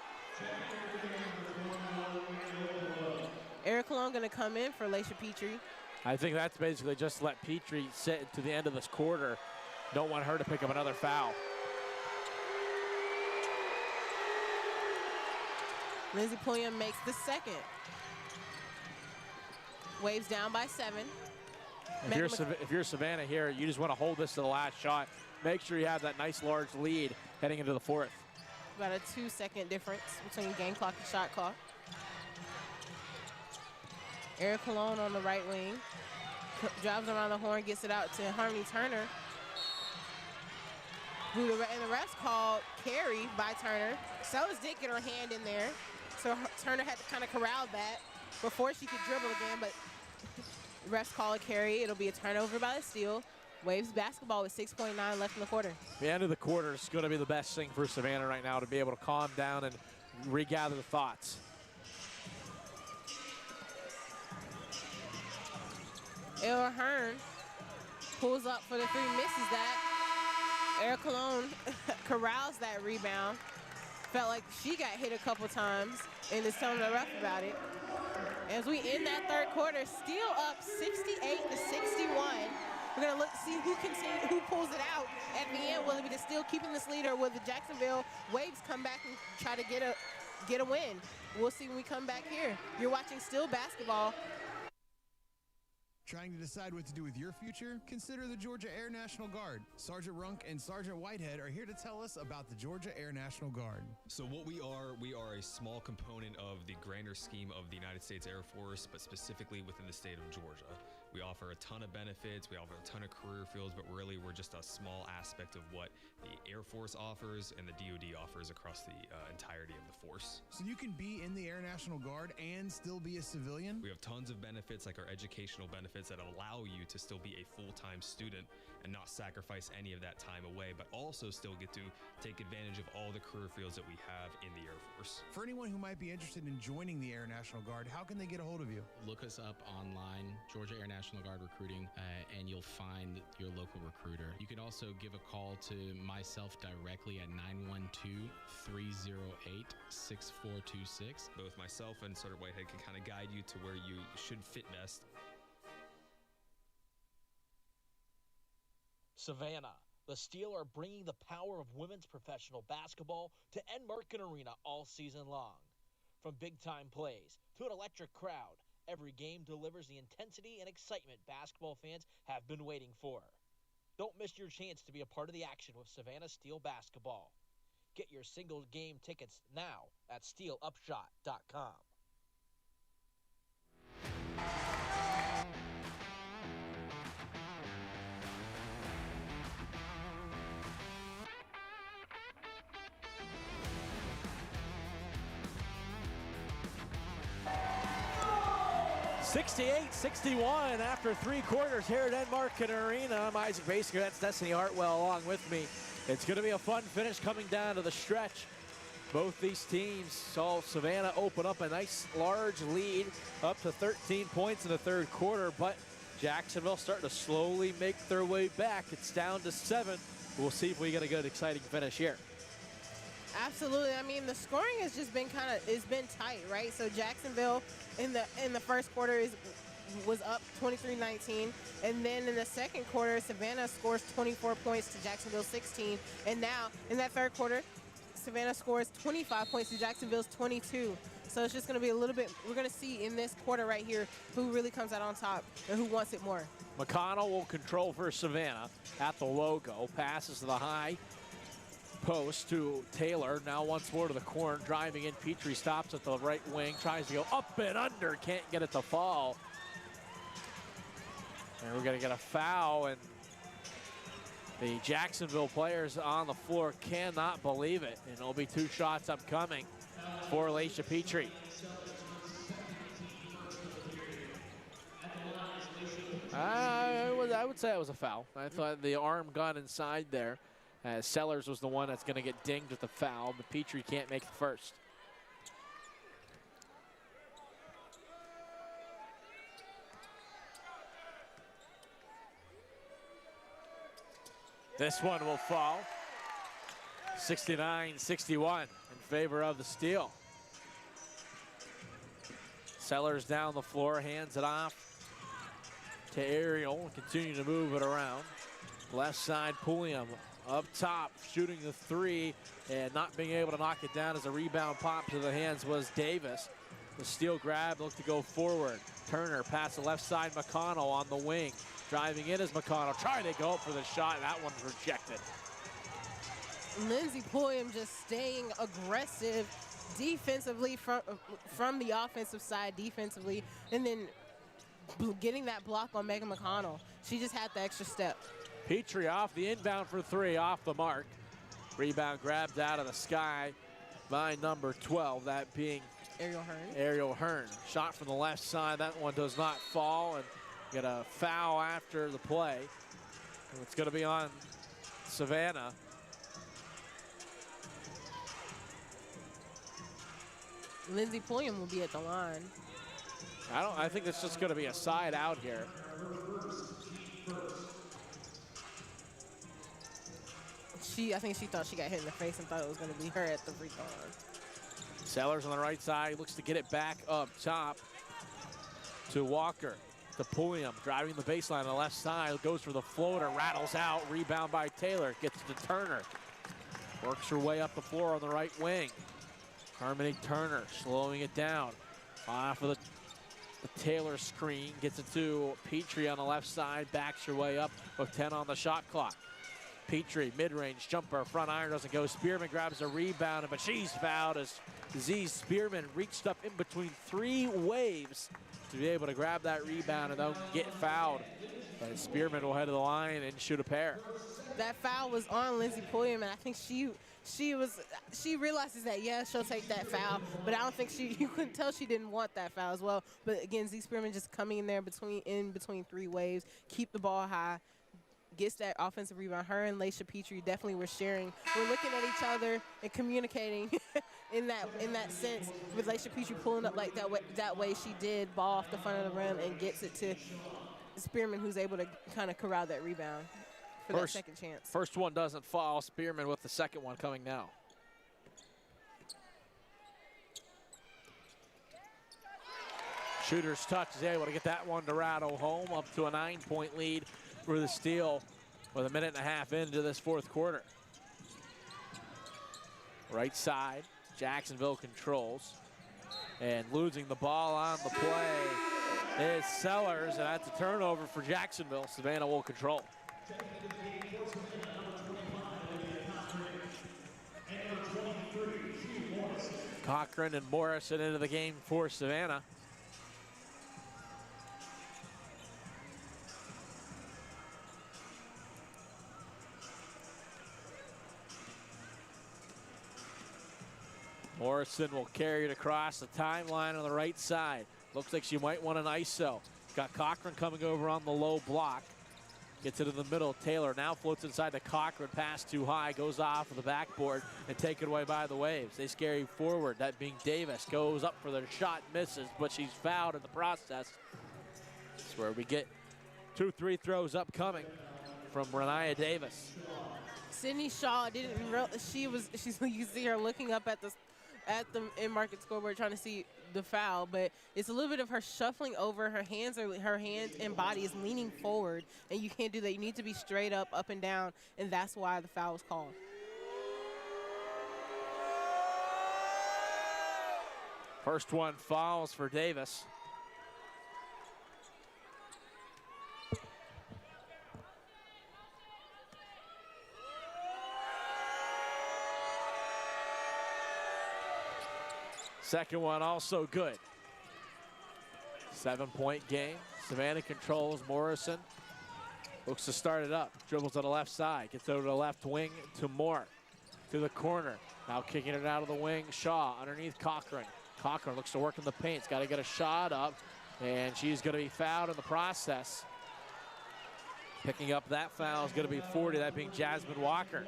Eric Cologne going to come in for Laisha Petrie. I think that's basically just let Petrie sit to the end of this quarter. Don't want her to pick up another foul. Lindsay Pulliam makes the second. Waves down by 7. If you're Savannah here, you just want to hold this to the last shot. Make sure you have that nice large lead heading into the fourth. About a 2-second difference between game clock and shot clock. Eric Cologne on the right wing. Drives around the horn, gets it out to Harmony Turner. And the refs called carry by Turner. Sellers did get her hand in there. So Turner had to kind of corral that before she could dribble again, but the refs call a carry. It'll be a turnover by the steal. Waves basketball with 6.9 left in the quarter. The end of the quarter is going to be the best thing for Savannah right now, to be able to calm down and regather the thoughts. Ella Hearn pulls up for the 3, misses that. Eric Cologne corrals that rebound. Felt like she got hit a couple times and is telling the ref about it. As we end that third quarter, Steel up 68-61. We're going to look to see who pulls it out at the end. Will it be the Steel keeping this lead, or will the Jacksonville Waves come back and try to get a win? We'll see when we come back here. You're watching Steel basketball. Trying to decide what to do with your future? Consider the Georgia Air National Guard. Sergeant Runk and Sergeant Whitehead are here to tell us about the Georgia Air National Guard. So what we are a small component of the grander scheme of the United States Air Force, but specifically within the state of Georgia. We offer a ton of benefits, we offer a ton of career fields, but really we're just a small aspect of what the Air Force offers and the DoD offers across the entirety of the force. So you can be in the Air National Guard and still be a civilian? We have tons of benefits, like our educational benefits that allow you to still be a full-time student and not sacrifice any of that time away, but also still get to take advantage of all the career fields that we have in the Air Force. For anyone who might be interested in joining the Air National Guard, how can they get a hold of you? Look us up online, Georgia Air National Guard Recruiting, and you'll find your local recruiter. You can also give a call to myself directly at 912-308-6426. Both myself and Sergeant Whitehead can kind of guide you to where you should fit best. Savannah, the Steel are bringing the power of women's professional basketball to Enmarket Arena all season long. From big-time plays to an electric crowd, every game delivers the intensity and excitement basketball fans have been waiting for. Don't miss your chance to be a part of the action with Savannah Steel basketball. Get your single game tickets now at steelupshot.com. (68-61) after 3 quarters here at Enmarket Arena. I'm Isaac Basinger, that's Destiny Hartwell along with me. It's going to be a fun finish coming down to the stretch. Both these teams saw Savannah open up a nice large lead up to 13 points in the 3rd quarter, but Jacksonville starting to slowly make their way back. It's down to 7. We'll see if we get a good exciting finish here. Absolutely. I mean, the scoring has just been it's been tight, right? So Jacksonville in the 1st quarter was up 23-19, and then in the 2nd quarter, Savannah scores 24 points to Jacksonville 16, and now in that 3rd quarter, Savannah scores 25 points to Jacksonville's 22. So it's just going to be a little bit, we're going to see in this quarter right here who really comes out on top and who wants it more. McConnell will control for Savannah at the logo, passes to the high post to Taylor, now once more to the corner, driving in. Petrie stops at the right wing, tries to go up and under, can't get it to fall. And we're going to get a foul, and the Jacksonville players on the floor cannot believe it. And it'll be 2 shots upcoming for Laisha Petrie. I would say it was a foul. I thought the arm got inside there. Sellers was the one that's going to get dinged with the foul, but Petrie can't make the first. This one will fall. 69-61 in favor of the Steel. Sellers down the floor, hands it off to Ariel, continue to move it around. Left side, Pulliam up top, shooting the 3 and not being able to knock it down as a rebound pop to the hands was Davis. The Steel grab, look to go forward. Turner pass the left side, McConnell on the wing. Driving in is McConnell, trying to go up for the shot, and that one's rejected. Lindsey Pulliam just staying aggressive defensively from the offensive side defensively, and then getting that block on Megan McConnell. She just had the extra step. Petrie off the inbound for 3, off the mark. Rebound grabbed out of the sky by number 12, that being Ariel Hearn. Shot from the left side, that one does not fall, and get a foul after the play. And it's going to be on Savannah. Lindsey Pulliam will be at the line. I think it's just going to be a side out here. I think she thought she got hit in the face and thought it was going to be her at the free throw line. Sellers on the right side, looks to get it back up top to Walker. To Pulliam, driving the baseline on the left side, goes for the floater, rattles out, rebound by Taylor, gets to Turner. Works her way up the floor on the right wing. Harmony Turner slowing it down. Off of the Taylor screen, gets it to Petrie on the left side, backs her way up with 10 on the shot clock. Petrie, mid-range jumper, front iron doesn't go. Spearman grabs a rebound, but she's fouled as Z Spearman reached up in between 3 waves to be able to grab that rebound and then get fouled. And Spearman will head to the line and shoot a pair. That foul was on Lindsey Pulliam, and I think she realizes that, yeah, she'll take that foul, but I don't think you couldn't tell she didn't want that foul as well. But again, Z Spearman just coming in there between 3 waves, keep the ball high, gets that offensive rebound. Her and Laisha Petrie definitely were sharing. We're looking at each other and communicating in that sense, with Laisha Petrie pulling up like that way she did, ball off the front of the rim and gets it to Spearman, who's able to kind of corral that rebound for that second chance. First one doesn't fall. Spearman with the second one coming now. Shooter's touch is able to get that one to rattle home, up to a 9-point lead for the Steel with 1.5 minutes into this 4th quarter. Right side, Jacksonville controls, and losing the ball on the play is Sellers, and that's a turnover for Jacksonville. Savannah will control. Cochran and Morrison into the game for Savannah. Morrison will carry it across the timeline on the right side. Looks like she might want an ISO. Got Cochran coming over on the low block. Gets it in the middle. Taylor now floats inside to Cochran. Pass too high. Goes off of the backboard and taken away by the Waves. They scurry forward. That being Davis. Goes up for the shot. Misses, but she's fouled in the process. That's where we get 2 free throws upcoming from Renaya Davis. Sydney Shaw didn't realize you see her looking up at the Enmarket scoreboard trying to see the foul, but it's a little bit of her shuffling over. Her hands and body is leaning forward, and you can't do that. You need to be straight up and down, and that's why the foul was called. First one falls for Davis. Second one also good. 7-point game. Savannah controls. Morrison looks to start it up. Dribbles to the left side. Gets over to the left wing to Moore. To the corner. Now kicking it out of the wing. Shaw underneath Cochran. Cochran looks to work in the paint. He's got to get a shot up. And she's going to be fouled in the process. Picking up that foul is going to be 40. That being Jasmine Walker.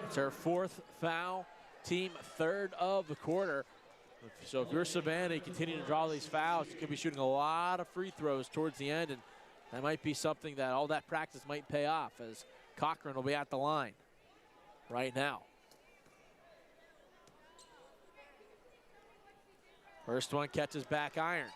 It's her 4th foul. Team 3rd of the quarter. So if you're Savannah, you continue to draw these fouls, you could be shooting a lot of free throws towards the end, and that might be something that all that practice might pay off, as Cochran will be at the line right now. First one catches back iron.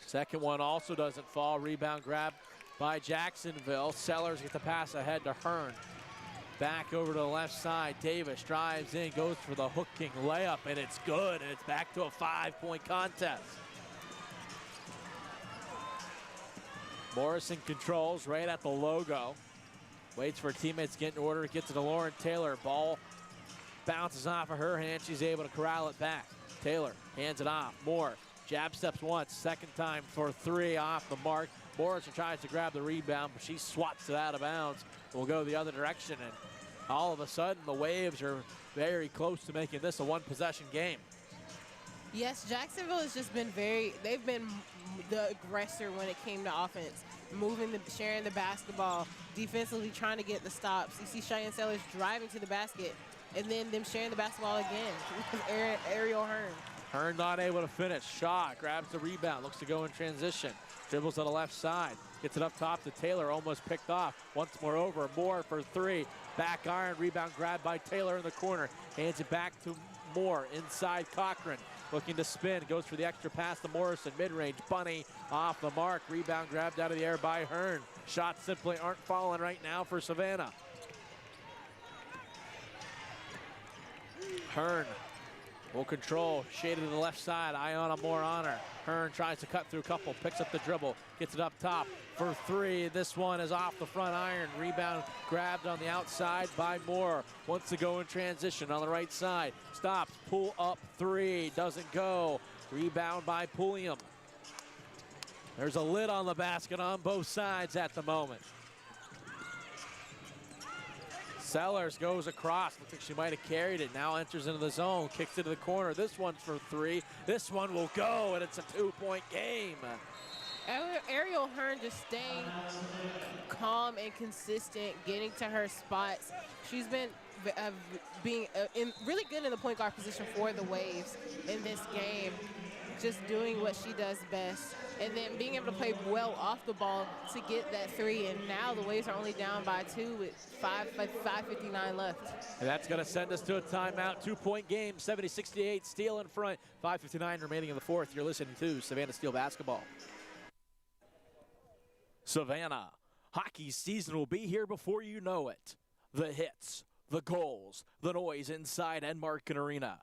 Second one also doesn't fall. Rebound grab by Jacksonville. Sellers get the pass ahead to Hearn. Back over to the left side. Davis drives in, goes for the hooking layup, and it's good. And it's back to a 5-point contest. Morrison controls right at the logo. Waits for teammates to get in order. Gets it to Lauren Taylor. Ball bounces off of her hand. She's able to corral it back. Taylor hands it off. Moore. Jab steps once, second time for 3 off the mark. Morrison tries to grab the rebound, but she swats it out of bounds. Will go the other direction, and all of a sudden the Waves are very close to making this a 1-possession game. Yes, Jacksonville has just been they've been the aggressor when it came to offense. Sharing the basketball, defensively trying to get the stops. You see Cheyenne Sellers driving to the basket, and then them sharing the basketball again with Ariel Hearn. Hearn not able to finish. Shaw grabs the rebound, looks to go in transition. Dribbles to the left side, gets it up top to Taylor, almost picked off. Once more over, Moore for 3. Back iron, rebound grabbed by Taylor in the corner. Hands it back to Moore, inside Cochran. Looking to spin, goes for the extra pass to Morrison. Mid-range, bunny off the mark. Rebound grabbed out of the air by Hearn. Shots simply aren't falling right now for Savannah. Hearn will control, shaded to the left side. Iona Moore on her. Hearn tries to cut through a couple, picks up the dribble, gets it up top for 3. This one is off the front iron. Rebound grabbed on the outside by Moore. Wants to go in transition on the right side. Stops, pull up 3, doesn't go. Rebound by Pulliam. There's a lid on the basket on both sides at the moment. Sellers goes across. Looks like she might have carried it. Now enters into the zone. Kicks it to the corner. This one's for 3. This one will go, and it's a 2-point game. Ariel Hearn just staying calm and consistent, getting to her spots. She's been being really good in the point guard position for the Waves in this game, just doing what she does best. And then being able to play well off the ball to get that 3. And now the Waves are only down by 2 with 5:59 left. And that's going to send us to a timeout. 2-point game, 70-68, Steel in front. 5:59 remaining in the 4th. You're listening to Savannah Steel basketball. Savannah, hockey season will be here before you know it. The hits, the goals, the noise inside Enmarket Arena.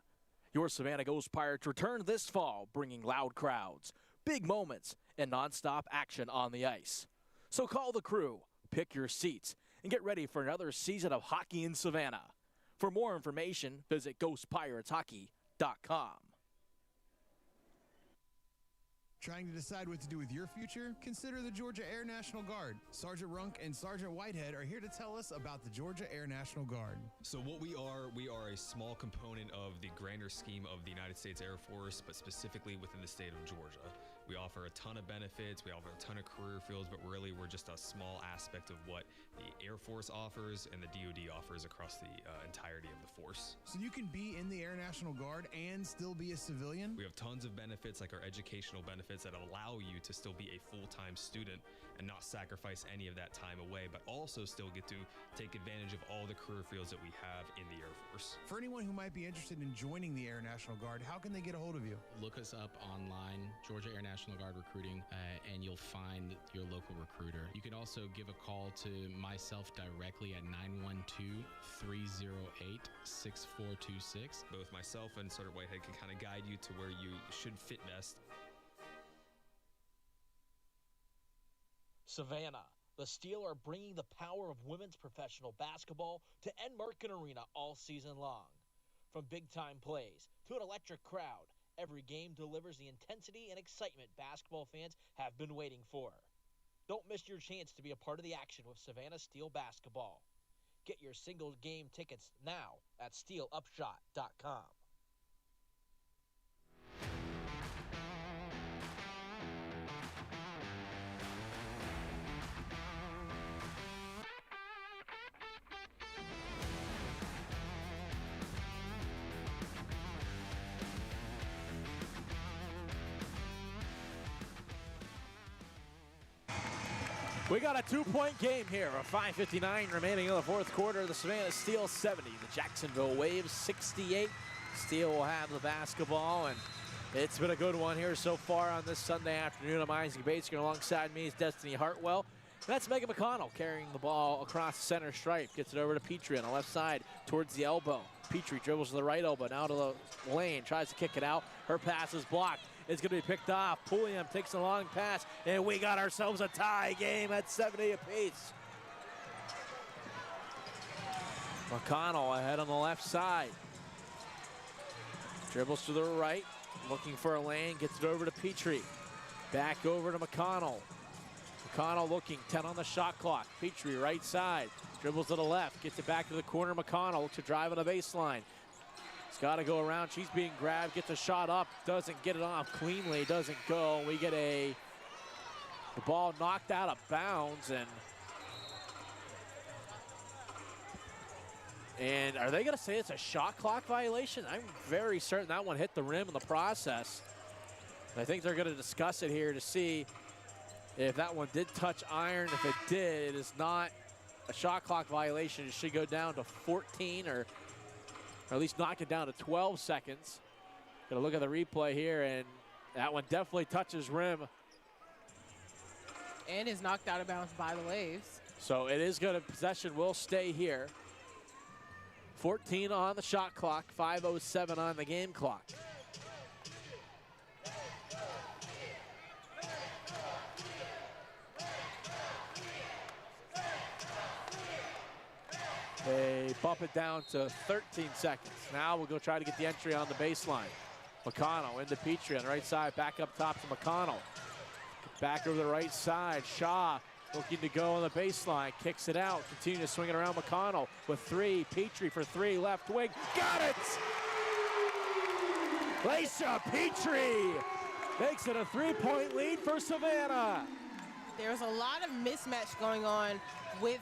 Your Savannah Ghost Pirates return this fall, bringing loud crowds, big moments, and nonstop action on the ice. So call the crew, pick your seats, and get ready for another season of hockey in Savannah. For more information, visit ghostpirateshockey.com. Trying to decide what to do with your future? Consider the Georgia Air National Guard. Sergeant Runk and Sergeant Whitehead are here to tell us about the Georgia Air National Guard. So what we are a small component of the grander scheme of the United States Air Force, but specifically within the state of Georgia. We offer a ton of benefits, we offer a ton of career fields, but really we're just a small aspect of what the Air Force offers and the DoD offers across the entirety of the force. So you can be in the Air National Guard and still be a civilian? We have tons of benefits, like our educational benefits that allow you to still be a full-time student and not sacrifice any of that time away, but also still get to take advantage of all the career fields that we have in the Air Force. For anyone who might be interested in joining the Air National Guard, how can they get a hold of you? Look us up online, Georgia Air National Guard Recruiting, and you'll find your local recruiter. You can also give a call to myself directly at 912-308-6426. Both myself and Sergeant Whitehead can kind of guide you to where you should fit best. Savannah, the Steel are bringing the power of women's professional basketball to Enmarket Arena all season long. From big-time plays to an electric crowd, every game delivers the intensity and excitement basketball fans have been waiting for. Don't miss your chance to be a part of the action with Savannah Steel basketball. Get your single game tickets now at steelupshot.com. We got a 2-point game here. A 5:59 remaining in the fourth quarter. The Savannah Steel 70, the Jacksonville Waves 68. Steel will have the basketball, and it's been a good one here so far on this Sunday afternoon. I'm Isaac Bates, alongside me is Destiny Hartwell. That's Megan McConnell carrying the ball across the center stripe. Gets it over to Petrie on the left side towards the elbow. Petrie dribbles to the right elbow, now to the lane, tries to kick it out. Her pass is blocked. It's going to be picked off. Pulliam takes a long pass, and we got ourselves a tie game at 70 apiece. McConnell ahead on the left side. Dribbles to the right, looking for a lane, gets it over to Petrie. Back over to McConnell. McConnell looking, 10 on the shot clock. Petrie right side, dribbles to the left, gets it back to the corner. McConnell looks to drive on the baseline. It's got to go around. She's being grabbed, gets a shot up, doesn't get it off cleanly, doesn't go. We get the ball knocked out of bounds, and are they going to say it's a shot clock violation? I'm very certain that one hit the rim in the process. I think they're going to discuss it here to see if that one did touch iron. If it did, it is not a shot clock violation. It should go down to 14 or at least knock it down to 12 seconds. Gonna look at the replay here, and that one definitely touches rim. And is knocked out of bounds by the Waves. So it is gonna, possession will stay here. 14 on the shot clock, 5:07 on the game clock. They bump it down to 13 seconds. Now we'll go try to get the entry on the baseline. McConnell into Petrie on the right side, back up top to McConnell. Back over the right side, Shaw looking to go on the baseline, kicks it out, continue to swing it around. McConnell with three, Petrie for three, left wing, got it! Laisha Petrie makes it a 3-point lead for Savannah. There's a lot of mismatch going on with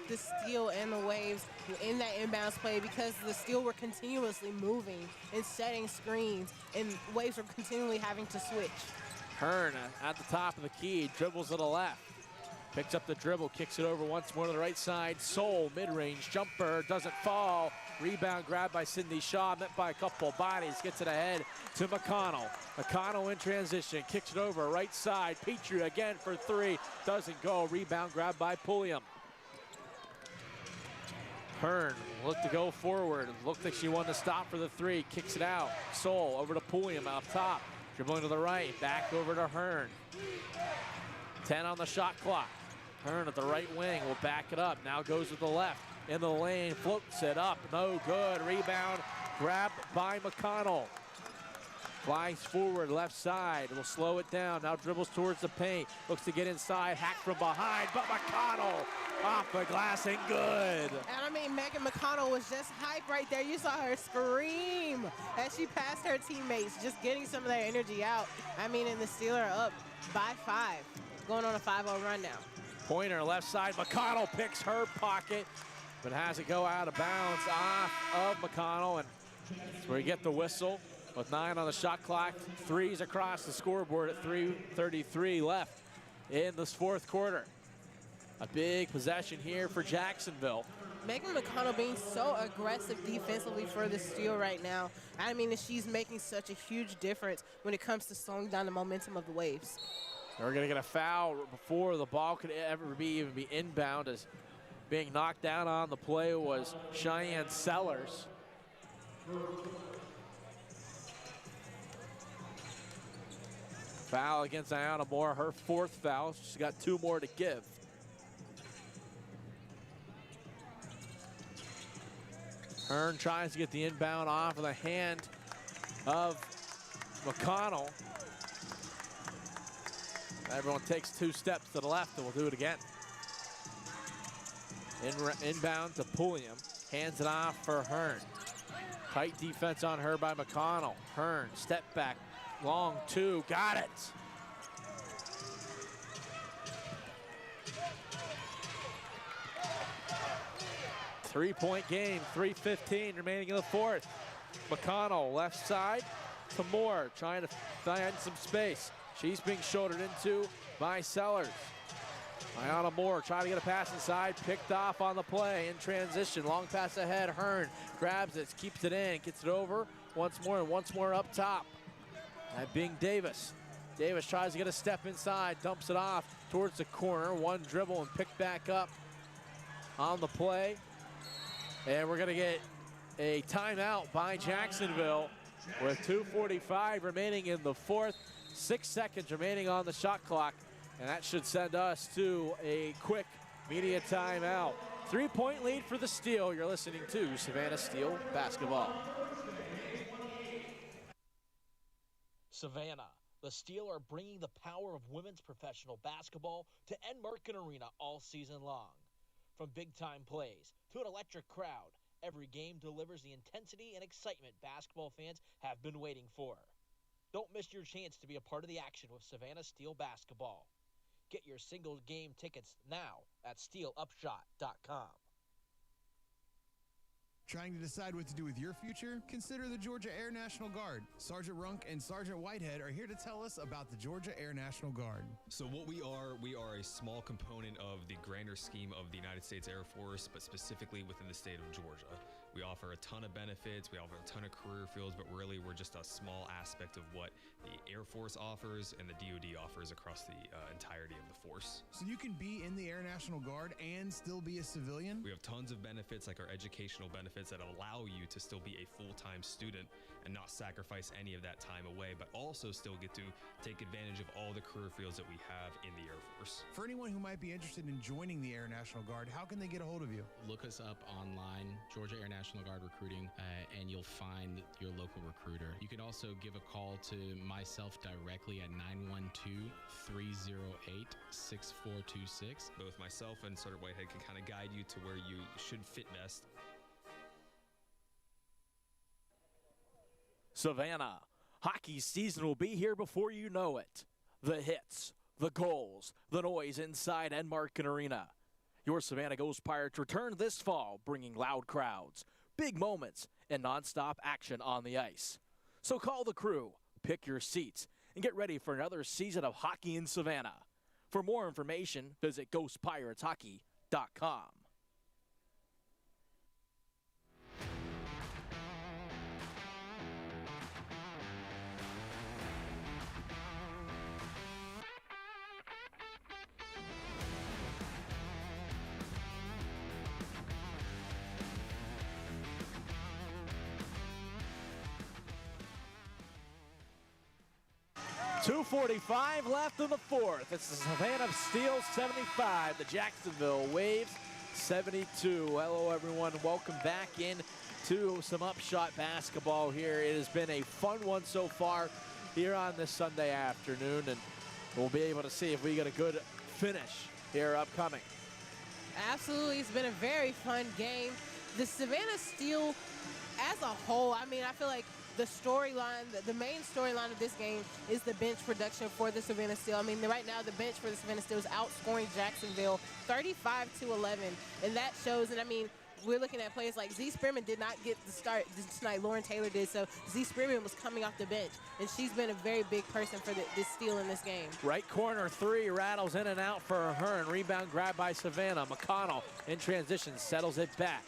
the Steel and the Waves in that inbounds play, because the Steel were continuously moving and setting screens, and Waves were continually having to switch. Hearn at the top of the key, dribbles to the left. Picks up the dribble, kicks it over once more to the right side. Soul, mid-range jumper, doesn't fall. Rebound grabbed by Cindy Shaw, met by a couple bodies, gets it ahead to McConnell. McConnell in transition, kicks it over, right side. Petrie again for three, doesn't go. Rebound grabbed by Pulliam. Hearn looked to go forward, looked like she wanted to stop for the three, kicks it out. Soul over to Pulliam out top, dribbling to the right, back over to Hearn. 10 on the shot clock. Hearn at the right wing will back it up, now goes with the left. in the lane, floats it up, no good. Rebound grabbed by McConnell. Flies forward, left side, will slow it down. Now dribbles towards the paint, looks to get inside, hacked from behind, but McConnell off the glass and good. And I mean, Megan McConnell was just hype right there. You saw her scream as she passed her teammates, just getting some of their energy out. I mean, and the Steel are up by 5, going on a 5-0 run now. Pointer left side, McConnell picks her pocket, but has it go out of bounds off of McConnell, and that's where you get the whistle. With 9 on the shot clock, 3s across the scoreboard at 3:33 left in this fourth quarter. A big possession here for Jacksonville. Megan McConnell being so aggressive defensively for the Steel right now. I mean, she's making such a huge difference when it comes to slowing down the momentum of the Waves. They're going to get a foul before the ball could ever even be inbound, as being knocked down on the play was Cheyenne Sellers. Foul against Ayanna Moore, her 4th foul. She's got 2 more to give. Hearn tries to get the inbound off of the hand of McConnell. Everyone takes 2 steps to the left, and we'll do it again. Inbound to Pulliam, hands it off for Hearn. Tight defense on her by McConnell. Hearn, step back, long 2, got it. Three-point game, 3:15 remaining in the fourth. McConnell left side to Moore, trying to find some space. She's being shouldered into by Sellers. Ayanna Moore trying to get a pass inside, picked off on the play in transition. Long pass ahead, Hearn grabs it, keeps it in, gets it over once more, and once more up top. That being Davis. Davis tries to get a step inside, dumps it off towards the corner. 1 dribble and picked back up on the play. And we're gonna get a timeout by Jacksonville with 2:45 remaining in the fourth. 6 seconds remaining on the shot clock. And that should send us to a quick media timeout. 3-point lead for the Steel. You're listening to Savannah Steel basketball. Savannah, the Steel are bringing the power of women's professional basketball to Enmarket Arena all season long. From big-time plays to an electric crowd, every game delivers the intensity and excitement basketball fans have been waiting for. Don't miss your chance to be a part of the action with Savannah Steel basketball. Get your single game tickets now at steelupshot.com. Trying to decide what to do with your future? Consider the Georgia Air National Guard. Sergeant Runk and Sergeant Whitehead are here to tell us about the Georgia Air National Guard. So what we are a small component of the grander scheme of the United States Air Force, but specifically within the state of Georgia. We offer a ton of benefits, we offer a ton of career fields, but really we're just a small aspect of what the Air Force offers and the DoD offers across the entirety of the force. So you can be in the Air National Guard and still be a civilian? We have tons of benefits, like our educational benefits that allow you to still be a full-time student and not sacrifice any of that time away, but also still get to take advantage of all the career fields that we have in the Air Force. For anyone who might be interested in joining the Air National Guard, how can they get a hold of you? Look us up online, Georgia Air National Guard Recruiting, and you'll find your local recruiter. You can also give a call to myself directly at 912-308-6426. Both myself and Sergeant Whitehead can kind of guide you to where you should fit best. Savannah, hockey season will be here before you know it. The hits, the goals, the noise inside Enmarket Arena. Your Savannah Ghost Pirates return this fall, bringing loud crowds, big moments, and nonstop action on the ice. So call the crew, pick your seats, and get ready for another season of hockey in Savannah. For more information, visit ghostpirateshockey.com. .245 left in the fourth. It's the Savannah Steel 75, the Jacksonville Waves 72. Hello, everyone. Welcome back in to some Upshot basketball here. It has been a fun one so far here on this Sunday afternoon, and we'll be able to see if we get a good finish here upcoming. Absolutely. It's been a very fun game. The Savannah Steel as a whole, I mean, I feel like the storyline, the main storyline of this game is the bench production for the Savannah Steel. I mean, right now the bench for the Savannah Steel is outscoring Jacksonville 35-11, and that shows. And I mean, we're looking at players like Z Spearman did not get the start this night. Lauren Taylor did, so Z Spearman was coming off the bench, and she's been a very big person for this Steel in this game. Right corner three rattles in and out for her, and rebound grab by Savannah. McConnell in transition settles it back.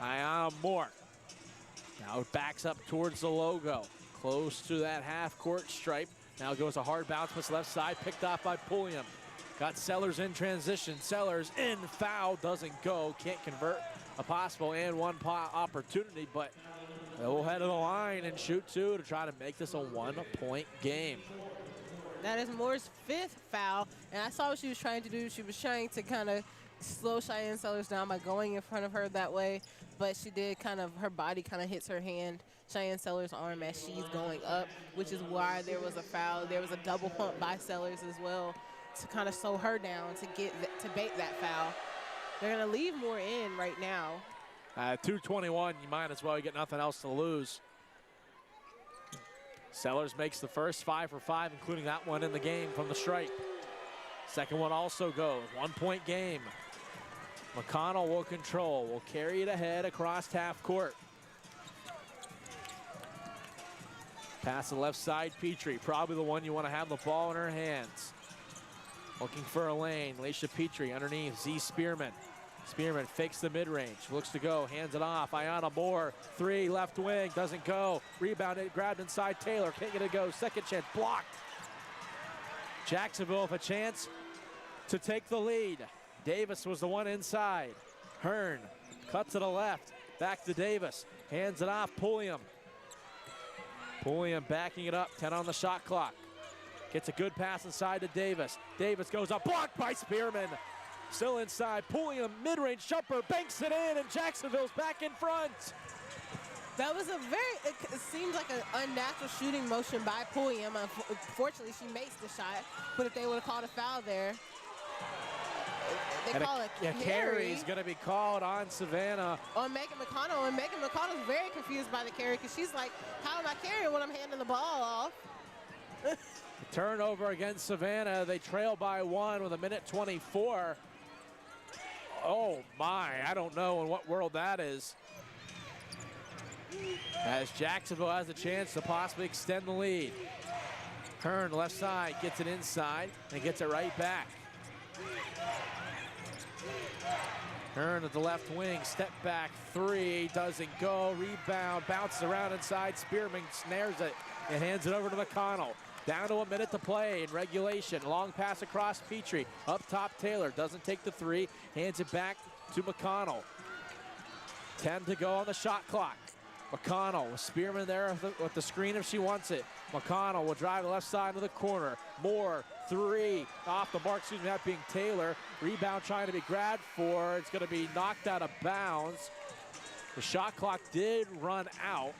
Ayana Moore. Now it backs up towards the logo, close to that half-court stripe. Now goes a hard bounce, puts left side, picked off by Pulliam. Got Sellers in transition. Sellers in, foul, doesn't go. Can't convert a possible and one opportunity, but they'll head to the line and shoot two to try to make this a one-point game. That is Moore's 5th foul, and I saw what she was trying to do. She was trying to kind of slow Cheyenne Sellers down by going in front of her that way, but she did her body kind of hits her hand, Cheyenne Sellers' arm, as she's going up, which is why there was a foul. There was a double pump by Sellers as well to kind of slow her down to bait that foul. They're going to leave Moore in right now. 2:21, you might as well. You get nothing else to lose. Sellers makes the first 5 for 5, including that one in the game from the stripe. Second one also goes. 1-point game. McConnell will control, will carry it ahead across half court. Pass the left side, Petrie, probably the one you want to have the ball in her hands. Looking for a lane, Laisha Petrie underneath, Z Spearman. Spearman fakes the mid-range, looks to go, hands it off. Ayana Moore, 3, left wing, doesn't go. Rebounded, grabbed inside Taylor, can't get it go. Second chance, blocked. Jacksonville with a chance to take the lead. Davis was the one inside. Hearn cuts to the left, back to Davis, hands it off, Pulliam. Pulliam backing it up, 10 on the shot clock. Gets a good pass inside to Davis. Davis goes up, blocked by Spearman. Still inside, Pulliam, mid-range jumper, banks it in, and Jacksonville's back in front. That was it seems like an unnatural shooting motion by Pulliam. Unfortunately, she makes the shot, but if they would have called a foul there, they call it carry is going to be called on Savannah. On Megan McConnell, and Megan McConnell's very confused by the carry because she's like, how am I carrying when I'm handing the ball off? Turnover against Savannah. They trail by 1 with 1:24. Oh my, I don't know in what world that is. As Jacksonville has a chance to possibly extend the lead. Hearn left side, gets it inside and gets it right back. Hearn at the left wing, step back 3, doesn't go, rebound, bounces around inside, Spearman snares it and hands it over to McConnell. Down to a minute to play in regulation. Long pass across Petrie. Up top, Taylor doesn't take the 3. Hands it back to McConnell. 10 to go on the shot clock. McConnell with Spearman there with the screen if she wants it. McConnell will drive the left side of the corner. Moore, 3. Off the mark, excuse me, that being Taylor. Rebound trying to be grabbed for. It's going to be knocked out of bounds. The shot clock did run out.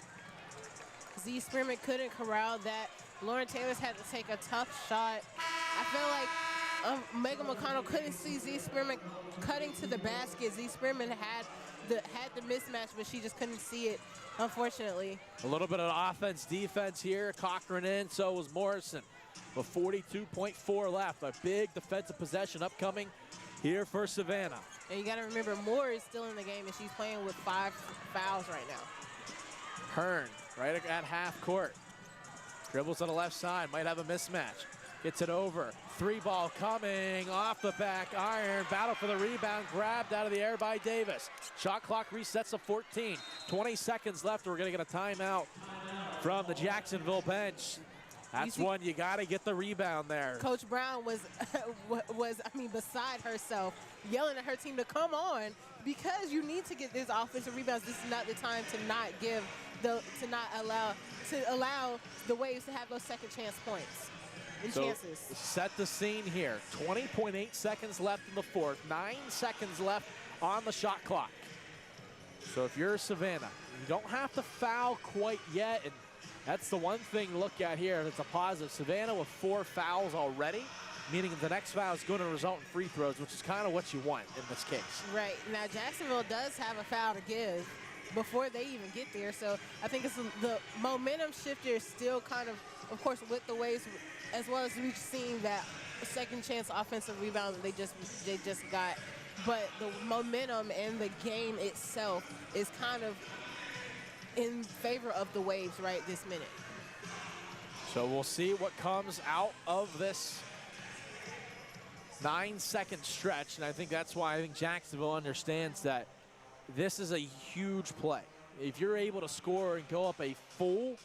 Z Spearman couldn't corral that. Lauren Taylor's had to take a tough shot. I feel like Megan McConnell couldn't see Z Spearman cutting to the basket. Z Spearman had the mismatch, but she just couldn't see it, unfortunately. A little bit of offense, defense here. Cochran in, so was Morrison. With 42.4 left. A big defensive possession upcoming here for Savannah. And you got to remember, Moore is still in the game, and she's playing with 5 fouls right now. Hearn right at half court. Dribbles on the left side, might have a mismatch. Gets it over. 3 ball coming off the back iron. Battle for the rebound, grabbed out of the air by Davis. Shot clock resets to 14. 20 seconds left. We're going to get a timeout from the Jacksonville bench. That's one you got to get the rebound there. Coach Brown was beside herself, yelling at her team to come on because you need to get these offensive rebounds. This is not the time to allow the Waves to have those second chance points and chances. Set the scene here. 20.8 seconds left in the fourth. 9 seconds left on the shot clock. So if you're Savannah, you don't have to foul quite yet, and that's the one thing to look at here. It's a positive. Savannah with 4 fouls already, meaning the next foul is going to result in free throws, which is kind of what you want in this case. Right. Now, Jacksonville does have a foul to give before they even get there. So I think it's the momentum shifter is still kind of course, with the Waves, as well as we've seen that second chance offensive rebound that they just got. But the momentum and the game itself is kind of in favor of the Waves right this minute. So we'll see what comes out of this 9-second stretch, and I think that's why I think Jacksonville understands that this is a huge play. If you're able to score and go up a full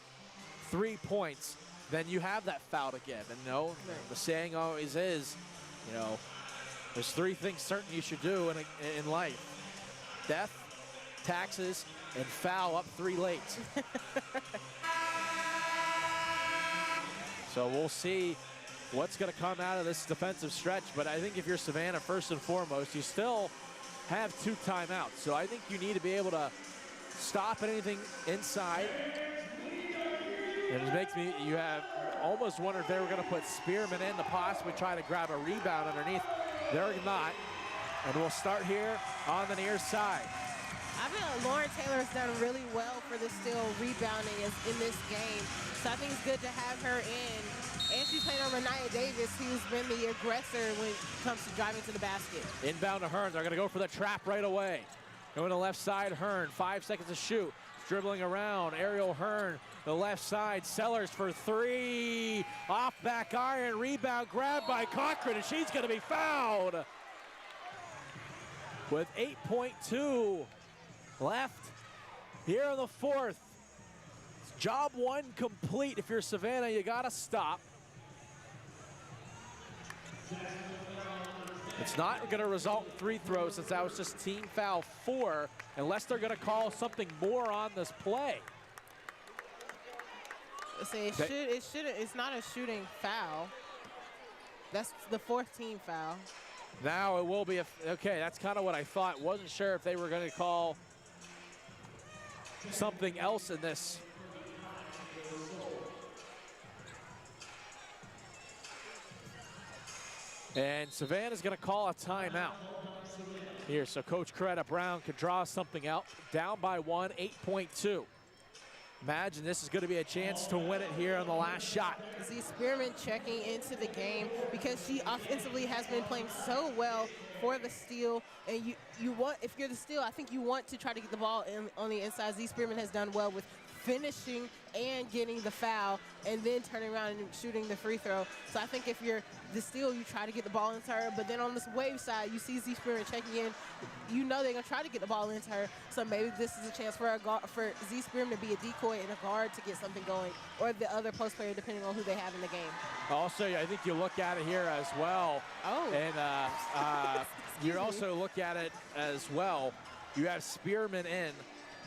3 points, then you have that foul to give. And the saying always is, there's 3 things certain you should do in life: death, taxes, and foul up 3 late. So we'll see what's going to come out of this defensive stretch. But I think if you're Savannah, first and foremost, you still have 2 timeouts. So I think you need to be able to stop anything inside. And it makes me, you have almost wondered if they were going to put Spearman in to possibly try to grab a rebound underneath. They're not. And we'll start here on the near side. I feel Lauren Taylor has done really well for the Steel rebounding in this game. So I think it's good to have her in. And she's playing on Renaya Davis, who's been the aggressor when it comes to driving to the basket. Inbound to Hearn. They're going to go for the trap right away. Going to the left side, Hearn. 5 seconds to shoot. Dribbling around. Ariel Hearn, the left side. Sellers for 3. Off back iron. Rebound grabbed by Cochran, and she's going to be fouled. With 8.2 left here in the fourth. Job 1 complete. If you're Savannah, you got to stop. It's not going to result in 3 throws since that was just team foul 4, unless they're going to call something more on this play. It's not a shooting foul. That's the 4th team foul. Now it will be okay, that's kind of what I thought. Wasn't sure if they were going to call something else in this. And Savannah's going to call a timeout here. So Coach Coretta Brown could draw something out. Down by 1, 8.2. Imagine this is going to be a chance to win it here on the last shot. Z Spearman checking into the game because she offensively has been playing so well for the Steel. And you want, if you're the Steel, I think you want to try to get the ball on the inside. Z Spearman has done well with finishing and getting the foul and then turning around and shooting the free throw. So I think if you're the Steel, you try to get the ball into her. But then on this Wave side, you see Z Spearman checking in. You know they're going to try to get the ball into her. So maybe this is a chance for Z Spearman to be a decoy and a guard to get something going, or the other post player, depending on who they have in the game. Also, I think you look at it here as well. Oh. And you also look at it as well. You have Spearman in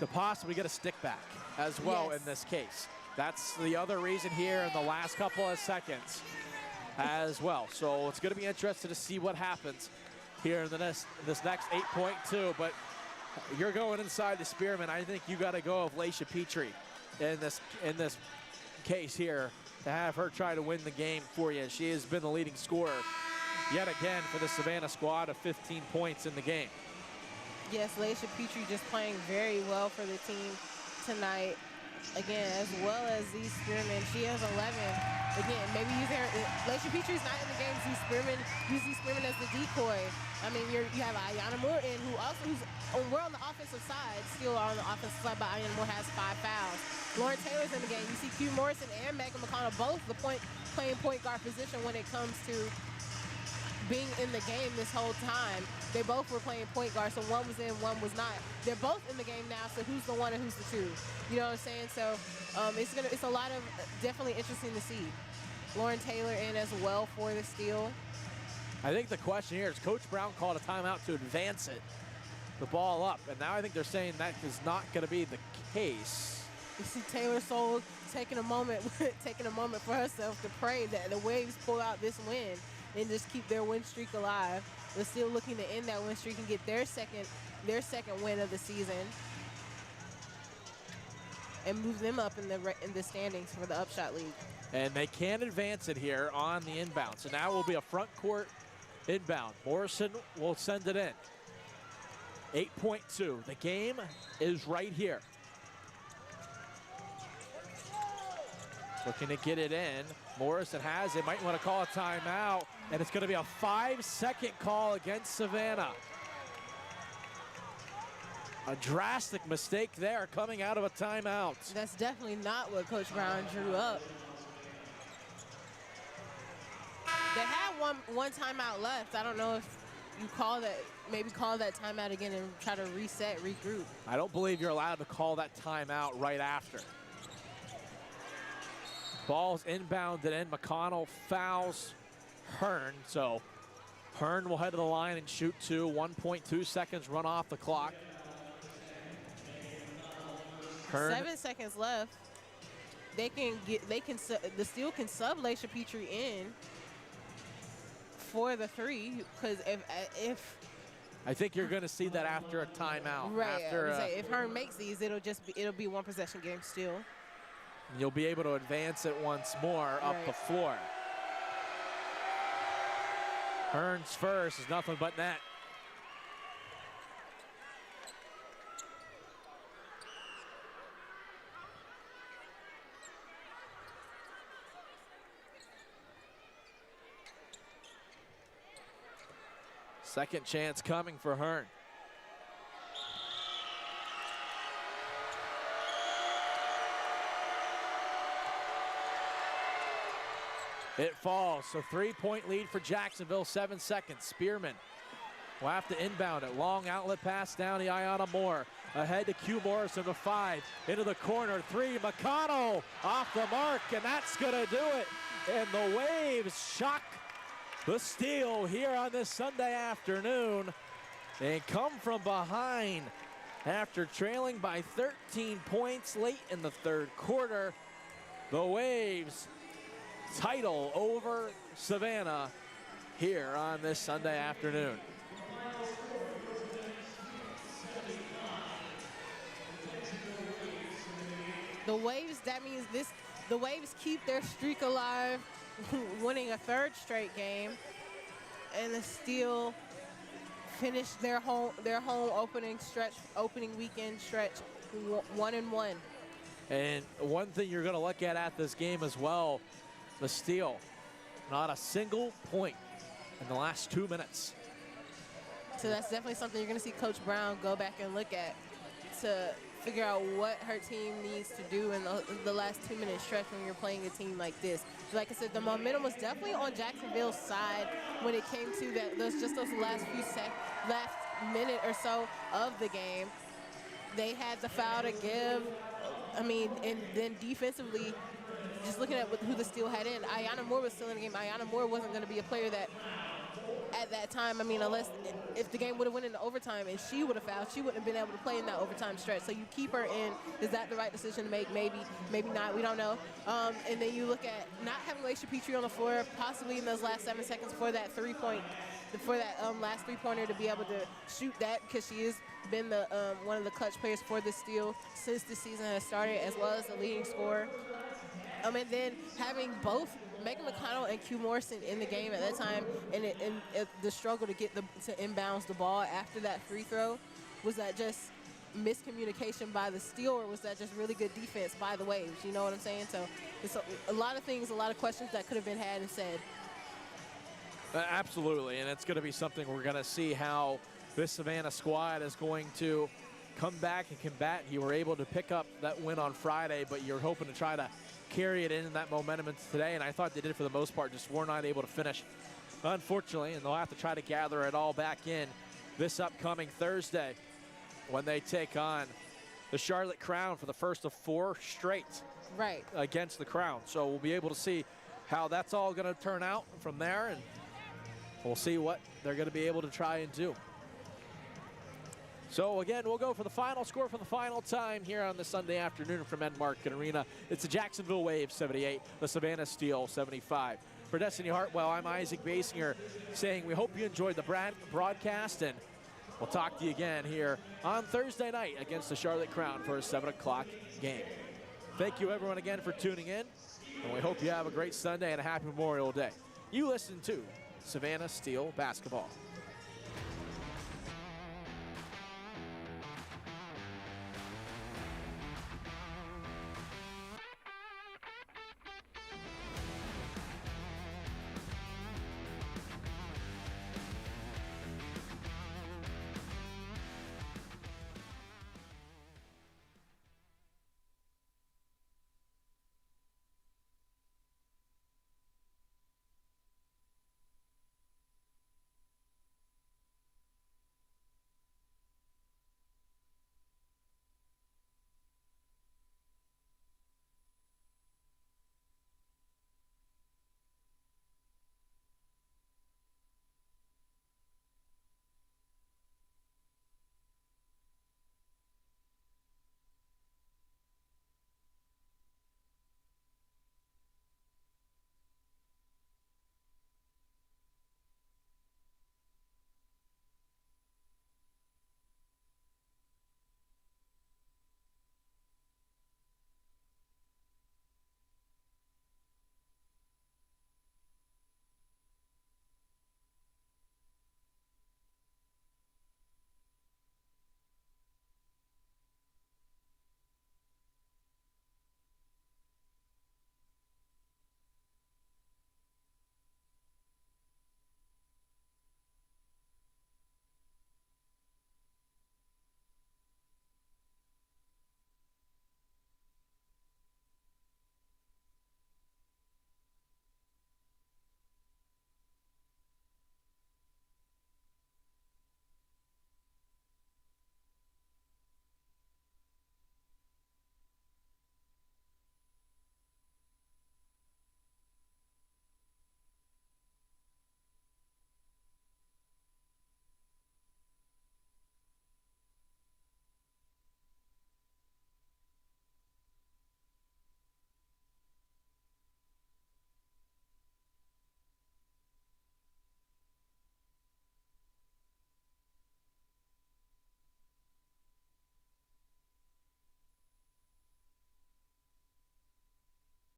to possibly get a stick back as well in this case. That's the other reason here in the last couple of seconds as well. So it's going to be interesting to see what happens here in this next 8.2. But you're going inside the Spearman. I think you got to go with Laisha Petrie in this case here to have her try to win the game for you. She has been the leading scorer yet again for the Savannah squad of 15 points in the game. Yes, Laisha Petrie just playing very well for the team tonight. Again, as well as Z Spearman. She has 11. Again, maybe use her. Laisha Petrie's not in the game. Use Z Spearman as the decoy. I mean, you have Ayanna Moore in, we're on the offensive side, still on the offensive side, but Ayanna Moore has 5 fouls. Lauren Taylor's in the game. You see Q Morrison and Megan McConnell both playing point guard position when it comes to being in the game this whole time. They both were playing point guard, so one was in, one was not. They're both in the game now, so who's the 1 and who's the 2? You know what I'm saying? So it's a lot of definitely interesting to see. Lauren Taylor in as well for the Steel. I think the question here is Coach Brown called a timeout to advance the ball up, and now I think they're saying that is not going to be the case. You see Taylor Soul taking a moment for herself to pray that the Waves pull out this win and just keep their win streak alive. The Steel looking to end that win streak and get their second win of the season, and move them up in the standings for the UPSHOT League. And they can advance it here on the inbound. So now will be a front court inbound. Morrison will send it in. 8.2. The game is right here. Looking to get it in. Morrison has it. Might want to call a timeout. And it's going to be a 5-second call against Savannah. A drastic mistake there coming out of a timeout. That's definitely not what Coach Brown drew up. They had one timeout left. I don't know if you maybe call that timeout again and try to reset, regroup. I don't believe you're allowed to call that timeout right after. Ball's inbounded in. McConnell fouls Hearn. So Hearn will head to the line and shoot two. 1.2 seconds run off the clock. Hearn. 7 seconds left. The Steel can sub Laisha Petrie in for the three, because if I think you're going to see that after a timeout. Right. After, if Hearn makes these, it'll be one possession game still. You'll be able to advance it once more up the floor. Hearn's first is nothing but net. Second chance coming for Hearn. It falls, so 3-point lead for Jacksonville, 7 seconds. Spearman will have to inbound it. Long outlet pass down to Ayanna Moore. Ahead to Q Morrison to 5. Into the corner, 3. McConnell off the mark, and that's gonna do it. And the Waves shock the Steel here on this Sunday afternoon. They come from behind after trailing by 13 points late in the third quarter. The Waves title over Savannah here on this Sunday afternoon. The Waves, that means the Waves keep their streak alive, winning a third straight game, and the Steel finish their home opening weekend stretch 1-1. And one thing you're going to look at this game as well, the Steel, not a single point in the last 2 minutes. So that's definitely something you're going to see Coach Brown go back and look at to figure out what her team needs to do in the last 2-minute stretch when you're playing a team like this. Like I said, the momentum was definitely on Jacksonville's side when it came to those last minute or so of the game. They had the foul to give. I mean, and then defensively, just looking at who the Steel had in, Ayanna Moore was still in the game. Ayanna Moore wasn't going to be a player that, at that time, I mean, if the game would have went into overtime and she would have fouled, she wouldn't have been able to play in that overtime stretch. So you keep her in. Is that the right decision to make? Maybe, maybe not. We don't know. And then you look at not having Laisha Petrie on the floor, possibly in those last 7 seconds for that last three-pointer to be able to shoot that, because she has been the one of the clutch players for the Steel since the season has started, as well as the leading scorer. And then having both Megan McConnell and Q Morrison in the game at that time, and the struggle to get to inbounds the ball after that free throw, was that just miscommunication by the Steel, or was that just really good defense by the Waves? You know what I'm saying? So it's a lot of things, a lot of questions that could have been had and said. Absolutely, and it's going to be something we're going to see how this Savannah squad is going to come back and combat. You were able to pick up that win on Friday, but you're hoping to try to carry it in that momentum into today, and I thought they did for the most part, just were not able to finish, unfortunately, and they'll have to try to gather it all back in this upcoming Thursday when they take on the Charlotte Crown for the first of 4 straight against the Crown. So we'll be able to see how that's all going to turn out from there, and we'll see what they're going to be able to try and do. So again, we'll go for the final score for the final time here on the Sunday afternoon from Enmarket Arena. It's the Jacksonville Waves 78, the Savannah Steel 75. For Destiny Hartwell, I'm Isaac Basinger saying we hope you enjoyed the broadcast, and we'll talk to you again here on Thursday night against the Charlotte Crown for a 7 o'clock game. Thank you, everyone, again for tuning in, and we hope you have a great Sunday and a happy Memorial Day. You listen to Savannah Steel Basketball.